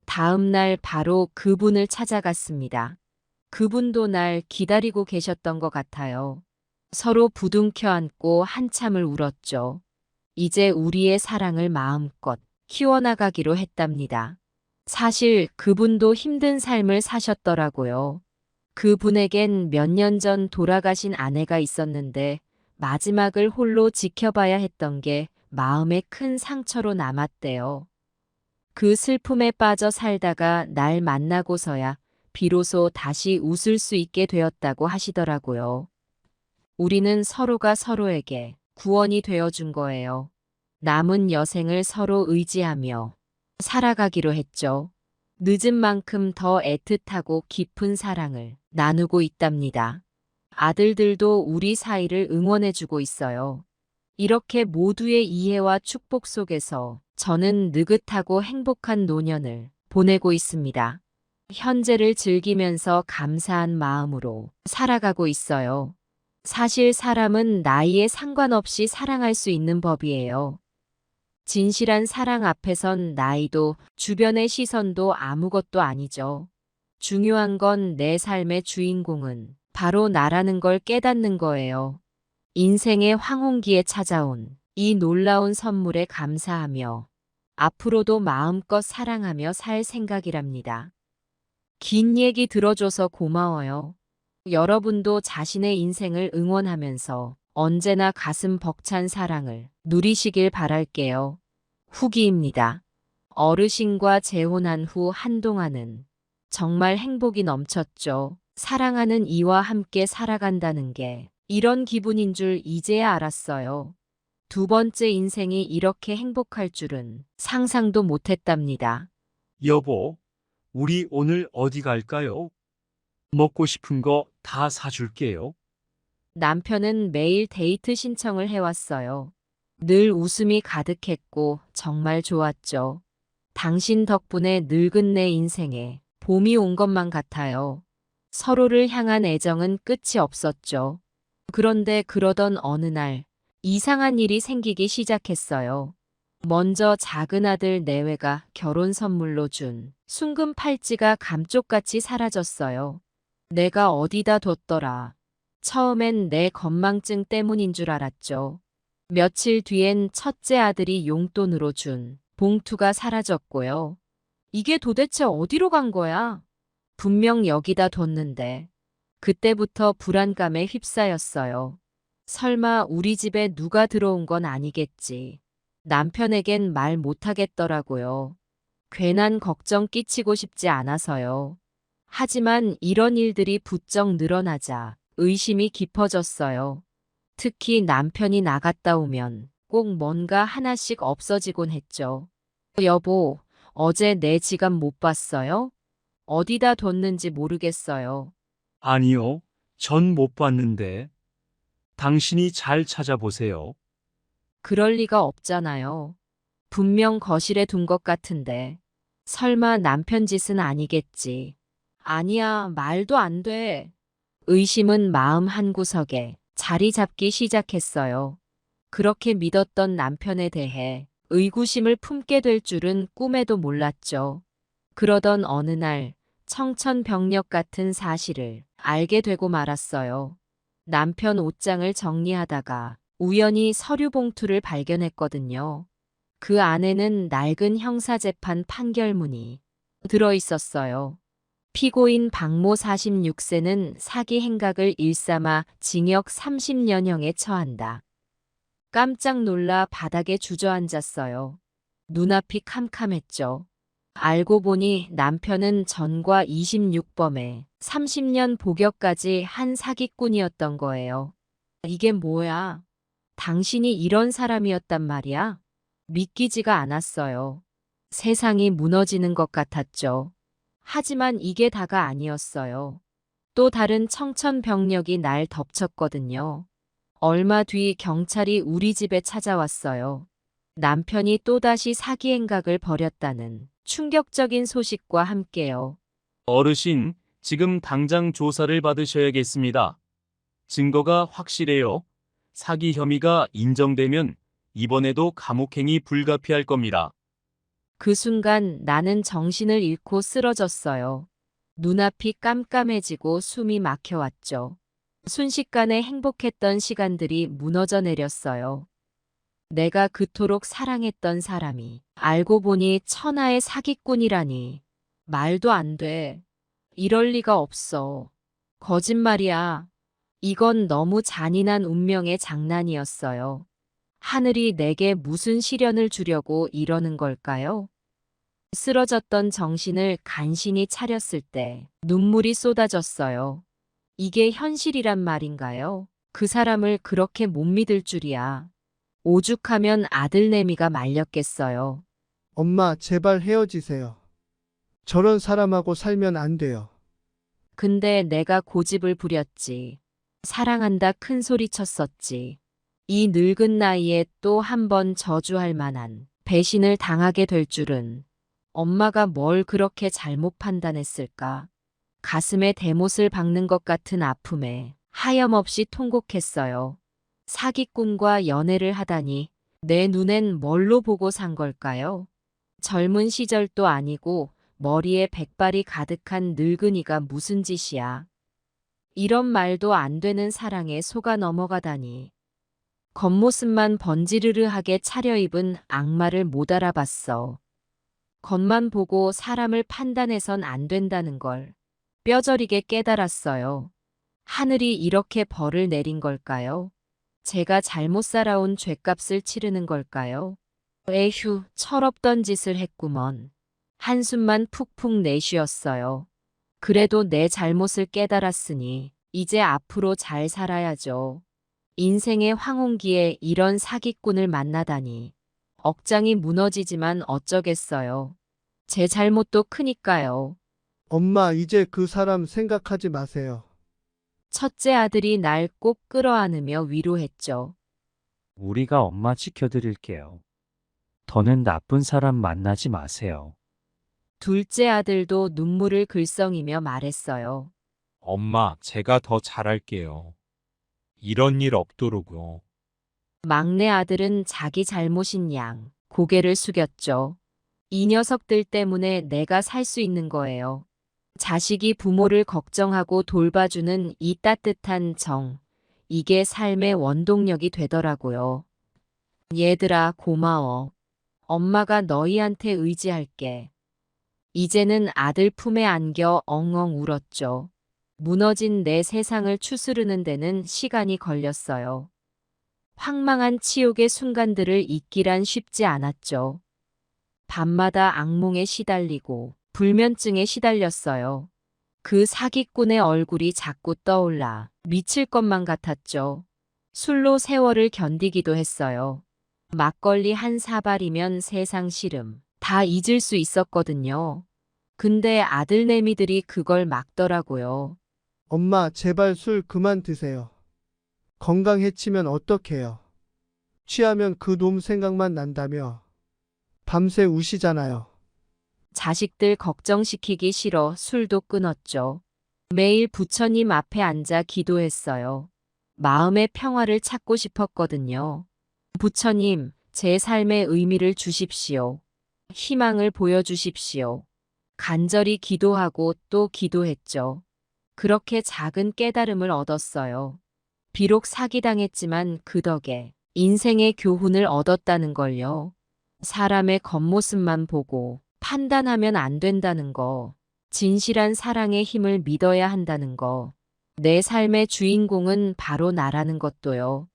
다음 날 바로 그분을 찾아갔습니다. 그분도 날 기다리고 계셨던 것 같아요. 서로 부둥켜 안고 한참을 울었죠. 이제 우리의 사랑을 마음껏 키워나가기로 했답니다. 사실 그분도 힘든 삶을 사셨더라고요. 그분에겐 몇 년 전 돌아가신 아내가 있었는데 마지막을 홀로 지켜봐야 했던 게 마음에 큰 상처로 남았대요. 그 슬픔에 빠져 살다가 날 만나고서야 비로소 다시 웃을 수 있게 되었다고 하시더라고요. 우리는 서로가 서로에게 구원이 되어준 거예요. 남은 여생을 서로 의지하며 살아가기로 했죠. 늦은 만큼 더 애틋하고 깊은 사랑을 나누고 있답니다. 아들들도 우리 사이를 응원해주고 있어요. 이렇게 모두의 이해와 축복 속에서 저는 느긋하고 행복한 노년을 보내고 있습니다. 현재를 즐기면서 감사한 마음으로 살아가고 있어요. 사실 사람은 나이에 상관없이 사랑할 수 있는 법이에요. 진실한 사랑 앞에선 나이도 주변의 시선도 아무것도 아니죠. 중요한 건 내 삶의 주인공은 바로 나라는 걸 깨닫는 거예요. 인생의 황혼기에 찾아온 이 놀라운 선물에 감사하며 앞으로도 마음껏 사랑하며 살 생각이랍니다. 긴 얘기 들어줘서 고마워요. 여러분도 자신의 인생을 응원하면서 언제나 가슴 벅찬 사랑을 누리시길 바랄게요. 후기입니다. 어르신과 재혼한 후 한동안은 정말 행복이 넘쳤죠. 사랑하는 이와 함께 살아간다는 게 이런 기분인 줄 이제야 알았어요. 두 번째 인생이 이렇게 행복할 줄은 상상도 못했답니다. 여보, 우리 오늘 어디 갈까요? 먹고 싶은 거 다 사줄게요. 남편은 매일 데이트 신청을 해왔어요. 늘 웃음이 가득했고 정말 좋았죠. 당신 덕분에 늙은 내 인생에 봄이 온 것만 같아요. 서로를 향한 애정은 끝이 없었죠. 그런데 그러던 어느 날 이상한 일이 생기기 시작했어요. 먼저 작은 아들 내외가 결혼 선물로 준 순금 팔찌가 감쪽같이 사라졌어요. 내가 어디다 뒀더라. 처음엔 내 건망증 때문인 줄 알았죠. 며칠 뒤엔 첫째 아들이 용돈으로 준 봉투가 사라졌고요. 이게 도대체 어디로 간 거야? 분명 여기다 뒀는데. 그때부터 불안감에 휩싸였어요. 설마 우리 집에 누가 들어온 건 아니겠지. 남편에겐 말 못하겠더라고요. 괜한 걱정 끼치고 싶지 않아서요. 하지만 이런 일들이 부쩍 늘어나자 의심이 깊어졌어요. 특히 남편이 나갔다 오면 꼭 뭔가 하나씩 없어지곤 했죠. 여보, 어제 내 지갑 못 봤어요? 어디다 뒀는지 모르겠어요. 아니요, 전 못 봤는데. 당신이 잘 찾아보세요. 그럴 리가 없잖아요. 분명 거실에 둔 것 같은데. 설마 남편 짓은 아니겠지. 아니야, 말도 안 돼. 의심은 마음 한구석에 자리 잡기 시작했어요. 그렇게 믿었던 남편에 대해 의구심을 품게 될 줄은 꿈에도 몰랐죠. 그러던 어느 날 청천벽력 같은 사실을 알게 되고 말았어요. 남편 옷장을 정리하다가 우연히 서류 봉투를 발견했거든요. 그 안에는 낡은 형사재판 판결문이 들어 있었어요. 피고인 박모 46세는 사기 행각을 일삼아 징역 30년형에 처한다. 깜짝 놀라 바닥에 주저앉았어요. 눈앞이 캄캄했죠. 알고 보니 남편은 전과 26범에 30년 복역까지 한 사기꾼이었던 거예요. 이게 뭐야? 당신이 이런 사람이었단 말이야? 믿기지가 않았어요. 세상이 무너지는 것 같았죠. 하지만 이게 다가 아니었어요. 또 다른 청천벽력이 날 덮쳤거든요. 얼마 뒤 경찰이 우리 집에 찾아왔어요. 남편이 또다시 사기 행각을 벌였다는 충격적인 소식과 함께요. 어르신, 지금 당장 조사를 받으셔야겠습니다. 증거가 확실해요. 사기 혐의가 인정되면 이번에도 감옥행이 불가피할 겁니다. 그 순간 나는 정신을 잃고 쓰러졌어요. 눈앞이 깜깜해지고 숨이 막혀왔죠. 순식간에 행복했던 시간들이 무너져 내렸어요. 내가 그토록 사랑했던 사람이 알고 보니 천하의 사기꾼이라니. 말도 안 돼. 이럴 리가 없어. 거짓말이야. 이건 너무 잔인한 운명의 장난이었어요. 하늘이 내게 무슨 시련을 주려고 이러는 걸까요? 쓰러졌던 정신을 간신히 차렸을 때 눈물이 쏟아졌어요. 이게 현실이란 말인가요? 그 사람을 그렇게 못 믿을 줄이야. 오죽하면 아들내미가 말렸겠어요. 엄마, 제발 헤어지세요. 저런 사람하고 살면 안 돼요. 근데 내가 고집을 부렸지. 사랑한다 큰 소리 쳤었지. 이 늙은 나이에 또 한 번 저주할 만한 배신을 당하게 될 줄은. 엄마가 뭘 그렇게 잘못 판단했을까? 가슴에 대못을 박는 것 같은 아픔에 하염없이 통곡했어요. 사기꾼과 연애를 하다니 내 눈엔 뭘로 보고 산 걸까요? 젊은 시절도 아니고 머리에 백발이 가득한 늙은이가 무슨 짓이야. 이런 말도 안 되는 사랑에 속아 넘어가다니. 겉모습만 번지르르하게 차려입은 악마를 못 알아봤어. 겉만 보고 사람을 판단해선 안 된다는 걸 뼈저리게 깨달았어요. 하늘이 이렇게 벌을 내린 걸까요? 제가 잘못 살아온 죗값을 치르는 걸까요? 에휴, 철없던 짓을 했구먼. 한숨만 푹푹 내쉬었어요. 그래도 내 잘못을 깨달았으니 이제 앞으로 잘 살아야죠. 인생의 황혼기에 이런 사기꾼을 만나다니. 억장이 무너지지만 어쩌겠어요. 제 잘못도 크니까요. 엄마, 이제 그 사람 생각하지 마세요. 첫째 아들이 날 꼭 끌어안으며 위로했죠. 우리가 엄마 지켜드릴게요. 더는 나쁜 사람 만나지 마세요. 둘째 아들도 눈물을 글썽이며 말했어요. 엄마, 제가 더 잘할게요. 이런 일 없도록요. 막내 아들은 자기 잘못인 양 고개를 숙였죠. 이 녀석들 때문에 내가 살 수 있는 거예요. 자식이 부모를 걱정하고 돌봐주는 이 따뜻한 정, 이게 삶의 원동력이 되더라고요. 얘들아, 고마워. 엄마가 너희한테 의지할게. 이제는 아들 품에 안겨 엉엉 울었죠. 무너진 내 세상을 추스르는 데는 시간이 걸렸어요. 황망한 치욕의 순간들을 잊기란 쉽지 않았죠. 밤마다 악몽에 시달리고 불면증에 시달렸어요. 그 사기꾼의 얼굴이 자꾸 떠올라 미칠 것만 같았죠. 술로 세월을 견디기도 했어요. 막걸리 한 사발이면 세상 시름 다 잊을 수 있었거든요. 근데 아들내미들이 그걸 막더라고요. 엄마, 제발 술 그만 드세요. 건강 해치면 어떡해요. 취하면 그 놈 생각만 난다며. 밤새 우시잖아요. 자식들 걱정시키기 싫어 술도 끊었죠. 매일 부처님 앞에 앉아 기도했어요. 마음의 평화를 찾고 싶었거든요. 부처님, 제 삶의 의미를 주십시오. 희망을 보여주십시오. 간절히 기도하고 또 기도했죠. 그렇게 작은 깨달음을 얻었어요. 비록 사기당했지만 그 덕에 인생의 교훈을 얻었다는 걸요. 사람의 겉모습만 보고 판단하면 안 된다는 거. 진실한 사랑의 힘을 믿어야 한다는 거. 내 삶의 주인공은 바로 나라는 것도요.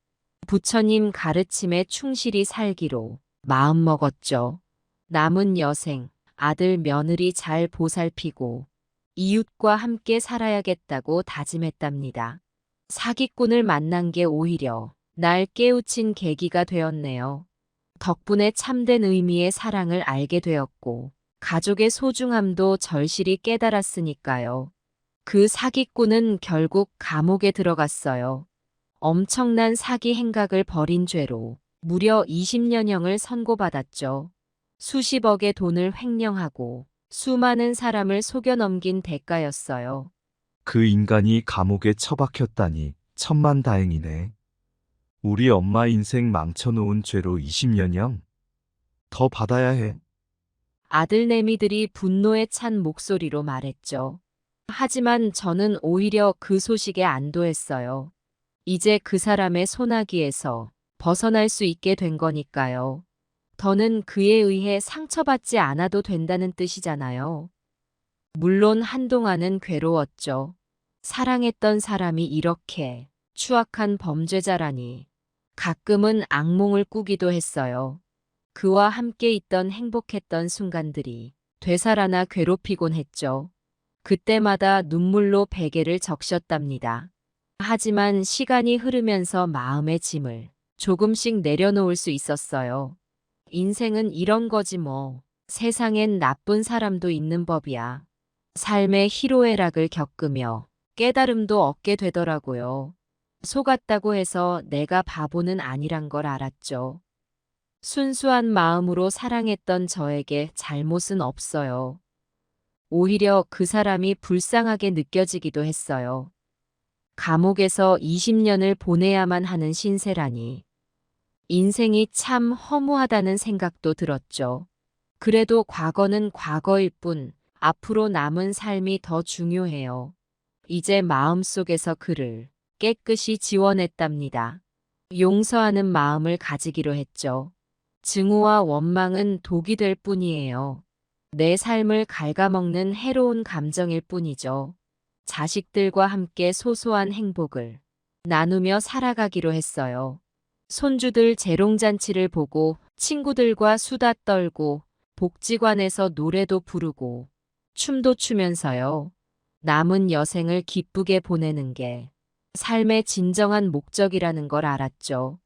부처님 가르침에 충실히 살기로 마음먹었죠. 남은 여생, 아들 며느리 잘 보살피고 이웃과 함께 살아야겠다고 다짐했답니다. 사기꾼을 만난 게 오히려 날 깨우친 계기가 되었네요. 덕분에 참된 의미의 사랑을 알게 되었고 가족의 소중함도 절실히 깨달았으니까요. 그 사기꾼은 결국 감옥에 들어갔어요. 엄청난 사기 행각을 벌인 죄로 무려 20년형을 선고받았죠. 수십억의 돈을 횡령하고 수많은 사람을 속여 넘긴 대가였어요. 그 인간이 감옥에 처박혔다니 천만다행이네. 우리 엄마 인생 망쳐놓은 죄로 20년형? 더 받아야 해. 아들내미들이 분노에 찬 목소리로 말했죠. 하지만 저는 오히려 그 소식에 안도했어요. 이제 그 사람의 소나기에서 벗어날 수 있게 된 거니까요. 더는 그에 의해 상처받지 않아도 된다는 뜻이잖아요. 물론 한동안은 괴로웠죠. 사랑했던 사람이 이렇게 추악한 범죄자라니. 가끔은 악몽을 꾸기도 했어요. 그와 함께 있던 행복했던 순간들이 되살아나 괴롭히곤 했죠. 그때마다 눈물로 베개를 적셨답니다. 하지만 시간이 흐르면서 마음의 짐을 조금씩 내려놓을 수 있었어요. 인생은 이런 거지 뭐. 세상엔 나쁜 사람도 있는 법이야. 삶의 희로애락을 겪으며 깨달음도 얻게 되더라고요. 속았다고 해서 내가 바보는 아니란 걸 알았죠. 순수한 마음으로 사랑했던 저에게 잘못은 없어요. 오히려 그 사람이 불쌍하게 느껴지기도 했어요. 감옥에서 20년을 보내야만 하는 신세라니. 인생이 참 허무하다는 생각도 들었죠. 그래도 과거는 과거일 뿐 앞으로 남은 삶이 더 중요해요. 이제 마음속에서 그를 깨끗이 지워냈답니다. 용서하는 마음을 가지기로 했죠. 증오와 원망은 독이 될 뿐이에요. 내 삶을 갉아먹는 해로운 감정일 뿐이죠. 자식들과 함께 소소한 행복을 나누며 살아가기로 했어요. 손주들 재롱잔치를 보고 친구들과 수다 떨고 복지관에서 노래도 부르고 춤도 추면서요. 남은 여생을 기쁘게 보내는 게 삶의 진정한 목적이라는 걸 알았죠.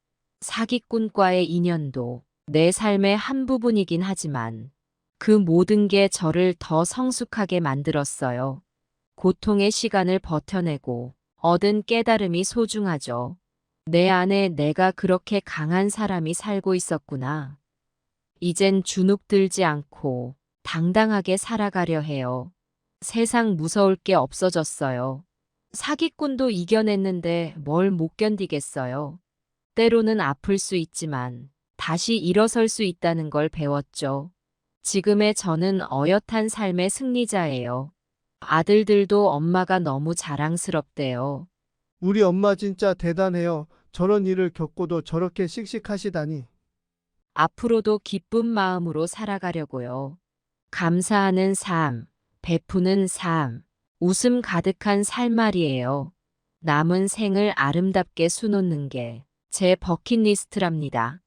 사기꾼과의 인연도 내 삶의 한 부분이긴 하지만 그 모든 게 저를 더 성숙하게 만들었어요. 고통의 시간을 버텨내고 얻은 깨달음이 소중하죠. 내 안에 내가 그렇게 강한 사람이 살고 있었구나. 이젠 주눅들지 않고 당당하게 살아가려 해요. 세상 무서울 게 없어졌어요. 사기꾼도 이겨냈는데 뭘 못 견디겠어요. 때로는 아플 수 있지만 다시 일어설 수 있다는 걸 배웠죠. 지금의 저는 어엿한 삶의 승리자예요. 아들들도 엄마가 너무 자랑스럽대요. 우리 엄마 진짜 대단해요. 저런 일을 겪고도 저렇게 씩씩하시다니. 앞으로도 기쁜 마음으로 살아가려고요. 감사하는 삶, 베푸는 삶, 웃음 가득한 삶말이에요. 남은 생을 아름답게 수놓는 게 제 버킷리스트랍니다.